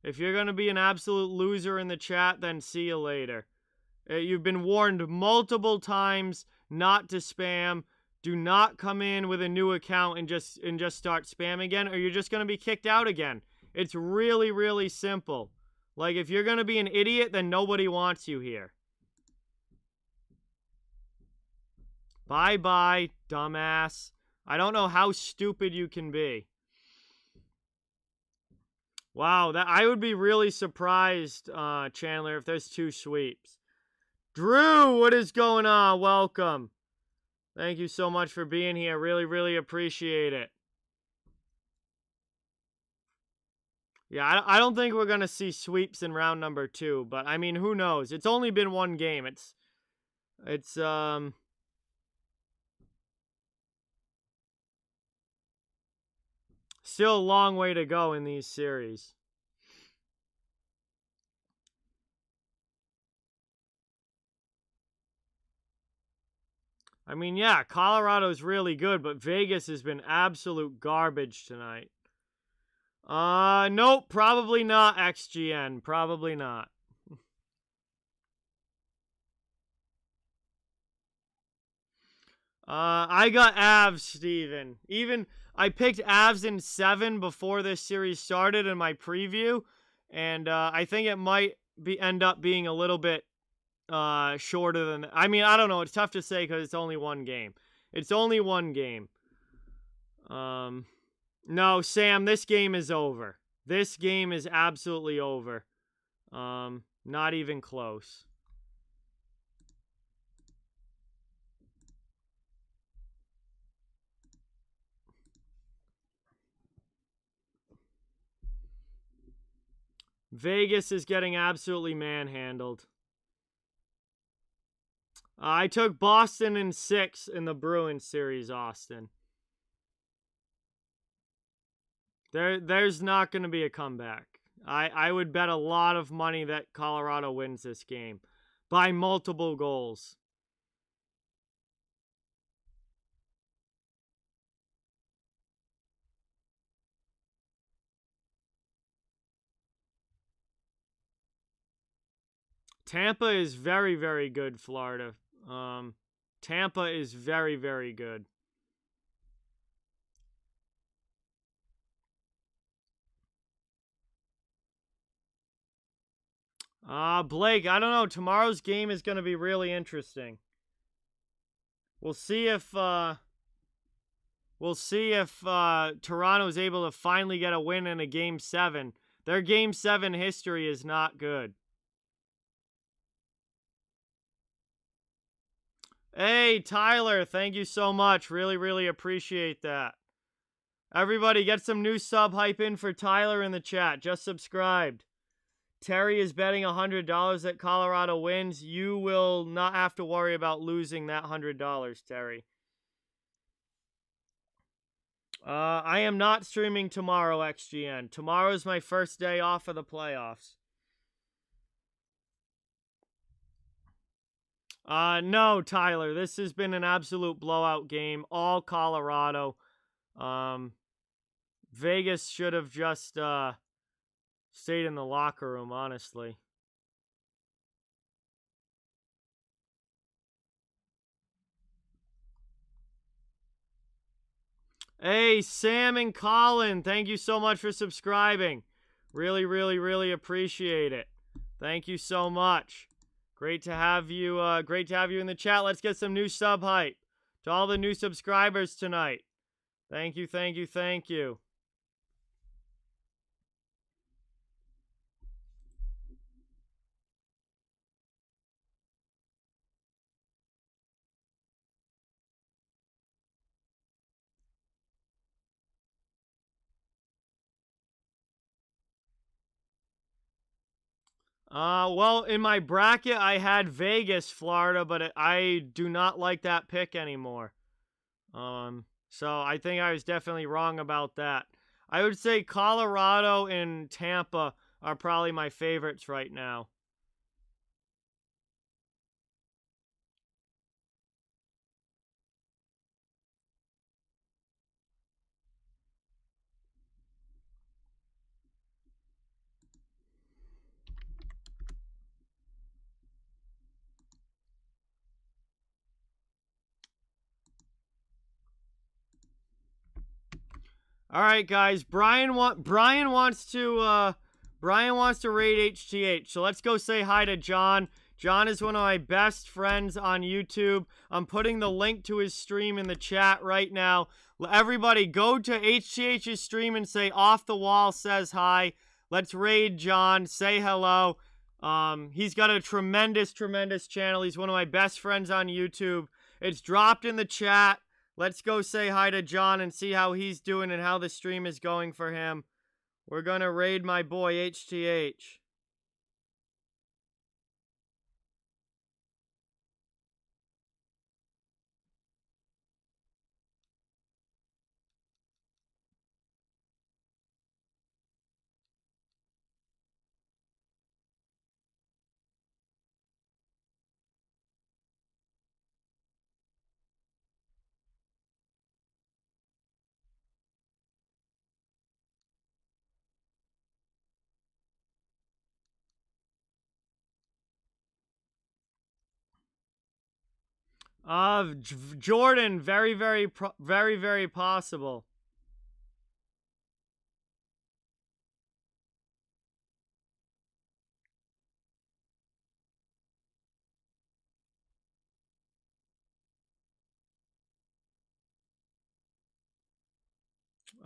[SPEAKER 1] If you're going to be an absolute loser in the chat, then see you later. You've been warned multiple times not to spam. Do not come in with a new account and just start spamming again, or you're just going to be kicked out again. It's really, really simple. Like, if you're going to be an idiot, then nobody wants you here. Bye-bye, dumbass. I don't know how stupid you can be. Wow, I would be really surprised, Chandler, if there's 2 sweeps. Drew, what is going on? Welcome. Thank you so much for being here. Really, really appreciate it. Yeah, I don't think we're going to see sweeps in round number 2, but I mean, who knows? It's only been 1 game. It's still a long way to go in these series. I mean, yeah, Colorado's really good, but Vegas has been absolute garbage tonight. Nope, probably not, XGN. Probably not. I got Avs, Steven. I picked Avs in 7 before this series started in my preview, and I think it might end up being a little bit shorter than... I mean, I don't know. It's tough to say because it's only 1 game. It's only 1 game. No, Sam, this game is over. This game is absolutely over. Not even close. Vegas is getting absolutely manhandled. I took Boston in 6 in the Bruins series, Austin. There's not going to be a comeback. I would bet a lot of money that Colorado wins this game by multiple goals. Tampa is very, very good, Florida. Tampa is very, very good. Blake, I don't know. Tomorrow's game is going to be really interesting. We'll see if Toronto is able to finally get a win in a Game 7. Their Game 7 history is not good. Hey, Tyler, thank you so much. Really, really appreciate that. Everybody, get some new sub hype in for Tyler in the chat. Just subscribed. Terry is betting $100 that Colorado wins. You will not have to worry about losing that $100, Terry. I am not streaming tomorrow, XGN. Tomorrow's my first day off of the playoffs. No, Tyler. This has been an absolute blowout game. All Colorado. Vegas should have just stayed in the locker room, honestly. Hey, Sam and Colin, thank you so much for subscribing. Really, really, really appreciate it. Thank you so much. Great to have you in the chat. Let's get some new sub hype to all the new subscribers tonight. Thank you, thank you, thank you. Well, in my bracket, I had Vegas, Florida, but I do not like that pick anymore. So I think I was definitely wrong about that. I would say Colorado and Tampa are probably my favorites right now. All right, guys. Brian wants to raid HTH. So let's go say hi to John. John is one of my best friends on YouTube. I'm putting the link to his stream in the chat right now. Everybody, go to HTH's stream and say Off the Wall says hi. Let's raid John. Say hello. He's got a tremendous channel. He's one of my best friends on YouTube. It's dropped in the chat. Let's go say hi to John and see how he's doing and how the stream is going for him. We're gonna raid my boy HTH. Jordan, very possible.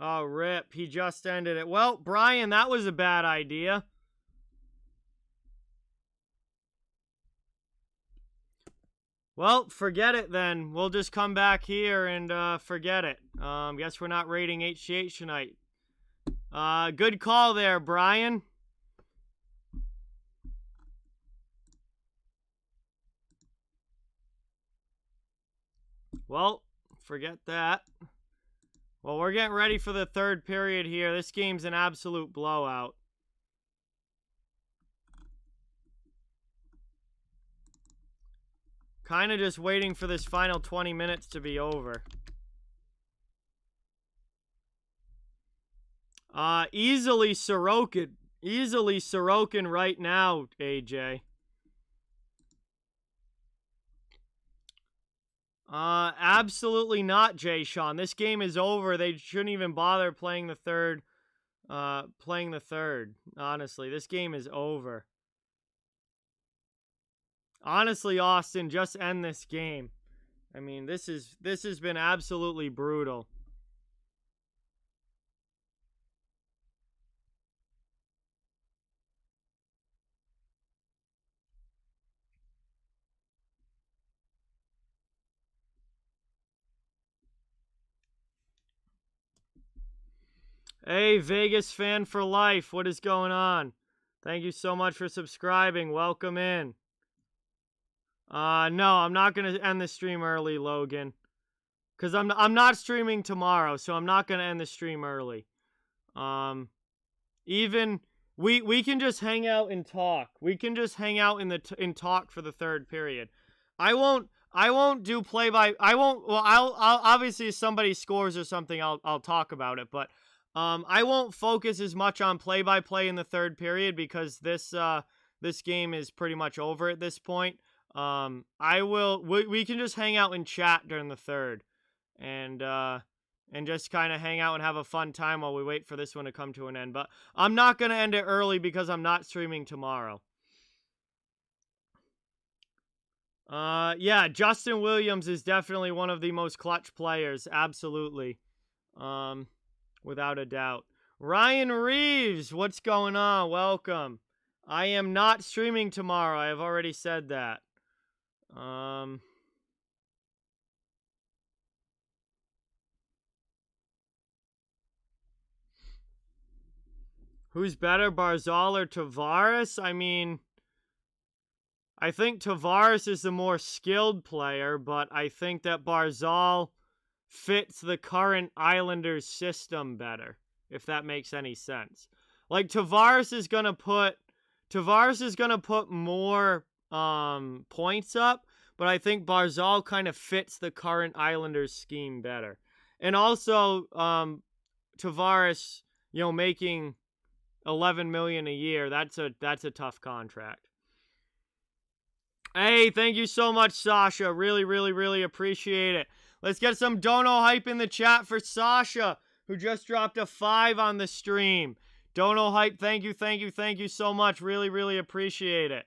[SPEAKER 1] Oh, rip. He just ended it. Well, Brian, that was a bad idea. Well, forget it then. We'll just come back here and forget it. Guess we're not raiding HTH tonight. Good call there, Brian. Well, forget that. Well, we're getting ready for the third period here. This game's an absolute blowout. Kind of just waiting for this final 20 minutes to be over. Easily Sorokin. Easily Sorokin right now, AJ. Absolutely not, Jay Sean. This game is over. They shouldn't even bother playing the third. Honestly, this game is over. Honestly, Austin, just end this game. I mean, this has been absolutely brutal. Hey, Vegas fan for life. What is going on? Thank you so much for subscribing. Welcome in. No, I'm not going to end the stream early, Logan. Because I'm not streaming tomorrow, so I'm not going to end the stream early. Even we can just hang out and talk. We can just hang out and talk for the third period. I won't do play-by. Well, I'll obviously if somebody scores or something, I'll talk about it, but I won't focus as much on play-by-play in the third period because this game is pretty much over at this point. We can just hang out and chat during the third and just kind of hang out and have a fun time while we wait for this one to come to an end. But I'm not going to end it early because I'm not streaming tomorrow. Yeah, Justin Williams is definitely one of the most clutch players. Absolutely. Without a doubt. Ryan Reeves, what's going on? Welcome. I am not streaming tomorrow. I have already said that. Who's better, Barzal or Tavares? I mean, I think Tavares is the more skilled player, but I think that Barzal fits the current Islanders system better, if that makes any sense. Like, Tavares is gonna put more points up, but I think Barzal kind of fits the current Islanders scheme better. And also, Tavares, making $11 million a year, that's a tough contract. Hey, thank you so much, Sasha. Really appreciate it. Let's get some dono hype in the chat for Sasha. who just dropped a 5 on the stream. Dono Hype, thank you so much. Really, really appreciate it.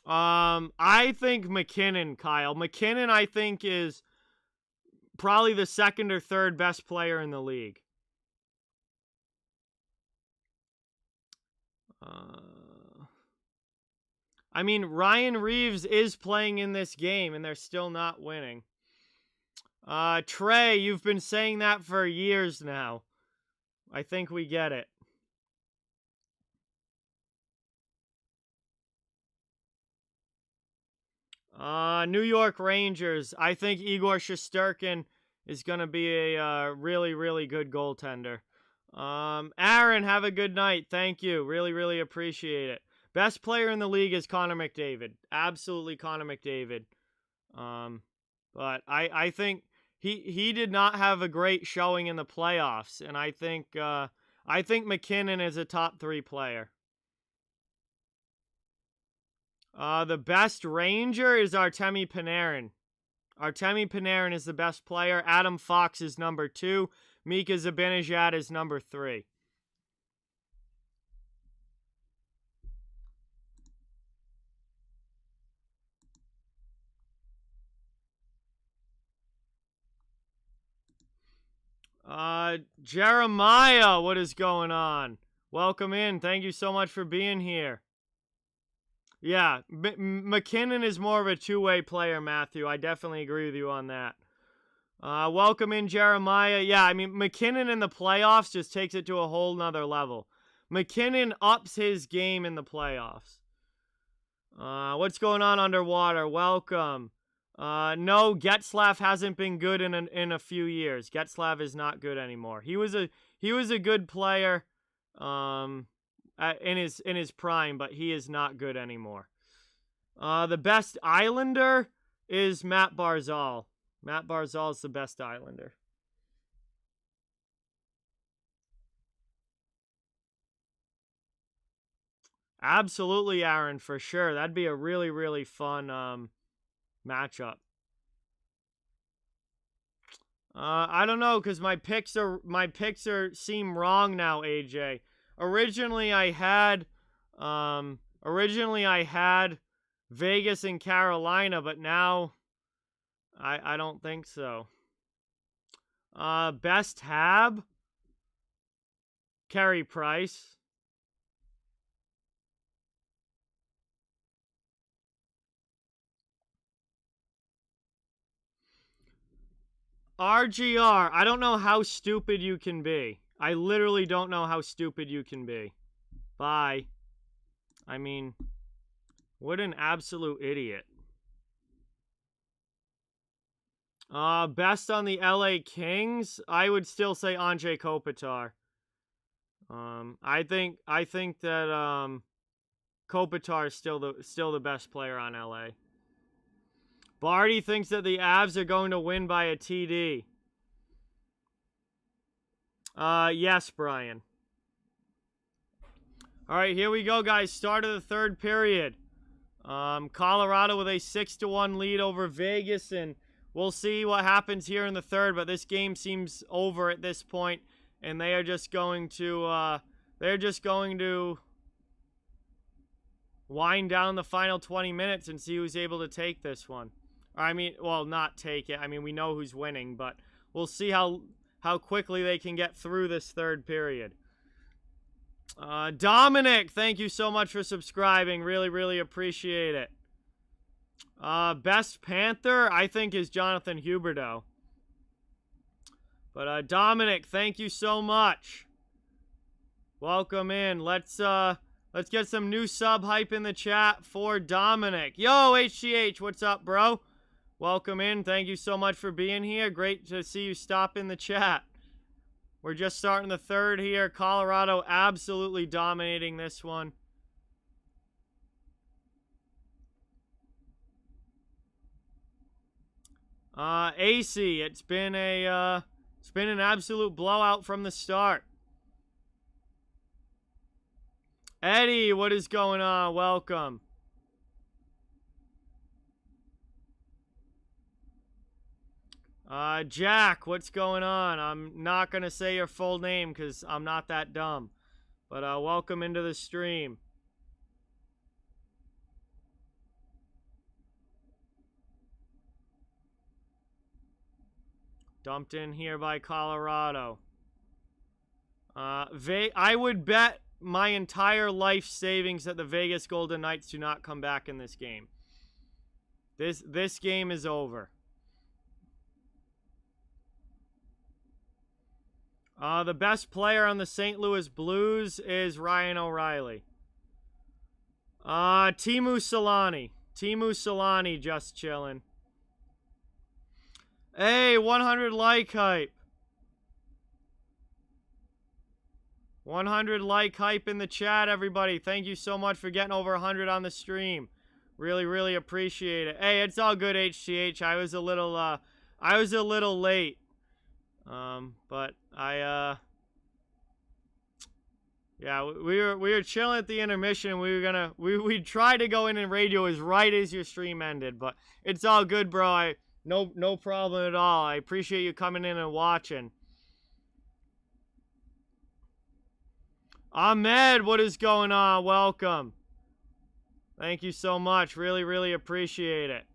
[SPEAKER 1] I think McKinnon, Kyle. McKinnon, I think, is probably the second or third best player in the league. I mean, Ryan Reeves is playing in this game, and they're still not winning. Trey, you've been saying that for years now. I think we get it. New York Rangers. I think Igor Shesterkin is going to be a really, really good goaltender. Aaron, have a good night. Thank you. Really, really appreciate it. Best player in the league is Connor McDavid. Absolutely Connor McDavid. But I think he did not have a great showing in the playoffs, and I think McKinnon is a top 3 player. The best Ranger is Artemi Panarin. Artemi Panarin is the best player. Adam Fox is number 2. Mika Zibanejad is number 3. Jeremiah, what is going on? Welcome in. Thank you so much for being here. Yeah, McKinnon is more of a two-way player, Matthew. I definitely agree with you on that. Welcome in, Jeremiah. Yeah, I mean, McKinnon in the playoffs just takes it to a whole nother level. McKinnon ups his game in the playoffs. What's going on, Underwater? Welcome. No, Getzlaf hasn't been good in a few years. Getzlaf is not good anymore. He was a good player in his prime, but he is not good anymore. The best Islander is Matt Barzal. Matt Barzal is the best Islander. Absolutely, Aaron, for sure. That'd be a really, really fun matchup. I don't know, because my picks seem wrong now, AJ. Originally I had Vegas and Carolina, but now I don't think so. Best Hab? Carey Price. RGR, I don't know how stupid you can be. I literally don't know how stupid you can be. Bye. I mean, what an absolute idiot. Best on the LA Kings? I would still say Anze Kopitar. I think that Kopitar is still the best player on LA. Barty thinks that the Avs are going to win by a TD. Yes, Brian. All right, here we go, guys. Start of the third period. Colorado with a 6-1 lead over Vegas, and we'll see what happens here in the third. But this game seems over at this point, and they are just going to wind down the final 20 minutes and see who's able to take this one. I mean, well, not take it. I mean, we know who's winning, but we'll see how quickly they can get through this third period. Dominic, thank you so much for subscribing. Really, really appreciate it. Best Panther, I think, is Jonathan Huberdeau. But Dominic, thank you so much. Welcome in. Let's get some new sub hype in the chat for Dominic. Yo, HGH, what's up, bro? Welcome in. Thank you so much for being here. Great to see you stop in the chat. We're just starting the third here. Colorado absolutely dominating this one. AC, it's been an absolute blowout from the start. Eddie, what is going on? Welcome. Jack, what's going on? I'm not going to say your full name because I'm not that dumb. But welcome into the stream. Dumped in here by Colorado. I would bet my entire life savings that the Vegas Golden Knights do not come back in this game. This game is over. The best player on the St. Louis Blues is Ryan O'Reilly. Teemu Selanne. Teemu Selanne just chilling. Hey, 100 like hype. 100 like hype in the chat, everybody. Thank you so much for getting over 100 on the stream. Really, really appreciate it. Hey, it's all good, HTH. I was a little late. But yeah, we were chilling at the intermission. We tried to go in and radio as right as your stream ended, but it's all good, bro. No problem at all. I appreciate you coming in and watching. Ahmed, what is going on? Welcome. Thank you so much. Really, really appreciate it.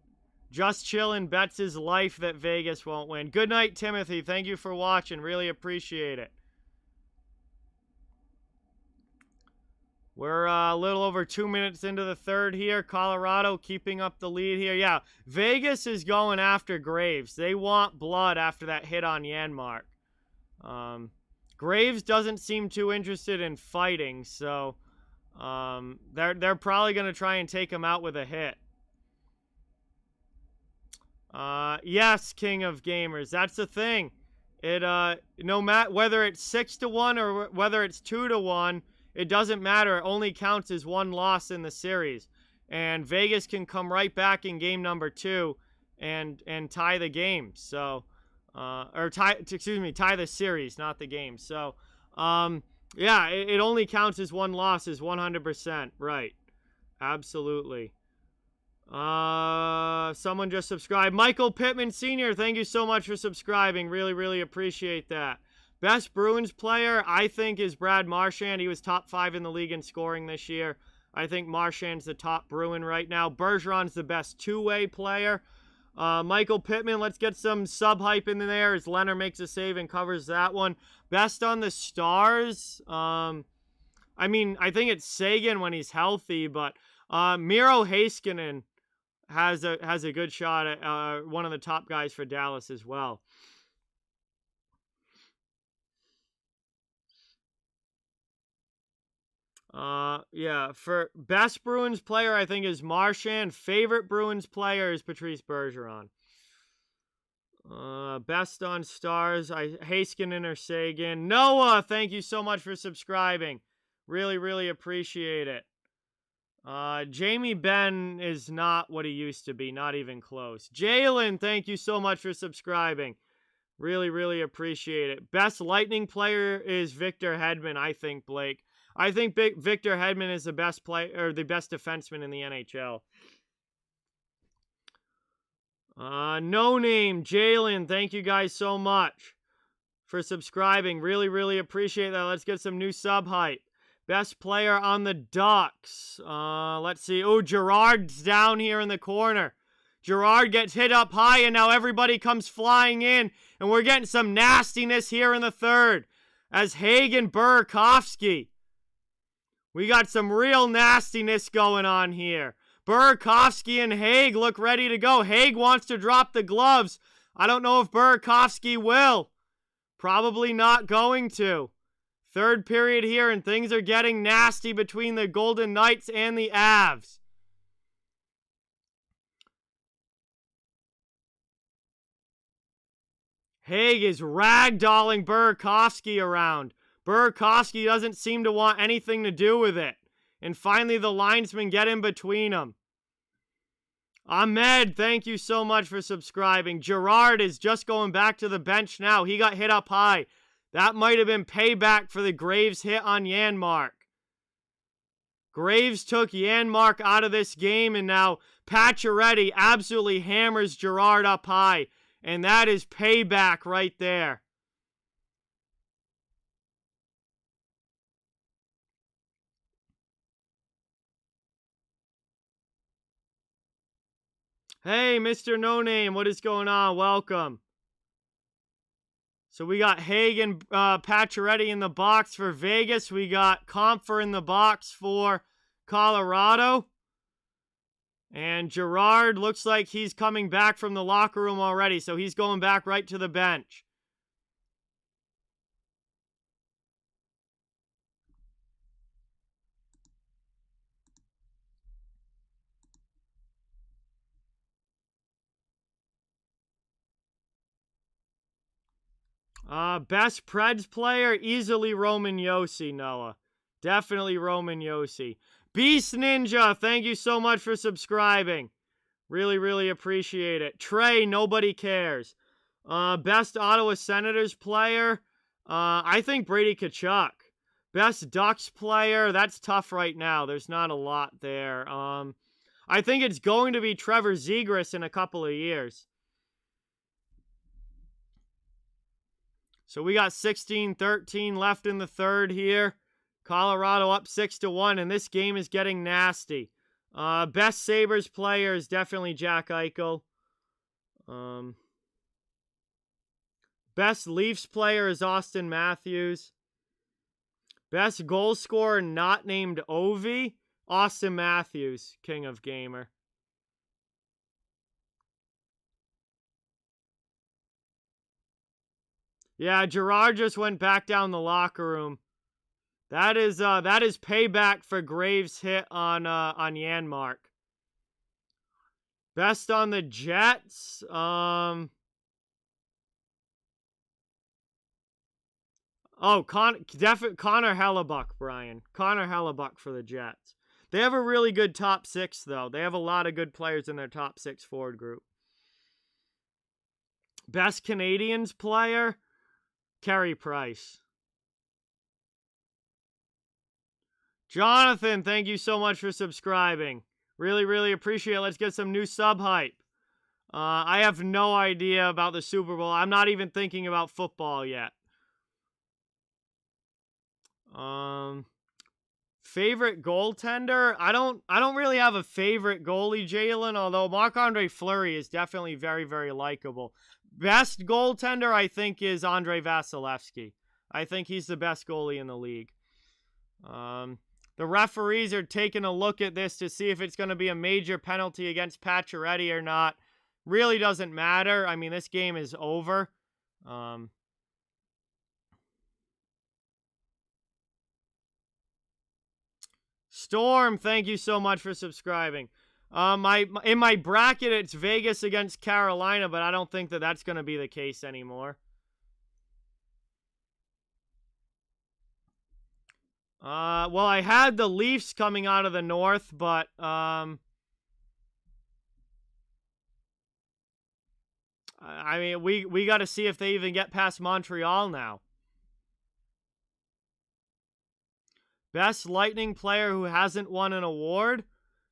[SPEAKER 1] Just chillin' bets his life that Vegas won't win. Good night, Timothy. Thank you for watching. Really appreciate it. We're a little over 2 minutes into the third here. Colorado keeping up the lead here. Yeah, Vegas is going after Graves. They want blood after that hit on Janmark. Graves doesn't seem too interested in fighting, so they're probably going to try and take him out with a hit. Yes, King of Gamers. That's the thing. No matter whether it's 6-1 or whether it's 2-1, it doesn't matter. It only counts as one loss in the series. And Vegas can come right back in game number 2 and tie the game. So, tie the series, not the game. So, yeah, it only counts as one loss, is 100%. Right. Absolutely. Someone just subscribed. Michael Pittman Sr., thank you so much for subscribing. Really, really appreciate that. Best Bruins player, I think, is Brad Marchand. He was top 5 in the league in scoring this year. I think Marchand's the top Bruin right now. Bergeron's the best two-way player. Michael Pittman, let's get some sub-hype in there as Leonard makes a save and covers that one. Best on the Stars, I mean, I think it's Sagan when he's healthy, but Miro Heiskanen has a good shot at one of the top guys for Dallas as well. Yeah, for best Bruins player, I think is Marchand. Favorite Bruins player is Patrice Bergeron. Best on Stars, Heiskanen or Sagan. Noah, thank you so much for subscribing. Really, really appreciate it. Jamie Benn is not what he used to be, not even close. Jalen, thank you so much for subscribing. Really, really appreciate it. Best Lightning player is Victor Hedman, I think, Blake. I think Victor Hedman is the best player, or the best defenseman in the NHL. No name, Jalen, thank you guys so much for subscribing. Really, really appreciate that. Let's get some new sub hype. Best player on the Ducks. Let's see. Oh, Gerard's down here in the corner. Gerard gets hit up high, and now everybody comes flying in, and we're getting some nastiness here in the third. As Haig and Burakovsky. We got some real nastiness going on here. Burakovsky and Haig look ready to go. Haig wants to drop the gloves. I don't know if Burakovsky will. Probably not going to. Third period here, and things are getting nasty between the Golden Knights and the Avs. Haig is ragdolling Burakovsky around. Burakovsky doesn't seem to want anything to do with it. And finally, the linesmen get in between them. Ahmed, thank you so much for subscribing. Gerard is just going back to the bench now. He got hit up high. That might have been payback for the Graves hit on Janmark. Graves took Janmark out of this game, and now Pacioretty absolutely hammers Gerard up high. And that is payback right there. Hey, Mr. No Name, what is going on? Welcome. So we got Haig and Pacioretty in the box for Vegas. We got Compher in the box for Colorado. And Gerard looks like he's coming back from the locker room already, so he's going back right to the bench. Best Preds player, easily Roman Josi, Noah. Definitely Roman Josi. Beast Ninja, thank you so much for subscribing. Really, really appreciate it. Trey, nobody cares. Best Ottawa Senators player, I think Brady Tkachuk. Best Ducks player, that's tough right now. There's not a lot there. I think it's going to be Trevor Zegras in a couple of years. So we got 16-13 left in the third here. Colorado up 6-1, and this game is getting nasty. Best Sabres player is definitely Jack Eichel. Best Leafs player is Austin Matthews. Best goal scorer not named Ovi, Austin Matthews, King of Gamer. Yeah, Gerard just went back down the locker room. That is payback for Graves' hit on Janmark. Best on the Jets. Connor Hellebuck, Brian. Connor Hellebuck for the Jets. They have a really good top six, though. They have a lot of good players in their top six forward group. Best Canadians player, Carey Price. Jonathan, thank you so much for subscribing. Really, really appreciate it. Let's get some new sub hype. I have no idea about the Super Bowl. I'm not even thinking about football yet. Favorite goaltender? I don't really have a favorite goalie, Jalen, although Marc-Andre Fleury is definitely very, very likable. Best goaltender, I think, is Andrei Vasilevsky. I think he's the best goalie in the league. The referees are taking a look at this to see if it's going to be a major penalty against Pacioretty or not. Really doesn't matter. I mean, this game is over. Storm, thank you so much for subscribing. In my bracket, it's Vegas against Carolina, but I don't think that that's going to be the case anymore. Well, I had the Leafs coming out of the North, but I mean, we got to see if they even get past Montreal now. Best Lightning player who hasn't won an award?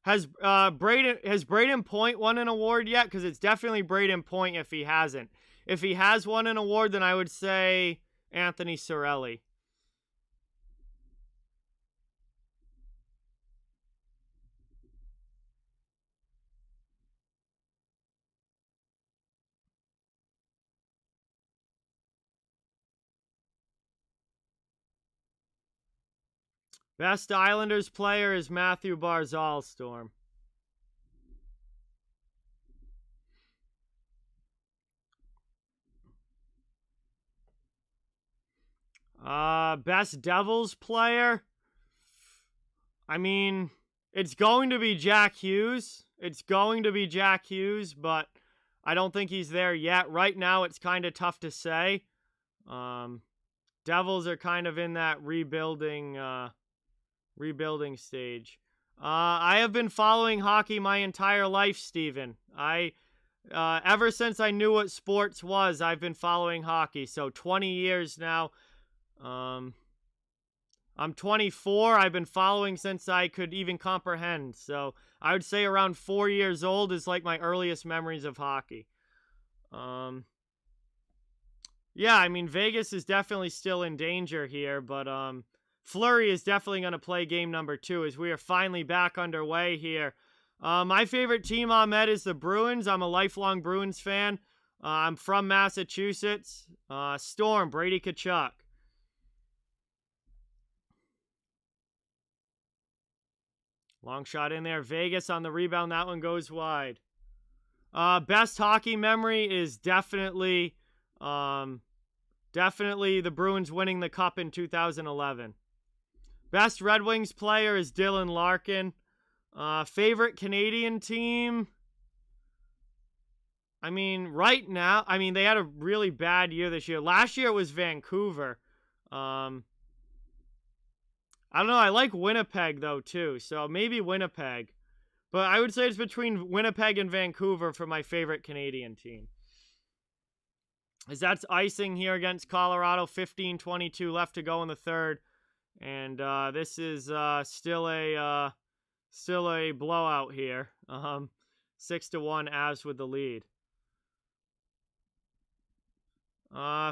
[SPEAKER 1] Has Braden Point won an award yet? Because it's definitely Braden Point if he hasn't. If he has won an award, then I would say Anthony Cirelli. Best Islanders player is Matthew Barzal, Storm. Best Devils player? I mean, it's going to be Jack Hughes. It's going to be Jack Hughes, but I don't think he's there yet. Right now, it's kind of tough to say. Devils are kind of in that rebuilding stage. I have been following hockey my entire life, Steven. Ever since I knew what sports was, I've been following hockey. So 20 years now. I'm 24. I've been following since I could even comprehend. So I would say around 4 years old is like my earliest memories of hockey. Yeah, I mean, Vegas is definitely still in danger here, but Fleury is definitely going to play game number 2 as we are finally back underway here. My favorite team, Ahmed, is the Bruins. I'm a lifelong Bruins fan. I'm from Massachusetts. Storm, Brady Tkachuk. Long shot in there. Vegas on the rebound. That one goes wide. Best hockey memory is definitely the Bruins winning the cup in 2011. Best Red Wings player is Dylan Larkin. Favorite Canadian team? I mean, right now, they had a really bad year this year. Last year it was Vancouver. I don't know. I like Winnipeg, though, too. So maybe Winnipeg. But I would say it's between Winnipeg and Vancouver for my favorite Canadian team. As that's icing here against Colorado. 15-22 left to go in the third. And this is still a blowout here. 6-1 Avs with the lead.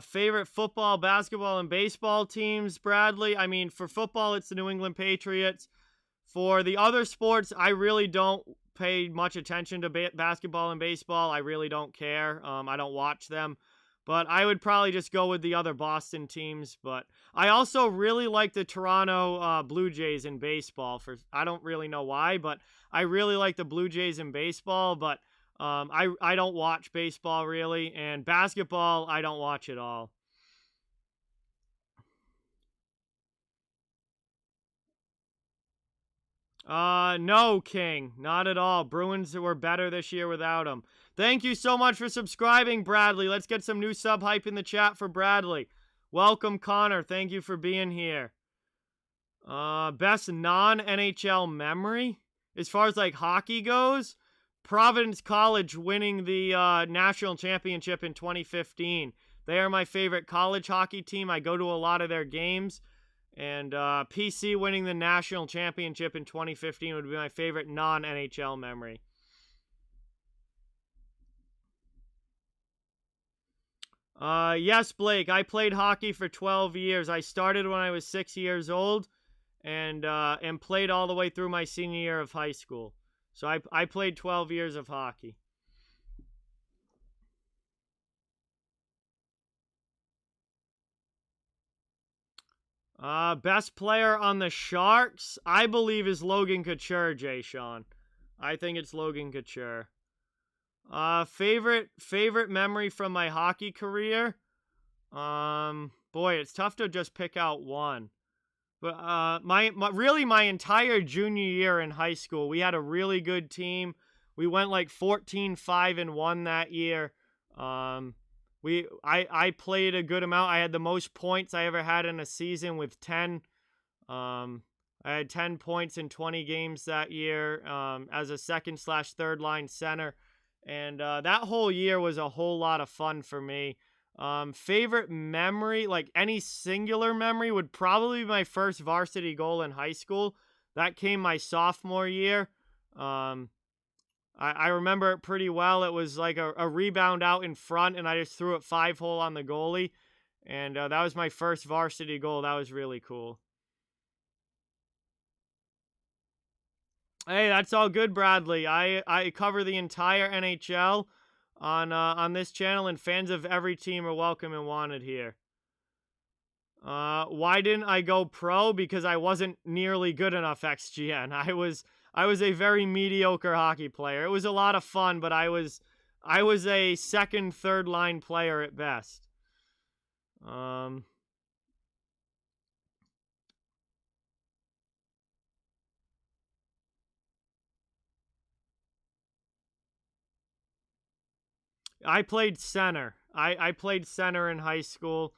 [SPEAKER 1] Favorite football, basketball, and baseball teams, Bradley? I mean, for football, it's the New England Patriots. For the other sports, I really don't pay much attention to basketball and baseball. I really don't care. I don't watch them. But I would probably just go with the other Boston teams. But I also really like the Toronto Blue Jays in baseball. I don't really know why, but I really like the Blue Jays in baseball. But I don't watch baseball really. And basketball, I don't watch at all. No, King. Not at all. Bruins were better this year without him. Thank you so much for subscribing, Bradley. Let's get some new sub hype in the chat for Bradley. Welcome, Connor. Thank you for being here. Best non-NHL memory? As far as, like, hockey goes, Providence College winning the national championship in 2015. They are my favorite college hockey team. I go to a lot of their games. And PC winning the national championship in 2015 would be my favorite non-NHL memory. Yes, Blake. I played hockey for 12 years. I started when I was 6 years old and played all the way through my senior year of high school. So I played 12 years of hockey. Best player on the Sharks, I believe, is Logan Couture, Jay Sean. I think it's Logan Couture. Favorite memory from my hockey career? Boy, it's tough to just pick out one. But my entire junior year in high school, we had a really good team. We went like 14-5-1 that year. I played a good amount. I had the most points I ever had in a season with 10. I had 10 points in 20 games that year as a second/third line center. And that whole year was a whole lot of fun for me. Favorite memory, like any singular memory, would probably be my first varsity goal in high school. That came my sophomore year. I remember it pretty well. It was like a rebound out in front, and I just threw it 5-hole on the goalie. And that was my first varsity goal. That was really cool. Hey, that's all good, Bradley. I cover the entire NHL on this channel, and fans of every team are welcome and wanted here. Why didn't I go pro? Because I wasn't nearly good enough XGN. I was a very mediocre hockey player. It was a lot of fun, but I was a second, third line player at best. I played center. I played center in high school.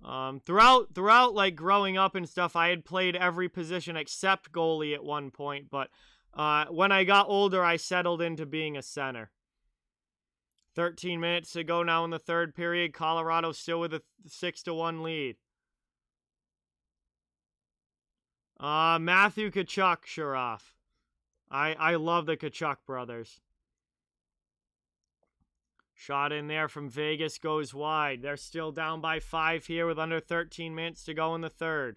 [SPEAKER 1] Throughout like growing up and stuff, I had played every position except goalie at one point, but when I got older, I settled into being a center. 13 minutes to go now in the third period. Colorado still with a 6-1 lead. Matthew Tkachuk, Sharaf. I love the Tkachuk brothers. Shot in there from Vegas goes wide. They're still down by 5 here with under 13 minutes to go in the third.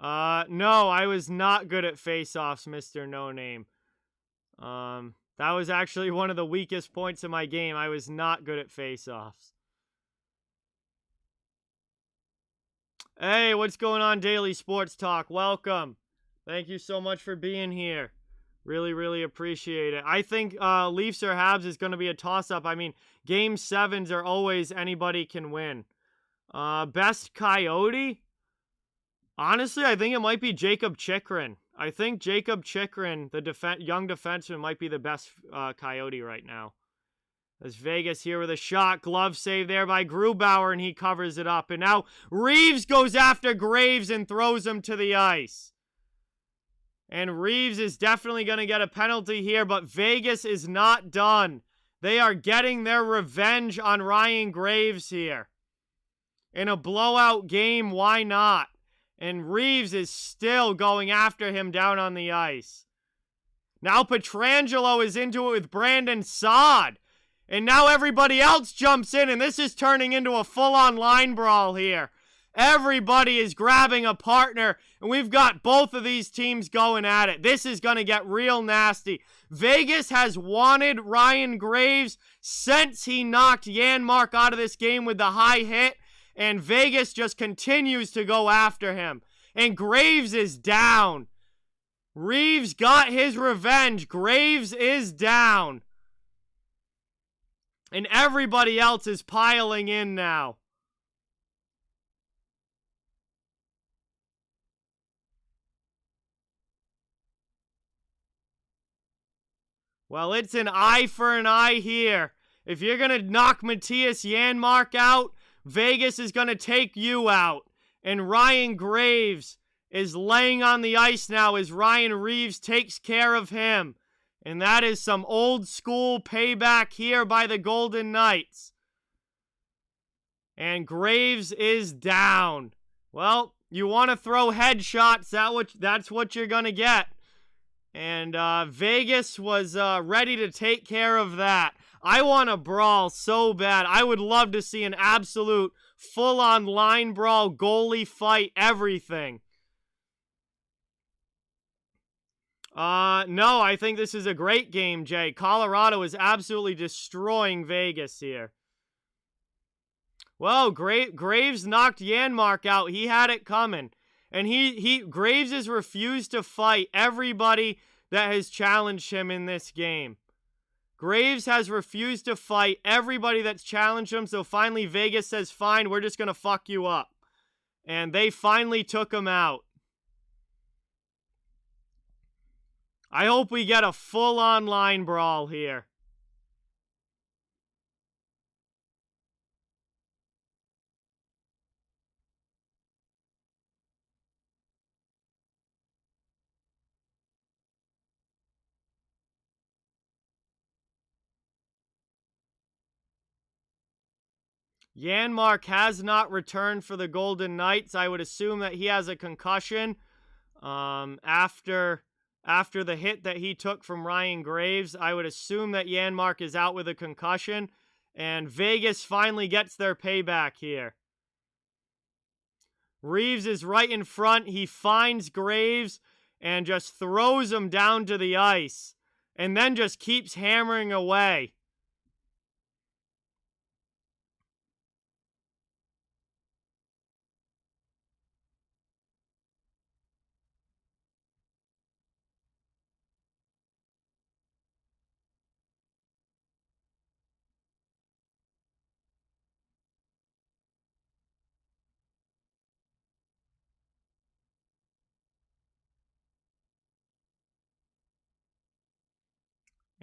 [SPEAKER 1] No, I was not good at face-offs, Mr. No Name. That was actually one of the weakest points of my game. I was not good at face-offs. Hey, what's going on, Daily Sports Talk? Welcome. Thank you so much for being here. Really, really appreciate it. I think Leafs or Habs is going to be a toss-up. I mean, Game 7s are always anybody can win. Best Coyote? Honestly, I think it might be Jacob Chychrun. I think Jacob Chychrun, the young defenseman, might be the best Coyote right now. As Vegas here with a shot. Glove save there by Grubauer, and he covers it up. And now Reeves goes after Graves and throws him to the ice. And Reeves is definitely going to get a penalty here, but Vegas is not done. They are getting their revenge on Ryan Graves here. In a blowout game, why not? And Reeves is still going after him down on the ice. Now Pietrangelo is into it with Brandon Saad. And now everybody else jumps in, and this is turning into a full-on line brawl here. Everybody is grabbing a partner, and we've got both of these teams going at it. This is going to get real nasty. Vegas has wanted Ryan Graves since he knocked Janmark out of this game with the high hit, and Vegas just continues to go after him. And Graves is down. Reeves got his revenge. Graves is down. And everybody else is piling in now. Well, it's an eye for an eye here. If you're going to knock Matthias Janmark out, Vegas is going to take you out. And Ryan Graves is laying on the ice now as Ryan Reeves takes care of him. And that is some old school payback here by the Golden Knights. And Graves is down. Well, you want to throw headshots, that's what you're going to get. And Vegas was ready to take care of that. I want a brawl so bad. I would love to see an absolute full-on line brawl, goalie fight, everything. No, I think this is a great game, Jay. Colorado is absolutely destroying Vegas here. Well, Graves knocked Janmark out. He had it coming. And Graves has refused to fight everybody that has challenged him in this game. Graves has refused to fight everybody that's challenged him, so finally Vegas says, fine, we're just going to fuck you up. And they finally took him out. I hope we get a full-on line brawl here. Janmark has not returned for the Golden Knights. I would assume that he has a concussion after the hit that he took from Ryan Graves. I would assume that Janmark is out with a concussion. And Vegas finally gets their payback here. Reeves is right in front. He finds Graves and just throws him down to the ice. And then just keeps hammering away.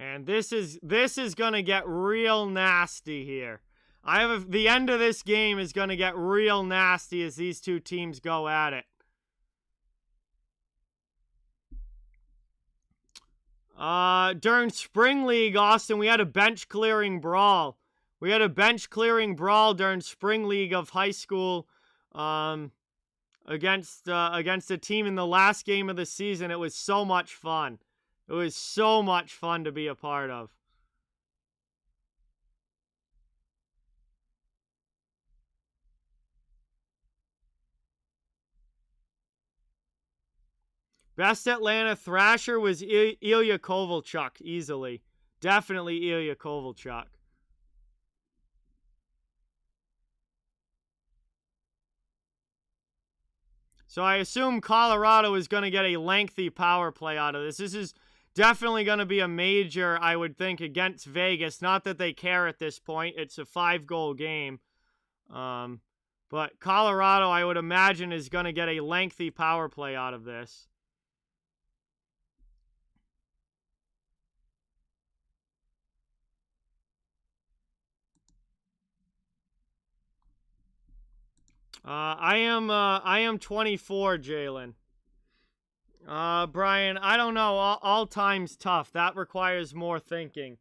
[SPEAKER 1] And this is going to get real nasty here. The end of this game is going to get real nasty as these two teams go at it. During Spring League, Austin, we had a bench-clearing brawl. We had a bench-clearing brawl during Spring League of high school against a team in the last game of the season. It was so much fun. It was so much fun to be a part of. Best Atlanta Thrasher was Ilya Kovalchuk, easily. Definitely Ilya Kovalchuk. So I assume Colorado is going to get a lengthy power play out of this. This is definitely going to be a major, I would think, against Vegas. Not that they care at this point. It's a 5-goal game. But Colorado, I would imagine, is going to get a lengthy power play out of this. I am 24, Jalen. Brian, I don't know. All time's tough. That requires more thinking.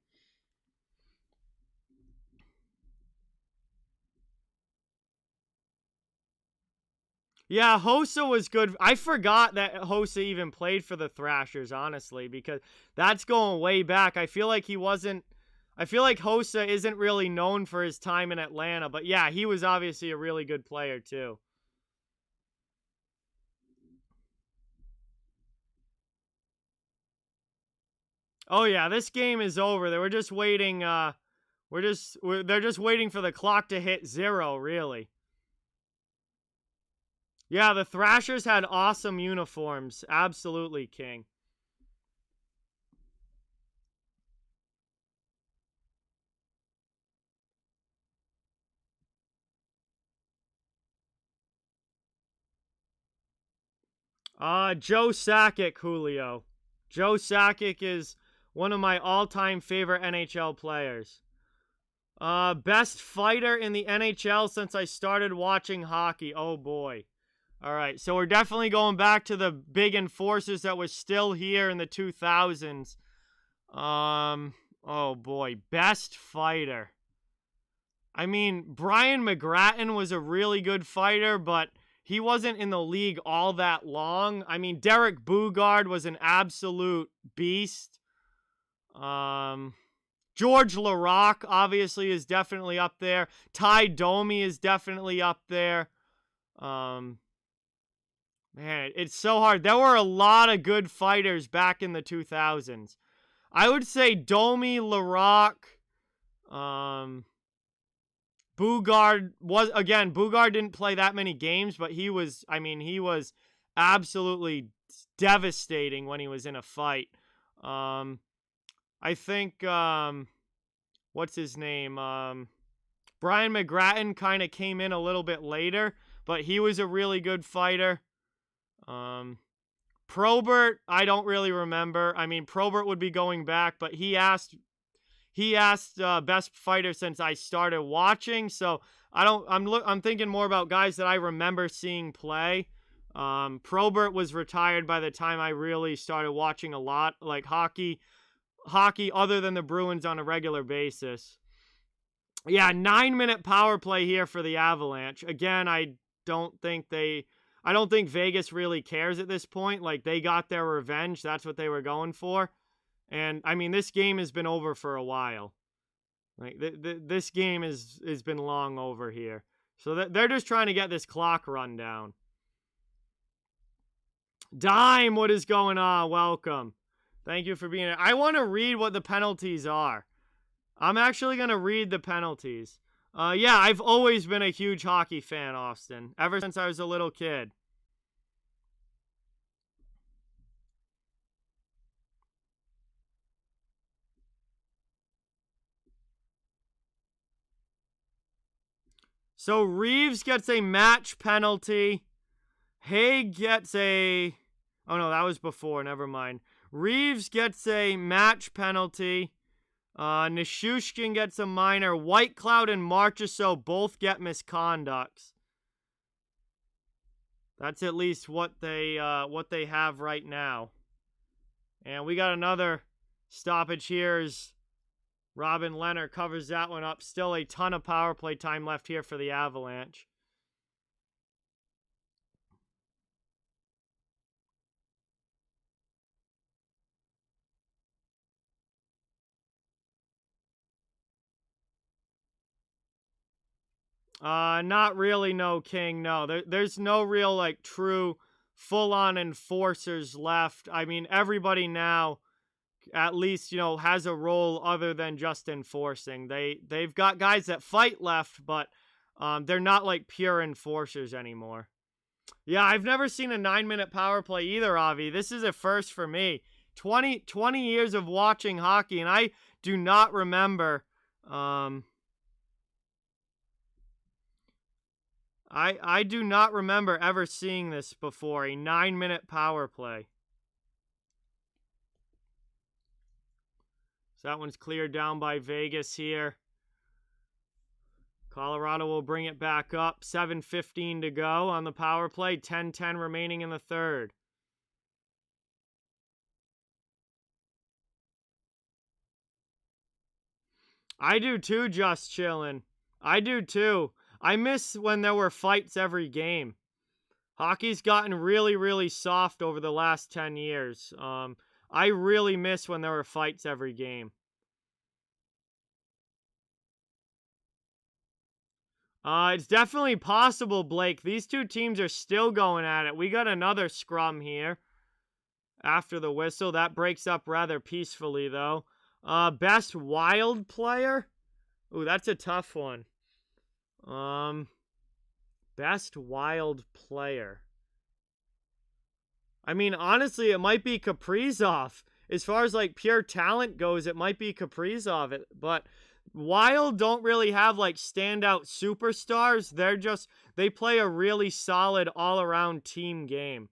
[SPEAKER 1] Yeah, Hossa was good. I forgot that Hossa even played for the Thrashers, honestly, because that's going way back. I feel like Hossa isn't really known for his time in Atlanta, but yeah, he was obviously a really good player too. Oh yeah, this game is over. They were just waiting. They're just waiting for the clock to hit 0. Really. Yeah, the Thrashers had awesome uniforms. Absolutely, King. Joe Sakic, Julio. Joe Sakic is one of my all-time favorite NHL players. Best fighter in the NHL since I started watching hockey. Oh boy. All right, so we're definitely going back to the big enforcers that was still here in the 2000s. Oh boy, best fighter. I mean, Brian McGrattan was a really good fighter, but he wasn't in the league all that long. I mean, Derek Boogaard was an absolute beast. George LaRock obviously is definitely up there. Ty Domi is definitely up there. Man, it's so hard. There were a lot of good fighters back in the 2000s. I would say Domi, LaRock, Boogaard didn't play that many games, but he was absolutely devastating when he was in a fight. I think what's his name? Brian McGrattan kind of came in a little bit later, but he was a really good fighter. Probert, I don't really remember. I mean, Probert would be going back, but he asked best fighter since I started watching, so I'm thinking more about guys that I remember seeing play. Probert was retired by the time I really started watching a lot, like hockey other than the Bruins on a regular basis. Yeah, 9-minute power play here for the Avalanche. Again, I don't think Vegas really cares at this point. Like, they got their revenge. That's what they were going for. And I mean, this game has been over for a while. Like this game has been long over here. So they're just trying to get this clock run down. Dime, what is going on? Welcome. Thank you for being here. I want to read what the penalties are. I'm actually going to read the penalties. Yeah, I've always been a huge hockey fan, Austin, ever since I was a little kid. So Reeves gets a match penalty. Haig gets a... Oh, no, that was before. Never mind. Reeves gets a match penalty. Nishushkin gets a minor. Whitecloud and Marchessault both get misconducts. That's at least what they have right now. And we got another stoppage here as Robin Leonard covers that one up. Still a ton of power play time left here for the Avalanche. Not really, no, King. No, there's no real, like, true full-on enforcers left. I mean, everybody now, at least, has a role other than just enforcing. They've got guys that fight left, but they're not like pure enforcers anymore. Yeah, I've never seen a 9-minute power play either, Avi. This is a first for me. 20 years of watching hockey, and I do not remember. I do not remember ever seeing this before, a 9-minute power play. So that one's cleared down by Vegas here. Colorado will bring it back up. 7:15 to go on the power play. 10-10 remaining in the third. I do too, just chillin'. I do too. I miss when there were fights every game. Hockey's gotten really, really soft over the last 10 years. I really miss when there were fights every game. It's definitely possible, Blake. These two teams are still going at it. We got another scrum here after the whistle. That breaks up rather peacefully, though. Best wild player? Ooh, that's a tough one. Best wild player. I mean, honestly, it might be Kaprizov. As far as, like, pure talent goes, it might be Kaprizov. But Wild don't really have, like, standout superstars. They play a really solid all-around team game.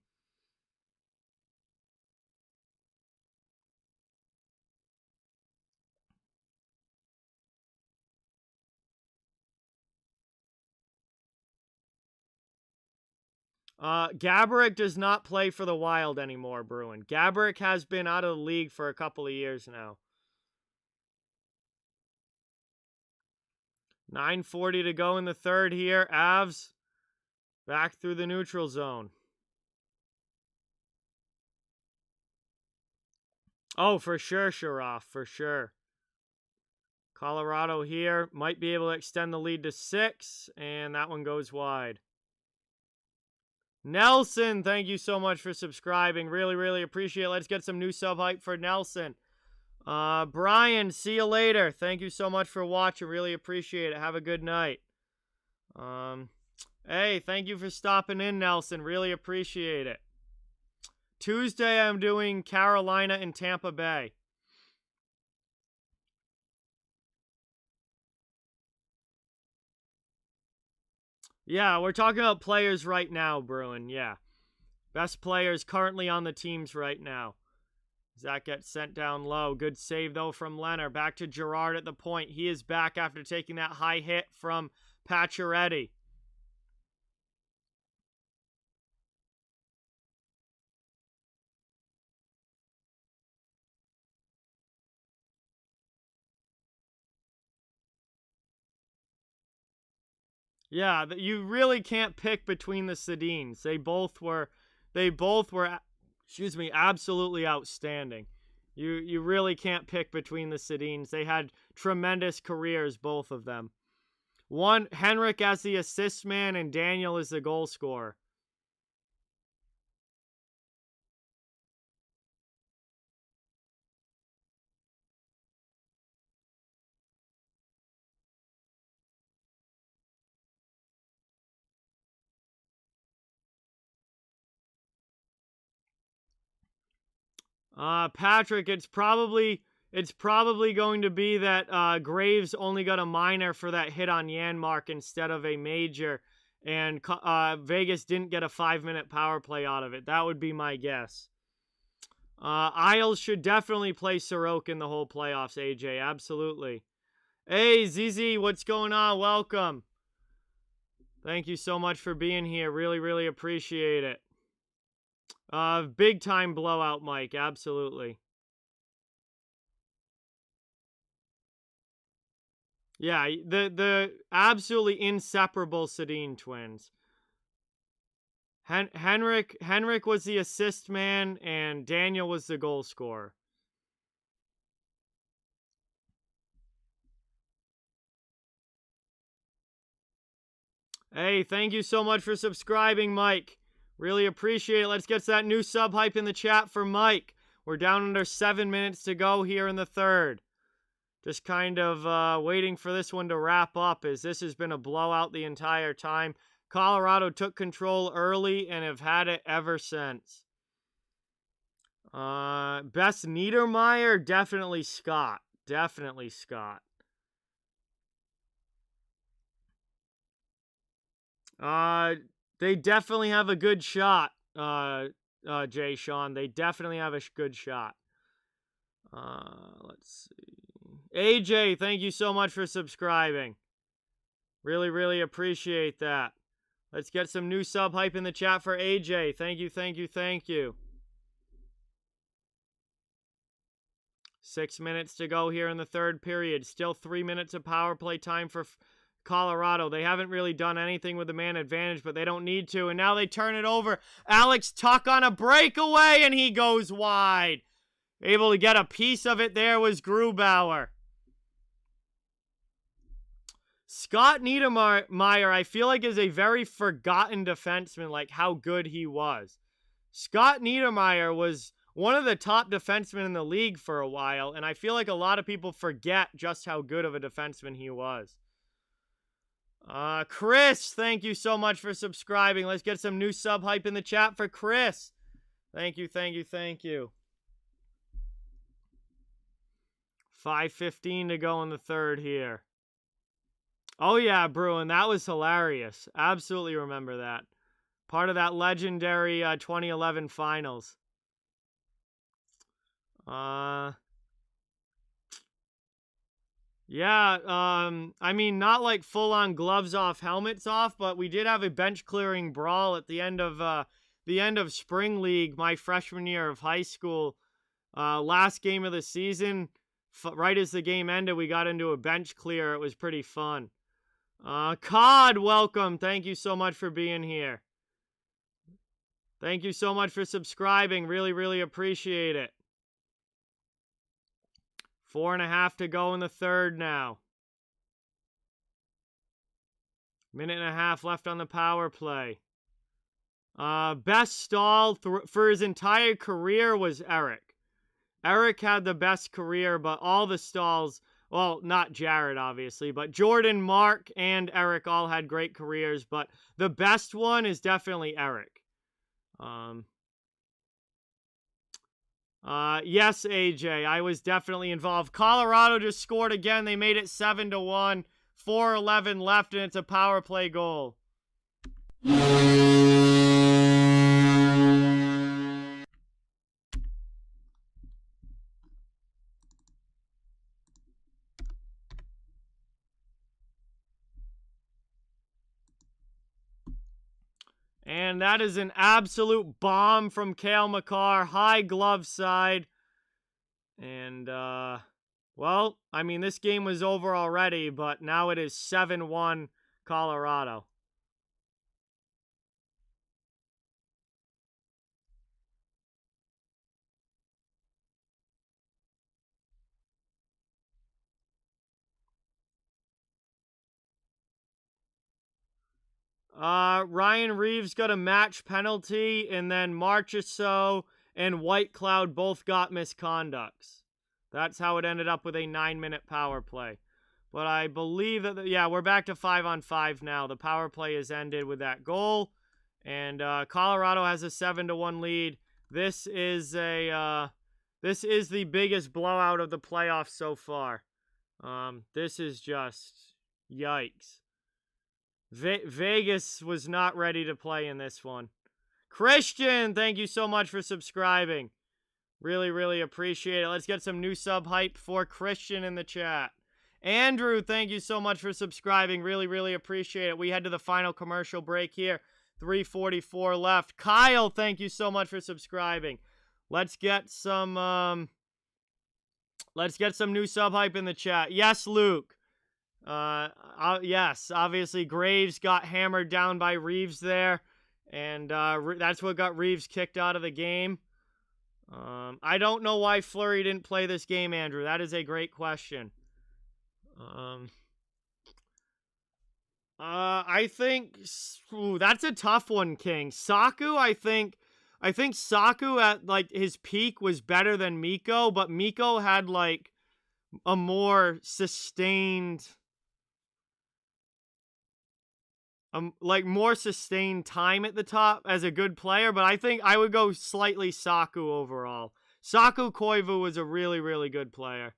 [SPEAKER 1] Gaborik does not play for the Wild anymore, Bruin. Gaborik has been out of the league for a couple of years now. 9:40 to go in the third here. Avs back through the neutral zone. Oh, for sure, Sharaf, for sure. Colorado here might be able to extend the lead to 6, and that one goes wide. Nelson, thank you so much for subscribing. Really, really appreciate it. Let's get some new sub hype for Nelson. Brian, see you later. Thank you so much for watching. Really appreciate it. Have a good night. Hey, thank you for stopping in, Nelson. Really appreciate it. Tuesday, I'm doing Carolina and Tampa Bay. Yeah, we're talking about players right now, Bruin. Yeah. Best players currently on the teams right now. Zach gets sent down low. Good save, though, from Leonard. Back to Girard at the point. He is back after taking that high hit from Pacioretty. Yeah, you really can't pick between the Sedins. They both were, excuse me, absolutely outstanding. You really can't pick between the Sedins. They had tremendous careers, both of them. One, Henrik as the assist man and Daniel as the goal scorer. Patrick, it's probably going to be that Graves only got a minor for that hit on Janmark instead of a major, and Vegas didn't get a 5-minute power play out of it. That would be my guess. Isles should definitely play Sorokin the whole playoffs, AJ. Absolutely. Hey, ZZ, what's going on? Welcome. Thank you so much for being here. Really, really appreciate it. Big time blowout, Mike. Absolutely. Yeah, the absolutely inseparable Sedin twins. Henrik was the assist man, and Daniel was the goal scorer. Hey, thank you so much for subscribing, Mike. Really appreciate it. Let's get that new sub hype in the chat for Mike. We're down under 7 minutes to go here in the third. Just kind of waiting for this one to wrap up, as this has been a blowout the entire time. Colorado took control early and have had it ever since. Best Niedermeyer, definitely Scott. Definitely Scott. They definitely have a good shot, Jay Sean. They definitely have a good shot. Let's see. AJ, thank you so much for subscribing. Really, really appreciate that. Let's get some new sub hype in the chat for AJ. Thank you, thank you, thank you. 6 minutes to go here in the third period. Still 3 minutes of power play time for Colorado. They haven't really done anything with the man advantage, but they don't need to. And now they turn it over. Alex Tuck on a breakaway, and he goes wide. Able to get a piece of it there was Grubauer. Scott Niedermeyer, I feel like, is a very forgotten defenseman, like how good he was. Scott Niedermeyer was one of the top defensemen in the league for a while, and I feel like a lot of people forget just how good of a defenseman he was. Chris, thank you so much for subscribing. Let's get some new sub hype in the chat for Chris. Thank you, thank you, thank you. 5:15 to go in the third here. Oh yeah, Bruin, that was hilarious. Absolutely remember that. Part of that legendary 2011 finals. Yeah, I mean, not like full-on gloves off, helmets off, but we did have a bench-clearing brawl at the end of Spring League, my freshman year of high school. Last game of the season, right as the game ended, we got into a bench clear. It was pretty fun. Cod, welcome. Thank you so much for being here. Thank you so much for subscribing. Really, really appreciate it. 4.5 to go in the third now. 1.5 left on the power play. Best stall for his entire career was Eric. Eric had the best career, but all the stalls, well, not Jared, obviously, but Jordan, Mark, and Eric all had great careers, but the best one is definitely Eric. Yes, AJ, I was definitely involved. Colorado just scored again. They made it 7-1. 4:11 left, and it's a power play goal. And that is an absolute bomb from Cale Makar. High glove side. And, well, I mean, this game was over already, but now it is 7-1 Colorado. Ryan Reeves got a match penalty, and then Marchessault and White Cloud both got misconducts. That's how it ended up with a 9-minute power play. But I believe that, yeah, we're back to 5-on-5 now. The power play has ended with that goal, and Colorado has a 7-1 lead. This is the biggest blowout of the playoffs so far. This is just yikes. Vegas was not ready to play in this one. Christian, thank you so much for subscribing. Really, really appreciate it. Let's get some new sub hype for Christian in the chat. Andrew, thank you so much for subscribing. Really, really appreciate it. We head to the final commercial break here. 3:44 left. Kyle, thank you so much for subscribing. Let's get some new sub hype in the chat. Yes, Luke. Yes, obviously Graves got hammered down by Reeves there, and that's what got Reeves kicked out of the game. I don't know why Fleury didn't play this game, Andrew. That is a great question. I think that's a tough one, King. Saku, I think Saku at like his peak was better than Mikko, but Mikko had like a more sustained more sustained time at the top as a good player, but I think I would go slightly Saku overall. Saku Koivu was a really, really good player.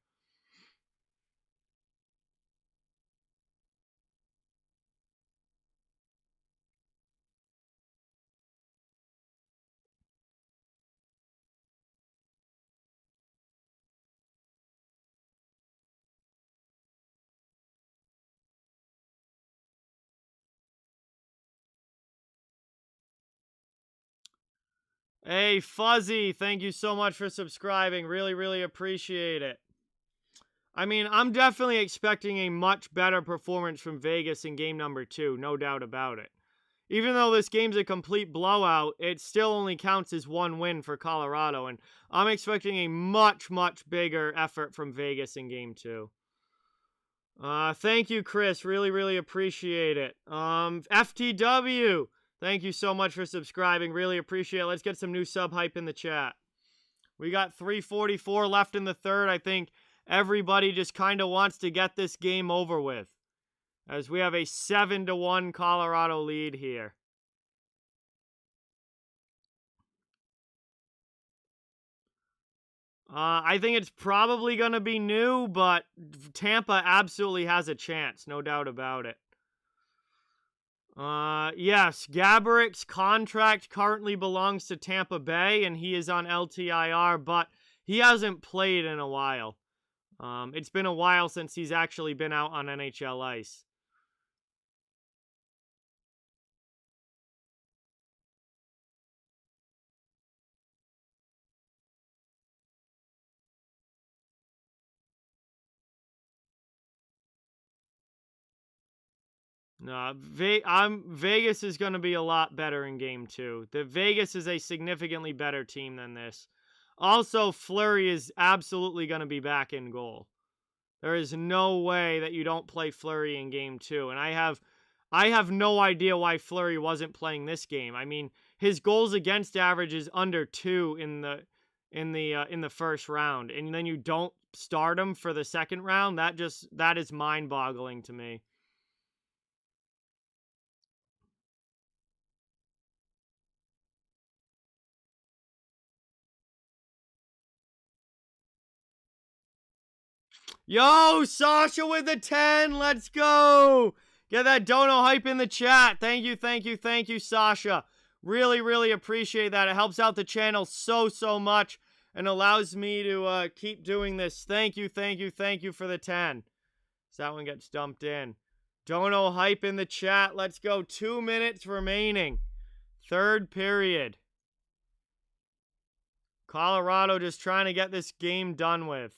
[SPEAKER 1] Hey, Fuzzy, thank you so much for subscribing. Really, really appreciate it. I mean, I'm definitely expecting a much better performance from Vegas in game number 2, no doubt about it. Even though this game's a complete blowout, it still only counts as one win for Colorado, and I'm expecting a much, much bigger effort from Vegas in game 2. Thank you, Chris. Really, really appreciate it. FTW, thank you so much for subscribing. Really appreciate it. Let's get some new sub hype in the chat. We got 3:44 left in the third. I think everybody just kind of wants to get this game over with, as we have a 7-1 Colorado lead here. I think it's probably going to be new, but Tampa absolutely has a chance, no doubt about it. Yes, Gaborik's contract currently belongs to Tampa Bay, and he is on LTIR, but he hasn't played in a while. It's been a while since he's actually been out on NHL ice. No, Vegas is going to be a lot better in game 2. The Vegas is a significantly better team than this. Also, Fleury is absolutely going to be back in goal. There is no way that you don't play Fleury in game 2, and I have no idea why Fleury wasn't playing this game. I mean, his goals against average is under 2 in the first round, and then you don't start him for the second round. That is mind-boggling to me. Yo, Sasha with the 10. Let's go. Get that dono hype in the chat. Thank you, thank you, thank you, Sasha. Really, really appreciate that. It helps out the channel so, so much and allows me to keep doing this. Thank you, thank you, thank you for the 10. So that one gets dumped in. Dono hype in the chat. Let's go. 2 minutes remaining. Third period. Colorado just trying to get this game done with.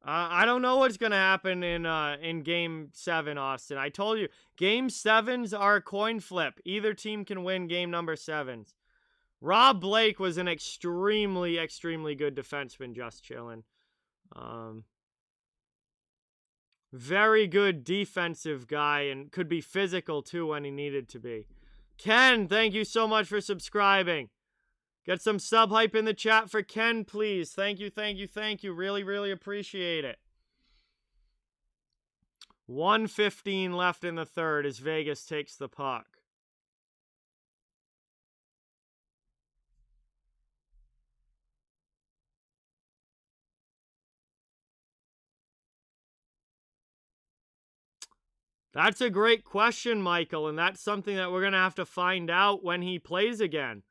[SPEAKER 1] I don't know what's going to happen in Game 7, Austin. I told you, Game 7s are a coin flip. Either team can win Game number 7s. Rob Blake was an extremely, extremely good defenseman, just chilling. Very good defensive guy and could be physical, too, when he needed to be. Ken, thank you so much for subscribing. Get some sub hype in the chat for Ken, please. Thank you, thank you, thank you. Really, really appreciate it. 1:15 left in the third as Vegas takes the puck. That's a great question, Michael, and that's something that we're going to have to find out when he plays again.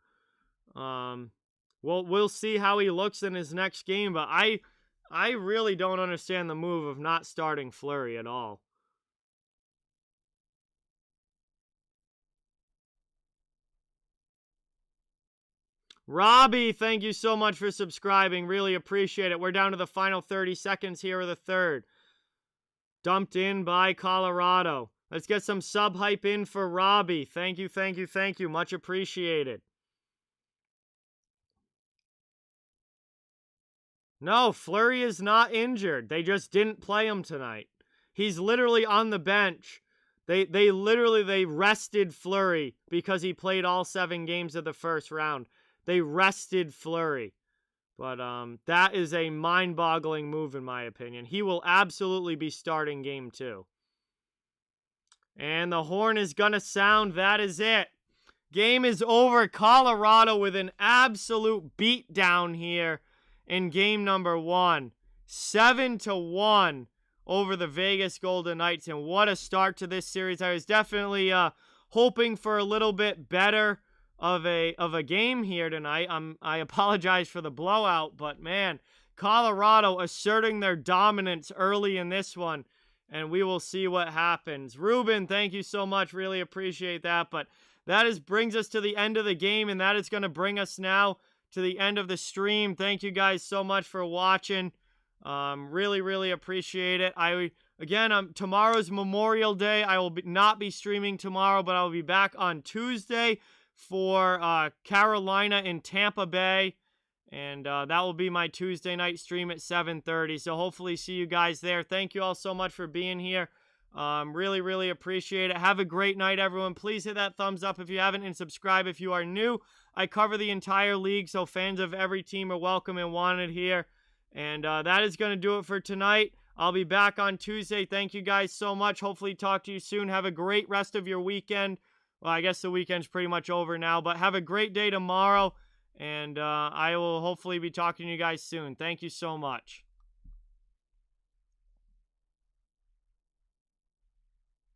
[SPEAKER 1] We'll see how he looks in his next game, but I really don't understand the move of not starting Fleury at all. Robbie, thank you so much for subscribing. Really appreciate it. We're down to the final 30 seconds here of the third. Dumped in by Colorado. Let's get some sub hype in for Robbie. Thank you, thank you, thank you. Much appreciated. No, Fleury is not injured. They just didn't play him tonight. He's literally on the bench. They rested Fleury because he played all 7 games of the first round. They rested Fleury. But that is a mind-boggling move in my opinion. He will absolutely be starting game 2. And the horn is going to sound. That is it. Game is over. Colorado with an absolute beatdown here in game number 1. 7-1 over the Vegas Golden Knights. And what a start to this series. I was definitely hoping for a little bit better of a game here tonight. I apologize for the blowout, but man, Colorado asserting their dominance early in this one, and we will see what happens. Ruben, thank you so much. Really appreciate that. But that brings us to the end of the game, and that is going to bring us now to the end of the stream. Thank you guys so much for watching. Really appreciate it. Tomorrow's Memorial Day. I will not be streaming tomorrow, but I will be back on Tuesday for Carolina and Tampa Bay. And that will be my Tuesday night stream at 7:30. So hopefully see you guys there. Thank you all so much for being here. Really appreciate it. Have a great night, everyone. Please hit that thumbs up if you haven't, and subscribe if you are new. I cover the entire league, so fans of every team are welcome and wanted here. And that is going to do it for tonight. I'll be back on Tuesday. Thank you guys so much. Hopefully talk to you soon. Have a great rest of your weekend. Well, I guess the weekend's pretty much over now, but have a great day tomorrow, and I will hopefully be talking to you guys soon. Thank you so much.